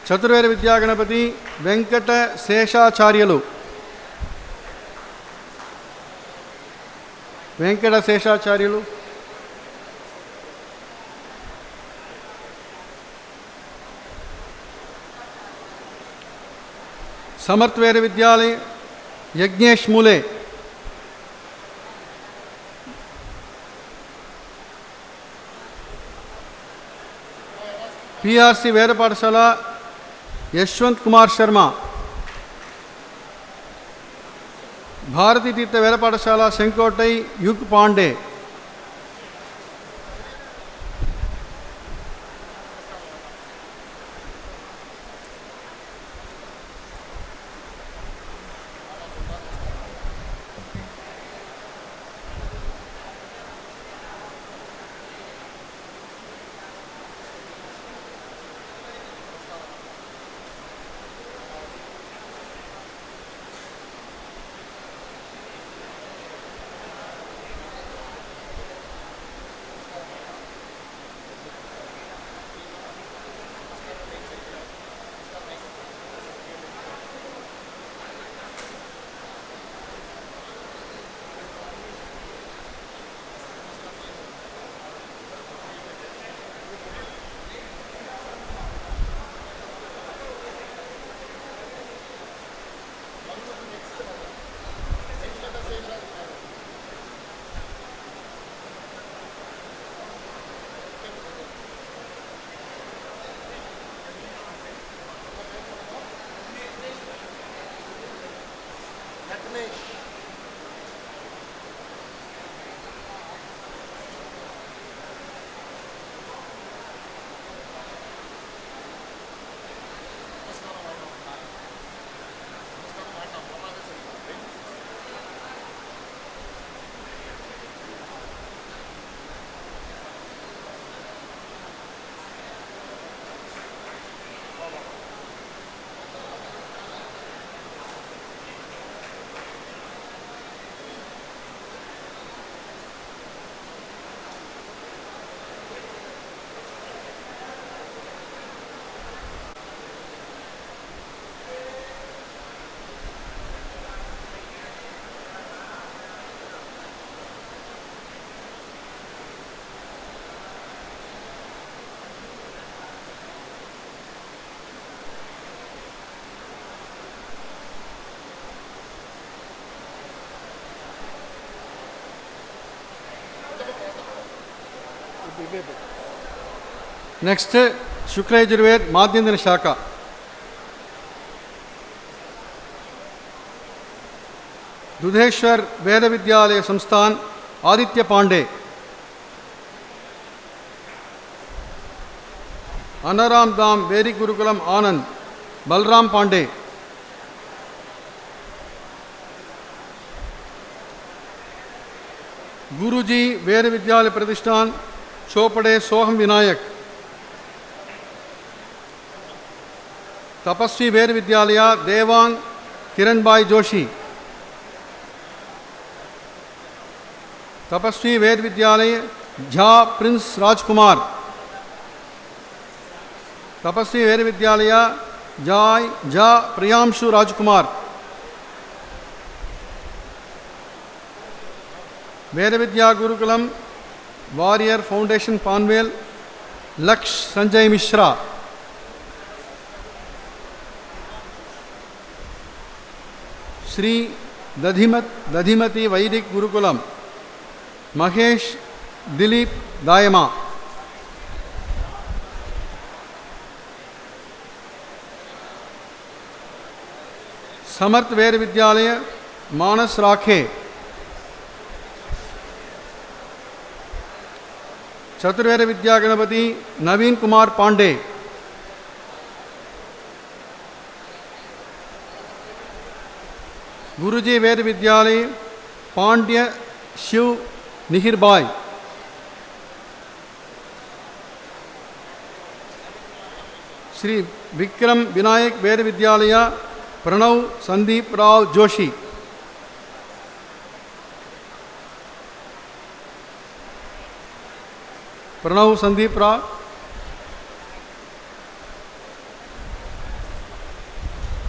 चतुर्वेद विद्या गणपति वेंकट शेषाचार्यलु समर्थ वेद विद्यालय यज्ञेश मूले। PRC वेद पाठशाला यशवंत कुमार शर्मा। भारती तीर्थ वेद पाठशाला सेंकोटई युग पांडे। नेक्स्ट शुक्ल यजुर्वेद माध्यंतर शाखा। दुधेश्वर वेद विद्यालय संस्थान आदित्य पांडे। अनाराम धाम वेदिक गुरुकुलम आनंद बलराम पांडे। गुरुजी वेद विद्यालय प्रतिष्ठान चोपड़े सोहम विनायक। तपस्वी वेद विद्यालय देवांग किरण भाई जोशी। तपस्वी वेद विद्यालय झा प्रिंस राजकुमार। तपस्वी वेद विद्यालय झा प्रियांशु राजकुमार। वेद विद्या गुरुकुलम वॉरियर फाउंडेशन पानवेल लक्ष्य संजय मिश्रा। श्री दधिमती वैदिक गुरुकुलम महेश दिलीप दायमा। समर्थ वेद विद्यालय मानस राखे। चतुर्वेद विद्या गणपति नवीन कुमार पांडे। गुरुजी वेद विद्यालय पांड्य शिव निहिरबाई। श्री विक्रम विनायक वेद विद्यालय प्रणव संदीप राव जोशी। प्रणव संदीप राव,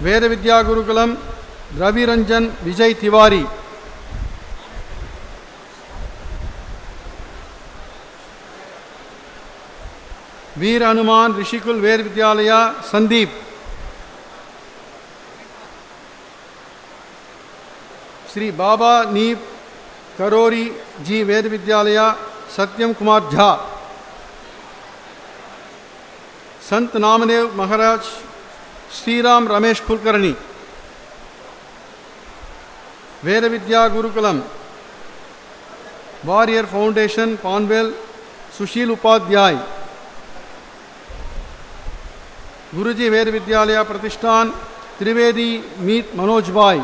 वेद विद्या गुरुकुलम रवि रंजन विजय तिवारी, वीर हनुमान ऋषिकुल वेद विद्यालय संदीप, श्री बाबा नीप करोरी जी वेद विद्यालय सत्यम कुमार झा, संत नामदेव महाराज श्रीराम रमेश कुलकर्णी, वेद विद्या गुरुकुलम वॉरियर फाउंडेशन पानवेल सुशील उपाध्याय, गुरुजी वेद विद्यालय प्रतिष्ठान त्रिवेदी मीत मनोज भाई,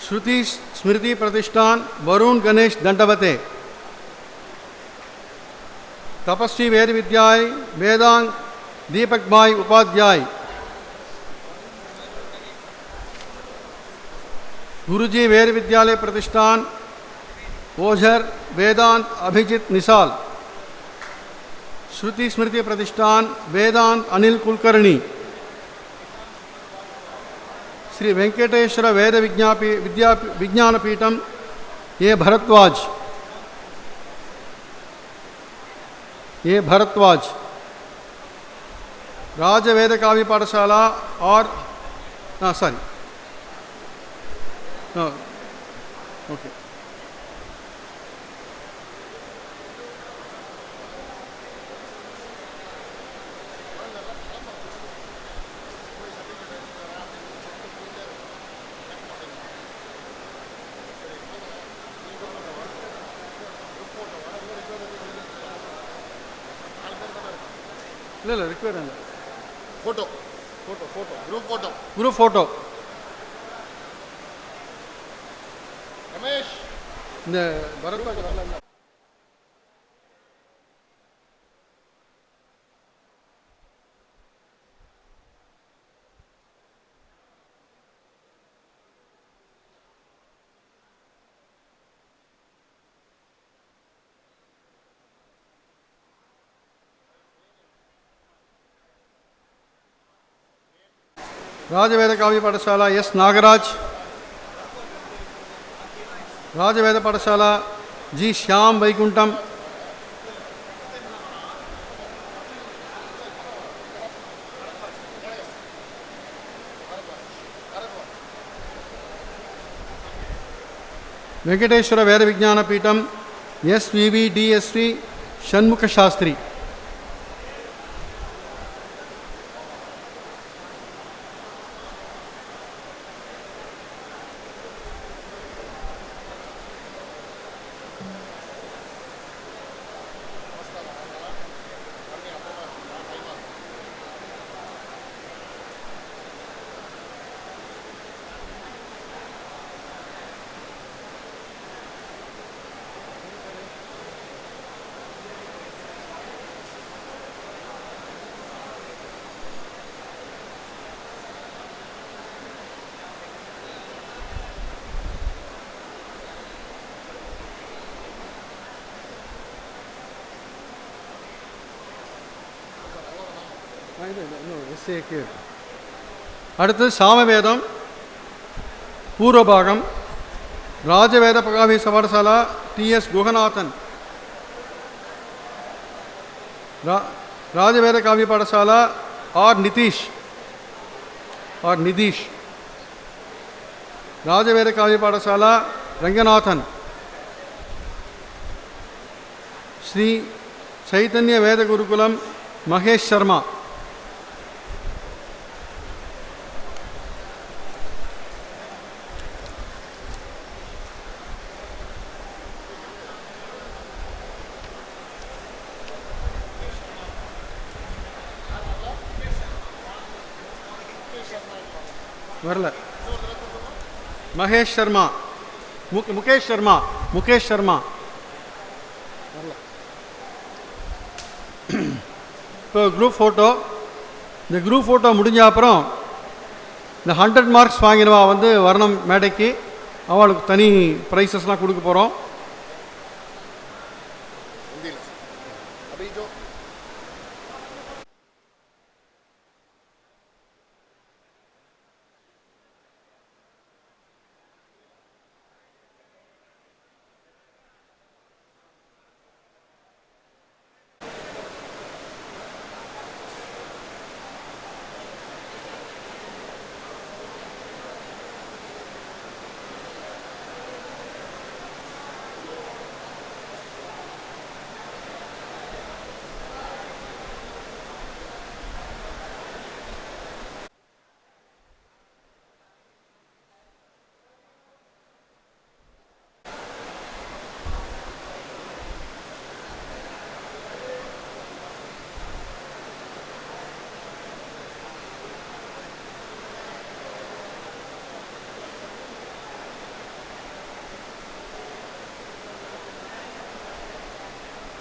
श्रुति स्मृति प्रतिष्ठान वरुण गणेश दंडवते, तपस्वी वेद विद्यालय वेदांग दीपक भाई उपाध्याय, गुरुजी वेद विद्यालय प्रतिष्ठान ओझर वेदांत अभिजित निसाल, श्रुति स्मृति प्रतिष्ठान वेदांत अनिल कुलकर्णी, श्री वेंकटेश्वर वेद विज्ञानपीठम ये भरद्वाज, राज वेद काव्य पाठशाला और ओके, இல்லை ரிக்வயர் இல்லை, photo photo photo group photo group photo. Ramesh இந்த பரத்வாஜ் வரல. राजवेद काव्य पाठशाला एस नागराज, राजवेद पाठशाला जी श्याम वैकुंठम, वेंकटेश्वर वेद विज्ञानपीठम एसवीवी डीएसवी षण्मुख शास्त्री, அடுத்து சாமவேதம் பூர்வபாகம் ராஜவேத பகாவி சபாடசாலா டி.எஸ். குகநாதன், राजवेद काव्य पाठशाला और निधीश, राजवेद काव्य पाठशाला रंगनाथन, श्री चैतन्य वेद गुरुकुलम महेश शर्मा, வரல. மகேஷ் சர்மா, முகேஷ் சர்மா, முகேஷ் சர்மா வரல. இப்போ குரூப் ஃபோட்டோ, இந்த குரூப் ஃபோட்டோ முடிஞ்ச அப்புறம் இந்த 100 மார்க்ஸ் வாங்கினவா வந்து வரணும் மேடைக்கு. அவளுக்கு தனி ப்ரைஸஸ்லாம் கொடுக்க போகிறோம்.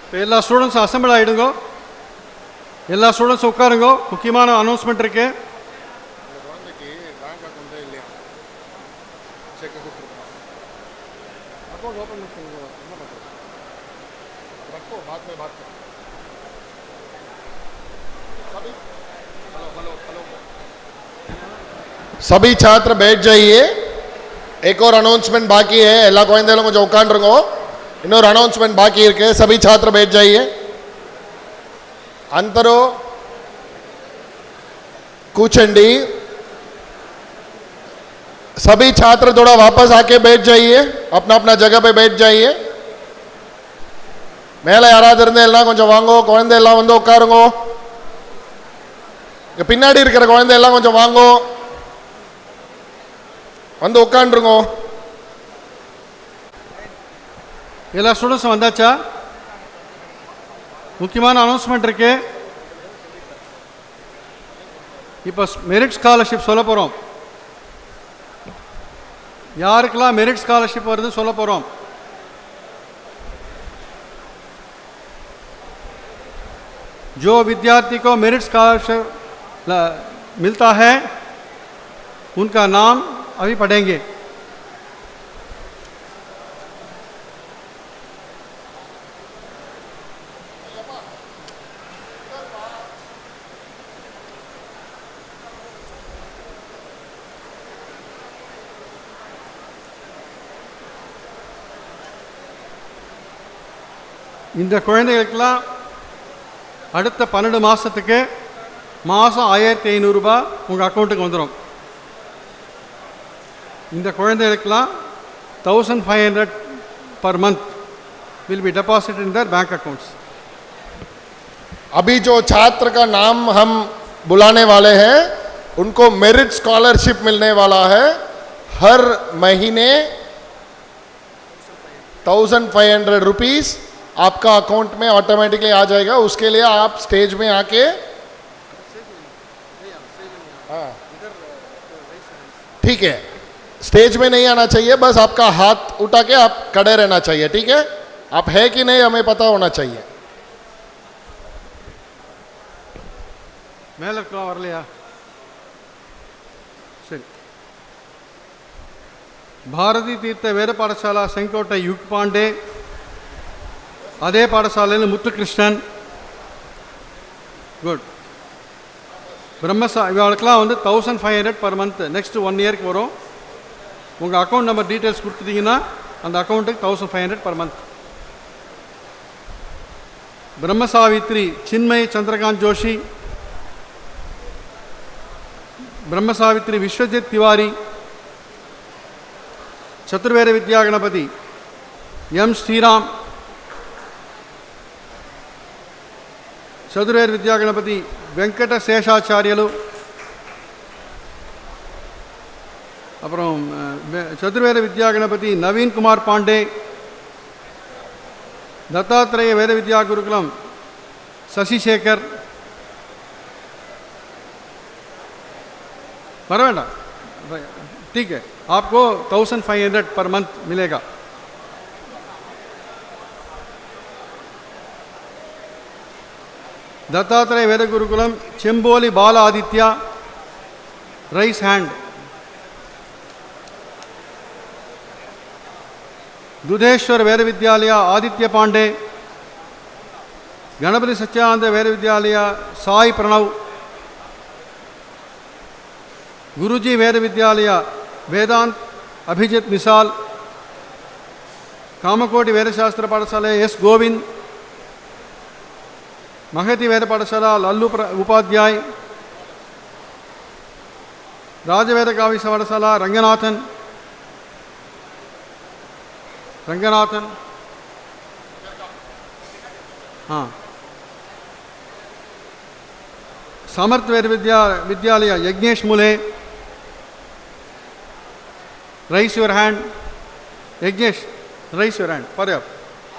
இப்போ எல்லா ஸ்டூடெண்ட்ஸும் அசம்பிள் ஆகிடுங்க. எல்லா ஸ்டூடெண்ட்ஸும் உட்காருங்க. முக்கியமான அனௌன்ஸ்மெண்ட் இருக்கு. குழந்தைக்கு பேங்க் அக்கௌண்ட்டே இல்லையா, செக்கை கொடுத்துருக்கோம். அக்கௌண்ட் ஓப்பன் பண்ணுங்க. என்ன பண்ணுறது रखो, बाद में बात करो. सभी हेलो हेलो हेलो सभी छात्र बैठ जाइए. एक और अनाउंसमेंट बाकी है. எல்லா குழந்தைகளும் கொஞ்சம் உட்காந்துருங்க. இன்னொரு अनाउंसमेंट बाकी இருக்கு. सभी छात्र बैठ जाइए. अंतरो కూర్చోండి. सभी छात्र थोड़ा वापस आके बैठ जाइए. अपना अपना जगह पे बैठ जाइए. மேலே யாராவது இருந்தால் எல்லாம் கொஞ்சம் வாங்கோ. குழந்தை எல்லாம் வந்து உட்காருங்கோ. பின்னாடி இருக்கிற குழந்தை எல்லாம் கொஞ்சம் வாங்கோ, வந்து உட்காந்துருங்கோ. எல்லா ஸ்டூடெண்ட்ஸும் வந்தாச்சா? முக்கியமான அனௌன்ஸ்மெண்ட் இருக்கு. இப்போ மெரிட் ஸ்காலர்ஷிப் சொல்ல போகிறோம். யாருக்கெல்லாம் மெரிட் ஸ்காலர்ஷிப் வருது சொல்ல போகிறோம். जो विद्यार्थी को मेरिट स्कॉलरशिप मिलता है उनका नाम अभी पढ़ेंगे. இந்த குழந்தைகளுக்கெல்லாம் அடுத்த 12 மாதத்துக்கு மாதம் 1500 ரூபாய் உங்கள் அக்கௌண்ட்டுக்கு வந்துடும். இந்த குழந்தைகளுக்கெல்லாம் 1500 per month will be deposited in their bank accounts. अभी जो छात्र का नाम हम बुलाने वाले हैं उनको मेरिट स्कॉलरशिप मिलने वाला है. हर महीने 1500 रुपीस आपका अकाउंट में ऑटोमेटिकली आ जाएगा. उसके लिए आप स्टेज में आके ठीक है, स्टेज में नहीं आना चाहिए, बस आपका हाथ उठा के आप खड़े रहना चाहिए. ठीक है, आप है कि नहीं हमें पता होना चाहिए. மேலே இருக்கலாம் வரலையா? சரி. பாரதி தீர்த்த வேத பாடசாலா செங்கோட்டை யுக் பாண்டே, அதே பாடசாலையில் முத்துகிருஷ்ணன். குட். இவங்களுக்கெல்லாம் வந்து 1500 per month நெக்ஸ்ட் 1 இயருக்கு வரும். உங்கள் அக்கௌண்ட் நம்பர் டீட்டெயில்ஸ் கொடுத்துட்டிங்கன்னா அந்த அக்கௌண்ட்டுக்கு 1500 per month. பிரம்மசாவித்ரி சின்மய் சந்திரகாந்த் ஜோஷி, பிரம்மசாவித்ரி விஸ்வஜித் திவாரி, சதுர்வேத வித்யா கணபதி எம் ஸ்ரீராம், చతుర్వేద విద్యా గణపతి వెంకట శేషాచార్యులు, அப்புறம் சதுர்வேத வித்யா கணபதி நவீன் குமார் பாண்டே, దత్తాత్రేయ వేద విద్యా గురుకులం శశిశేఖర్. வர வேண்டாம், ठीक है, आपको 1500 पर मंथ मिलेगा। दत्तात्रेय वेद गुरुकुलम, चेंबोली बाला आदित्य, राइस हैंड। दुधेश्वर वेद विद्यालय, आदित्य पांडे। गणपति सच्चिदानंद वेद विद्यालय, साई प्रणव। गुरुजी वेद विद्यालय, वेदांत अभिजित मिसाल। कामकोटि वेदशास्त्र पाठशाला, एस गोविंद। महति वेद पाठशाला, लल्लू उपाध्याय। राजवेद काव्य पाठशाला, रंगनाथन। हाँ। Samarth Veda Vidyalaya, Yagnesh Mule. Raise your hand. Yagnesh, raise your hand. पर्याप्त,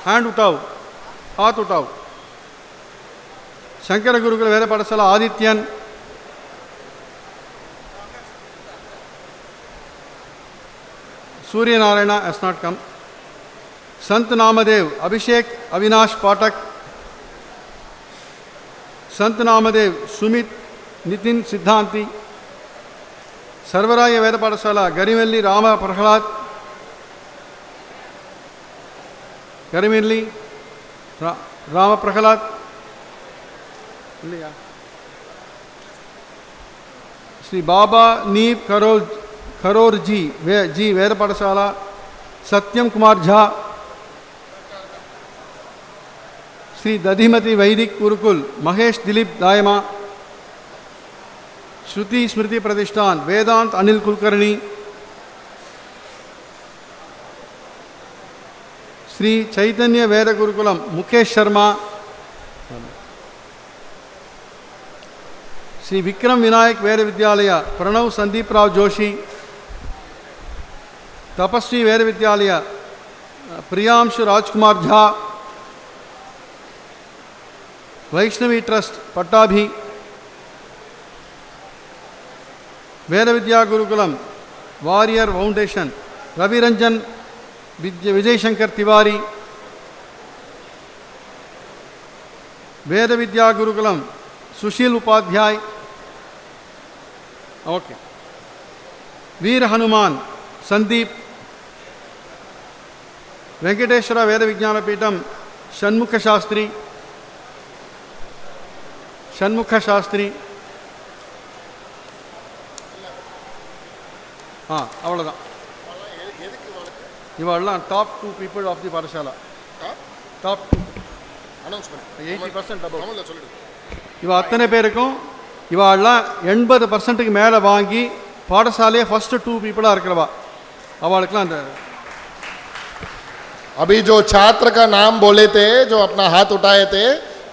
हैंड उठाओ, हाथ उठाओ। Shankar Gurukul Veda Pathashala, Adityan. Surya Narayan has not come. Sant Namdev, अभिषेक अविनाश पाठक। संत नामदेव, सुमित, नितिन सिद्धांति। सर्वराय वेद पाठशाला, गरिमेल्ली राम प्रहलाद। गरिमेल्ली राम प्रहलाद। श्री बाबा नीप खरोर जी वेद पाठशाला, सत्यम कुमार झा। श्री दधिमती वैदिक गुरुकुल, महेश दिलीप दायमा। श्रुति स्मृति प्रतिष्ठान, वेदांत अनिल कुलकर्णी। श्री चैतन्य वेद गुरुकुलम, मुकेश शर्मा। श्री विक्रम विनायक वेद विद्यालय, प्रणव संदीप राव जोशी। तपस्वी वेद विद्यालय, प्रियांशु राजकुमार झा। वैष्णवी ट्रस्ट, पट्टाभी। वेद विद्या गुरुकुलम, वारियर फाउंडेशन, रविरंजन विजय शंकर तिवारी। वेद विद्या गुरुकुलम, सुशील उपाध्याय। ओके। वीर हनुमान, संदीप। वेंकटेश्वर वेद विज्ञान पीठम, षण्मुख शास्त्री। हाँ अवलोदा इवाळ्ळाम टॉप 2 पीपल ऑफ द पाठशाला टॉप 80% अबव இவ அத்தனை பேருக்கும் இவாள்லாம் 80% மேலே வாங்கி பாடசாலையை ஃபர்ஸ்ட் 2 பீப்புளாக இருக்கிறவா அவளுக்குலாம் அந்த अभी जो छात्र का नाम बोले थे, जो अपना हाथ उठाए थे,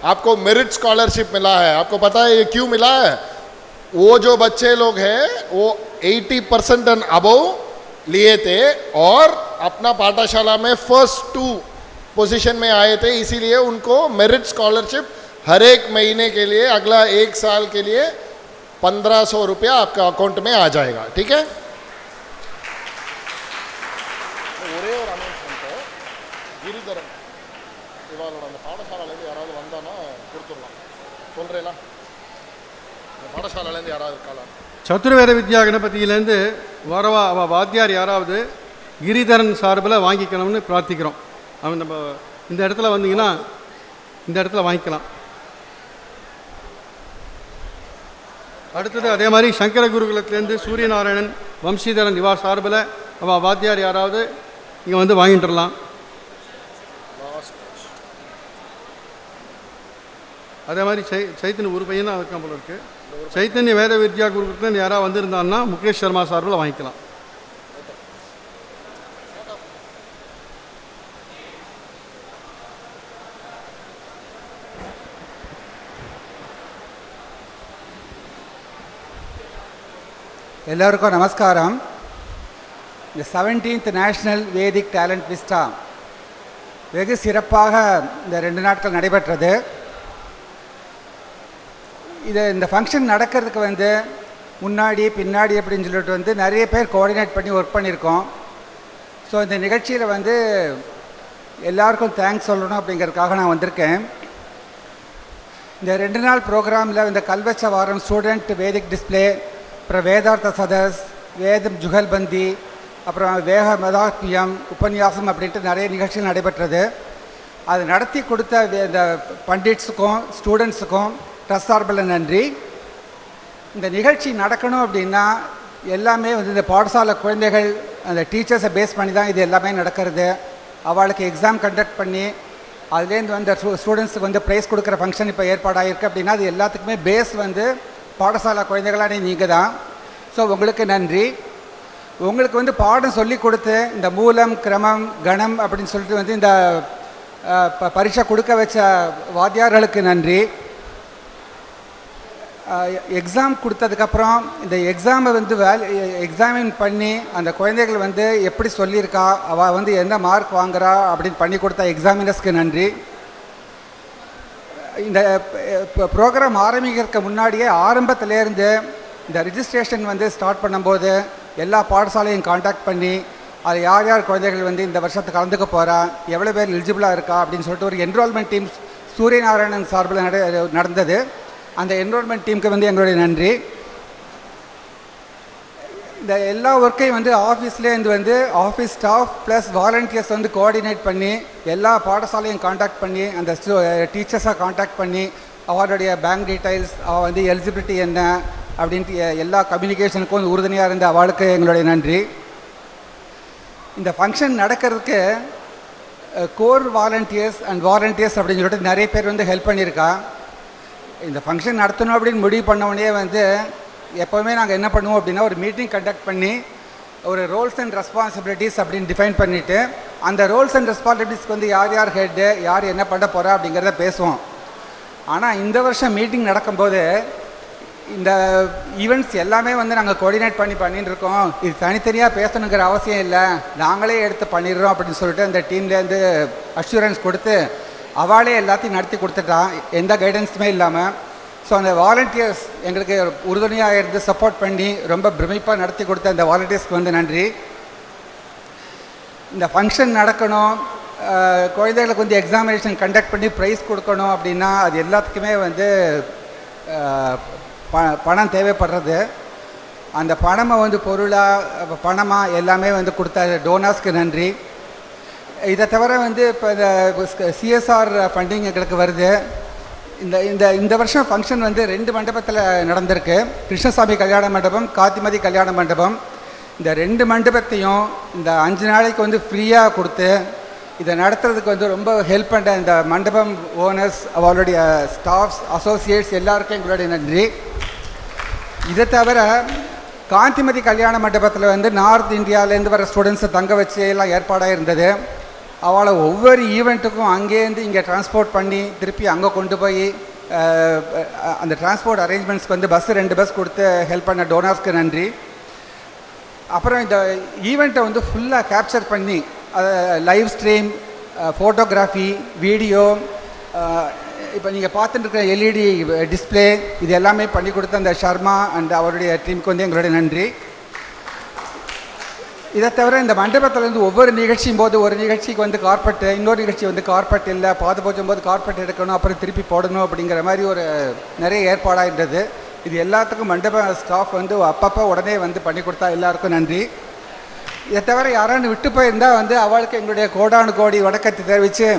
आपको मेरिट स्कॉलरशिप मिला है। आपको पता है ये क्यों मिला है? वो जो बच्चे लोग हैं वो 80% एंड अबव लिए थे और अपना पाठशाला में फर्स्ट 2 पोजीशन में आए थे, इसीलिए उनको मेरिट स्कॉलरशिप हर एक महीने के लिए अगला 1 साल के लिए 1500 रुपया आपका अकाउंट में आ जाएगा। ठीक है। गिरिधरन இவாளோட அந்த பாடசாலையிலேருந்து யாராவது வந்தானா கொடுத்துடலாம் சொல்கிறேனா? பாடசாலையிலேருந்து யாராவது இருக்காளா? சதுர்வேத வித்யா கணபதியிலேருந்து வரவா அவள் வாத்தியார் யாராவது கிரிதரன் சார்பில் வாங்கிக்கணும்னு பிரார்த்திக்கிறோம். அவன் நம்ம இந்த இடத்துல வந்தீங்கன்னா இந்த இடத்துல வாங்கிக்கலாம். அடுத்தது அதே மாதிரி சங்கர குருகுலத்திலேருந்து சூரியநாராயணன் வம்சீதரன் இவா சார்பில் அவள் வாத்தியார் யாராவது இங்கே வந்து வாங்கிட்டுடலாம். அதே மாதிரி சைத்தன்ய ஒரு பையன் தான் இருக்கான் போல இருக்குது. சைத்தன்ய வேத வித்யா குருகுலத்தில் யாராவது வந்திருந்தான்னா முகேஷ் சர்மா சார்பில் வாங்கிக்கலாம். எல்லோருக்கும் நமஸ்காரம். இந்த 17th நேஷ்னல் வேதிக் டேலண்ட் விஸ்டா வெகு சிறப்பாக இந்த 2 நாட்கள் நடைபெற்றது. இந்த ஃபங்க்ஷன் நடக்கிறதுக்கு முன்னாடி பின்னாடி அப்படின்னு சொல்லிட்டு வந்து நிறைய பேர் கோஆர்டினேட் பண்ணி ஒர்க் பண்ணியிருக்கோம். ஸோ இந்த நிகழ்ச்சியில் வந்து எல்லாருக்கும் தேங்க்ஸ் சொல்லணும் அப்படிங்கிறதுக்காக நான் வந்திருக்கேன். இந்த 2 நாள் ப்ரோக்ராமில் இந்த கல்வச்ச வாரம், ஸ்டூடெண்ட் வேதிக் டிஸ்பிளே, அப்புறம் வேதார்த்த சதஸ், வேதம் ஜுகல்பந்தி, அப்புறம் வேக மதாத்மியம், உபன்யாசம் அப்படின்ட்டு நிறைய நிகழ்ச்சிகள் நடைபெற்றது. அது நடத்தி கொடுத்த இந்த பண்டிட்ஸுக்கும் ஸ்டூடெண்ட்ஸுக்கும் ட்ரஸ்ட் சார்பில் நன்றி. இந்த நிகழ்ச்சி நடக்கணும் அப்படின்னா எல்லாமே வந்து இந்த பாடசாலை குழந்தைகள் அந்த டீச்சர்ஸை பேஸ் பண்ணி தான் இது எல்லாமே நடக்கிறது. அவளுக்கு எக்ஸாம் கண்டக்ட் பண்ணி அதுலேருந்து வந்து ஸ்டூடெண்ட்ஸுக்கு வந்து ப்ரைஸ் கொடுக்குற ஃபங்க்ஷன் இப்போ ஏற்பாடாகிருக்கு அப்படின்னா அது எல்லாத்துக்குமே பேஸ் வந்து பாடசாலை குழந்தைகளான நீங்கள் தான். ஸோ உங்களுக்கு நன்றி. உங்களுக்கு வந்து பாடம் சொல்லி கொடுத்து இந்த மூலம், கிரமம், கணம் அப்படின்னு சொல்லிட்டு வந்து இந்த பரீட்சை கொடுக்க வச்ச வாத்தியார்களுக்கு நன்றி. எக்ஸாம் கொடுத்ததுக்கப்புறம் இந்த எக்ஸாமை வந்து எக்ஸாமின் பண்ணி அந்த குழந்தைகள் வந்து எப்படி சொல்லியிருக்கா, அவள் வந்து என்ன மார்க் வாங்குறா அப்படின்னு பண்ணி கொடுத்த எக்ஸாமினர்ஸ்க்கு நன்றி. இந்த ப்ரோக்ராம் ஆரம்பிக்கிறதுக்கு முன்னாடியே ஆரம்பத்திலேருந்து இந்த ரிஜிஸ்ட்ரேஷன் வந்து ஸ்டார்ட் பண்ணும்போது எல்லா பாடசாலையும் காண்டாக்ட் பண்ணி அது யார் யார் குழந்தைகள் வந்து இந்த வருஷத்துக்கு கலந்துக்க போகிறா, எவ்வளோ பேர் எலிஜிபிளாக இருக்கா அப்படின்னு சொல்லிட்டு ஒரு என்ரோல்மெண்ட் டீம் சூரியநாராயணன் சார்பில் நடந்தது. அந்த என்ரோல்மெண்ட் டீமுக்கு வந்து எங்களுடைய நன்றி. இந்த எல்லா ஒர்க்கையும் வந்து ஆஃபீஸ்லேருந்து வந்து ஆஃபீஸ் ஸ்டாஃப் ப்ளஸ் வாலண்டியர்ஸ் வந்து கோஆர்டினேட் பண்ணி எல்லா பாடசாலையும் காண்டாக்ட் பண்ணி அந்த டீச்சர்ஸை காண்டாக்ட் பண்ணி அவருடைய பேங்க் டீட்டெயில்ஸ், அவள் வந்து எலிஜிபிலிட்டி என்ன அப்படின்ட்டு எல்லா கம்யூனிகேஷனுக்கும் வந்து உறுதுணையாக இருந்த அவளுக்கு எங்களுடைய நன்றி. இந்த ஃபங்க்ஷன் நடக்கிறதுக்கு கோர் வாலண்டியர்ஸ் அண்ட் வாலண்டியர்ஸ் அப்படின்னு சொல்லிட்டு நிறைய பேர் வந்து ஹெல்ப் பண்ணியிருக்கா. இந்த ஃபங்க்ஷன் நடத்தணும் அப்படின்னு முடிவு பண்ணவுடனே வந்து எப்போவுமே நாங்கள் என்ன பண்ணுவோம் அப்படின்னா ஒரு மீட்டிங் கண்டக்ட் பண்ணி ஒரு ரோல்ஸ் அண்ட் ரெஸ்பான்சிபிலிட்டிஸ் அப்படின்னு டிஃபைன் பண்ணிவிட்டு அந்த ரோல்ஸ் அண்ட் ரெஸ்பான்சிபிலிட்டிஸ்க்கு வந்து யார் யார் ஹெட்டு, யார் என்ன பண்ண போகிறா அப்படிங்கிறத பேசுவோம். ஆனால் இந்த வருஷம் மீட்டிங் நடக்கும்போது இந்த ஈவெண்ட்ஸ் எல்லாமே வந்து நாங்கள் கோஆர்டினேட் பண்ணிட்டு இருக்கோம், இது தனித்தனியாக பேசணுங்கிற அவசியம் இல்லை, நாங்களே எடுத்து பண்ணிடுறோம் அப்படின்னு சொல்லிட்டு அந்த டீம்லேருந்து அஷூரன்ஸ் கொடுத்து அவளே எல்லாத்தையும் நடத்தி கொடுத்துட்டான், எந்த கைடன்ஸுமே இல்லாமல். ஸோ அந்த வாலண்டியர்ஸ் எங்களுக்கு உறுதுணையாக இருந்து சப்போர்ட் பண்ணி ரொம்ப பிரமிப்பாக நடத்தி கொடுத்த அந்த வாலண்டியர்ஸ்க்கு வந்து நன்றி. இந்த ஃபங்க்ஷன் நடக்கணும், குழந்தைகளுக்கு வந்து எக்ஸாமினேஷன் கண்டக்ட் பண்ணி ப்ரைஸ் கொடுக்கணும் அப்படின்னா அது எல்லாத்துக்குமே வந்து பணம் தேவைப்படுறது. அந்த பணமை வந்து பொருளாக பணமாக எல்லாமே வந்து கொடுத்த டோனர்ஸ்க்கு நன்றி. இதை தவிர வந்து இப்போ இந்த சிஎஸ்ஆர் ஃபண்டிங் எங்களுக்கு வருது. இந்த வருஷம் ஃபங்க்ஷன் வந்து 2 மண்டபத்தில் நடந்திருக்கு. கிருஷ்ணசாமி கல்யாண மண்டபம், காத்திமதி கல்யாண மண்டபம். இந்த 2 மண்டபத்தையும் இந்த 5 நாளைக்கு வந்து ஃப்ரீயாக கொடுத்து இதை நடத்துறதுக்கு வந்து ரொம்ப ஹெல்ப் பண்ண இந்த மண்டபம் ஓனர்ஸ், அவளுடைய ஸ்டாஃப்ஸ், அசோசியேட்ஸ் எல்லாருக்கும் எங்களுடைய நன்றி. இதை தவிர காந்திமதி கல்யாண மண்டபத்தில் வந்து நார்த் இந்தியாவிலேருந்து வர ஸ்டூடெண்ட்ஸை தங்க வச்சு எல்லாம் ஏற்பாடாக இருந்தது. அவளை ஒவ்வொரு ஈவெண்ட்டுக்கும் அங்கேருந்து இங்கே டிரான்ஸ்போர்ட் பண்ணி திருப்பி அங்கே கொண்டு போய் அந்த டிரான்ஸ்போர்ட் அரேஞ்ச்மெண்ட்ஸ்க்கு வந்து 2 பஸ் கொடுத்து ஹெல்ப் பண்ண டோனர்ஸ்க்கு நன்றி. அப்புறம் இந்த ஈவெண்ட்டை வந்து ஃபுல்லாக கேப்சர் பண்ணி லைவ் ஸ்ட்ரீம், ஃபோட்டோகிராஃபி, வீடியோ, இப்போ நீங்கள் பார்த்துட்டு இருக்கிற எல்இடி டிஸ்பிளே, இது எல்லாமே பண்ணி கொடுத்த அந்த ஷர்மா அண்ட் அவருடைய டீமுக்கு வந்து எங்களுடைய நன்றி. இதை தவிர இந்த மண்டபத்திலேருந்து ஒவ்வொரு நிகழ்ச்சியும் போது ஒரு நிகழ்ச்சிக்கு வந்து கார்பெட்டு, இன்னொரு நிகழ்ச்சி வந்து கார்பெட் இல்லை, பாது போச்சும் போது கார்பெட் எடுக்கணும், அப்புறம் திருப்பி போடணும் அப்படிங்கிற மாதிரி ஒரு நிறைய ஏற்பாடாக இருந்தது. இது எல்லாத்துக்கும் மண்டப ஸ்டாஃப் வந்து அப்பப்போ உடனே வந்து பண்ணி கொடுத்தா எல்லாருக்கும் நன்றி. இதை தவிர யாரான்னு விட்டு போயிருந்தால் வந்து அவளுக்கு எங்களுடைய கோடானு கோடி வணக்கத்தை தெரிவித்து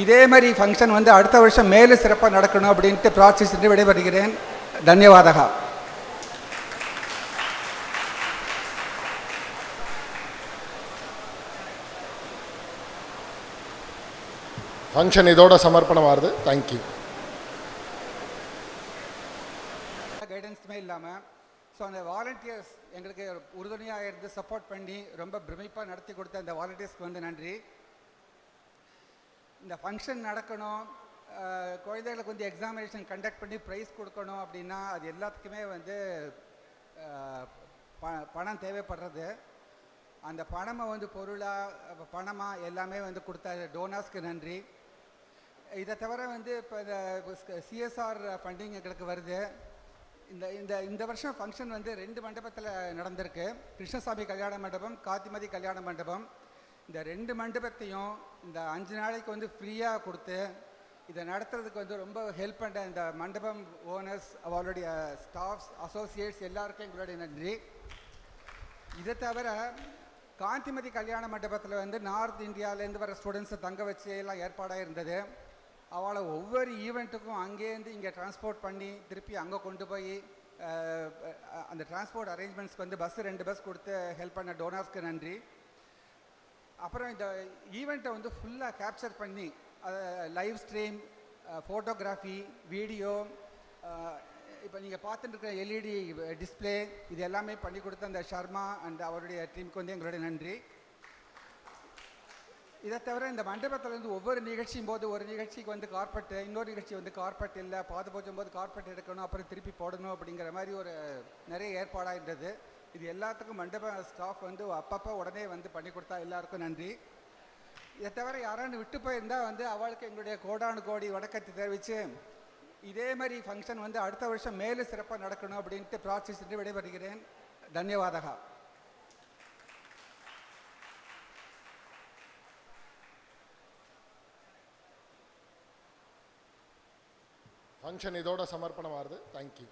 இதே மாதிரி ஃபங்க்ஷன் வந்து அடுத்த வருஷம் மேலும் சிறப்பாக நடக்கணும் அப்படின்ட்டு பிரார்த்திச்சுட்டு விடைபெறுகிறேன். தன்யவாதகா. ஃபங்க்ஷன் இதோட சமர்ப்பணமாகுது. தேங்க்யூ. கைடன்ஸுமே இல்லாமல் ஸோ அந்த வாலண்டியர்ஸ் எங்களுக்கு உறுதுணையாக இருந்து சப்போர்ட் பண்ணி ரொம்ப பிரமிப்பாக நடத்தி கொடுத்த அந்த வாலண்டியர்ஸ்க்கு வந்து நன்றி. இந்த ஃபங்க்ஷன் நடக்கணும், குழந்தைகளுக்கு வந்து எக்ஸாமினேஷன் கண்டக்ட் பண்ணி ப்ரைஸ் கொடுக்கணும் அப்படின்னா அது எல்லாத்துக்குமே வந்து பணம் தேவைப்படுறது. அந்த பணமை வந்து பொருளாக பணமாக எல்லாமே வந்து கொடுத்த டோனர்ஸ்க்கு நன்றி. இதை தவிர வந்து இப்போ இந்த சிஎஸ்ஆர் ஃபண்டிங் எங்களுக்கு வருது. இந்த இந்த இந்த வருஷம் ஃபங்க்ஷன் வந்து 2 மண்டபத்தில் நடந்திருக்கு. கிருஷ்ணசாமி கல்யாண மண்டபம், காத்திமதி கல்யாண மண்டபம். இந்த 2 மண்டபத்தையும் இந்த 5 நாளைக்கு வந்து ஃப்ரீயாக கொடுத்து இதை நடத்துறதுக்கு வந்து ரொம்ப ஹெல்ப் பண்ண இந்த மண்டபம் ஓனர்ஸ், அவளுடைய ஸ்டாஃப்ஸ், அசோசியேட்ஸ் எல்லாருக்கும் எங்களுடைய நன்றி. இதை தவிர காந்திமதி கல்யாண மண்டபத்தில் வந்து நார்த் இந்தியாவிலேருந்து வர ஸ்டூடெண்ட்ஸை தங்க வச்சு எல்லாம் ஏற்பாடாக இருந்தது. அவளை ஒவ்வொரு ஈவெண்ட்டுக்கும் அங்கேருந்து இங்கே டிரான்ஸ்போர்ட் பண்ணி திருப்பி அங்கே கொண்டு போய் அந்த டிரான்ஸ்போர்ட் அரேஞ்ச்மெண்ட்ஸ்க்கு வந்து பஸ் 2 பஸ் கொடுத்து ஹெல்ப் பண்ண டோனர்ஸ்க்கு நன்றி. அப்புறம் இந்த ஈவெண்ட்டை வந்து ஃபுல்லாக கேப்சர் பண்ணி லைவ் ஸ்ட்ரீம், ஃபோட்டோகிராஃபி, வீடியோ, இப்போ நீங்கள் பார்த்துட்டு இருக்கிற எல்இடி டிஸ்பிளே, இது எல்லாமே பண்ணி கொடுத்த அந்த ஷர்மா அண்ட் அவருடைய டீமுக்கு வந்து எங்களுடைய நன்றி. இதை தவிர இந்த மண்டபத்திலேருந்து ஒவ்வொரு நிகழ்ச்சியும் போது ஒரு நிகழ்ச்சிக்கு வந்து கார்பெட்டு, இன்னொரு நிகழ்ச்சி வந்து கார்பெட் இல்லை, பாது போச்சும் போது கார்பெட் எடுக்கணும், அப்புறம் திருப்பி போடணும் அப்படிங்கிற மாதிரி ஒரு நிறைய ஏற்பாடாக இருந்தது. இது எல்லாத்துக்கும் மண்டப ஸ்டாஃப் வந்து அப்பப்போ உடனே வந்து பண்ணி கொடுத்தா எல்லாருக்கும் நன்றி. இதை தவிர யாரான்னு விட்டு போயிருந்தால் வந்து அவளுக்கு எங்களுடைய கோடானு கோடி வணக்கத்தை தெரிவித்து இதே மாதிரி ஃபங்க்ஷன் வந்து அடுத்த வருஷம் மேலும் சிறப்பாக நடக்கணும் அப்படின்ட்டு பிரார்த்திச்சுட்டு விடைபெறுகிறேன். தன்யவாதகா. ஃபங்க்ஷன் இதோட சமர்ப்பணம் ஆகுது. தேங்க்யூ.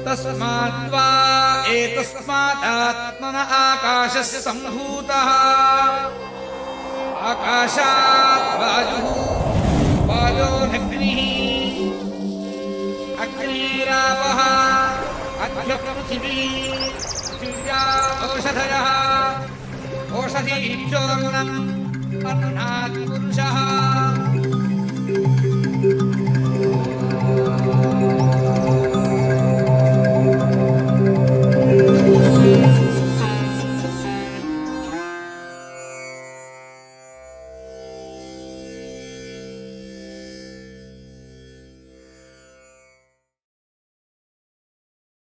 तस्माद्वा एतस्मादात्मन आकाशः सम्भूतः आकाशात् वायुः वायोरग्निः अग्निरापः अद्य पृथिवी पृथिव्या ओषधयः ओषधीभ्योऽन्नम् अन्नात् पुरुषः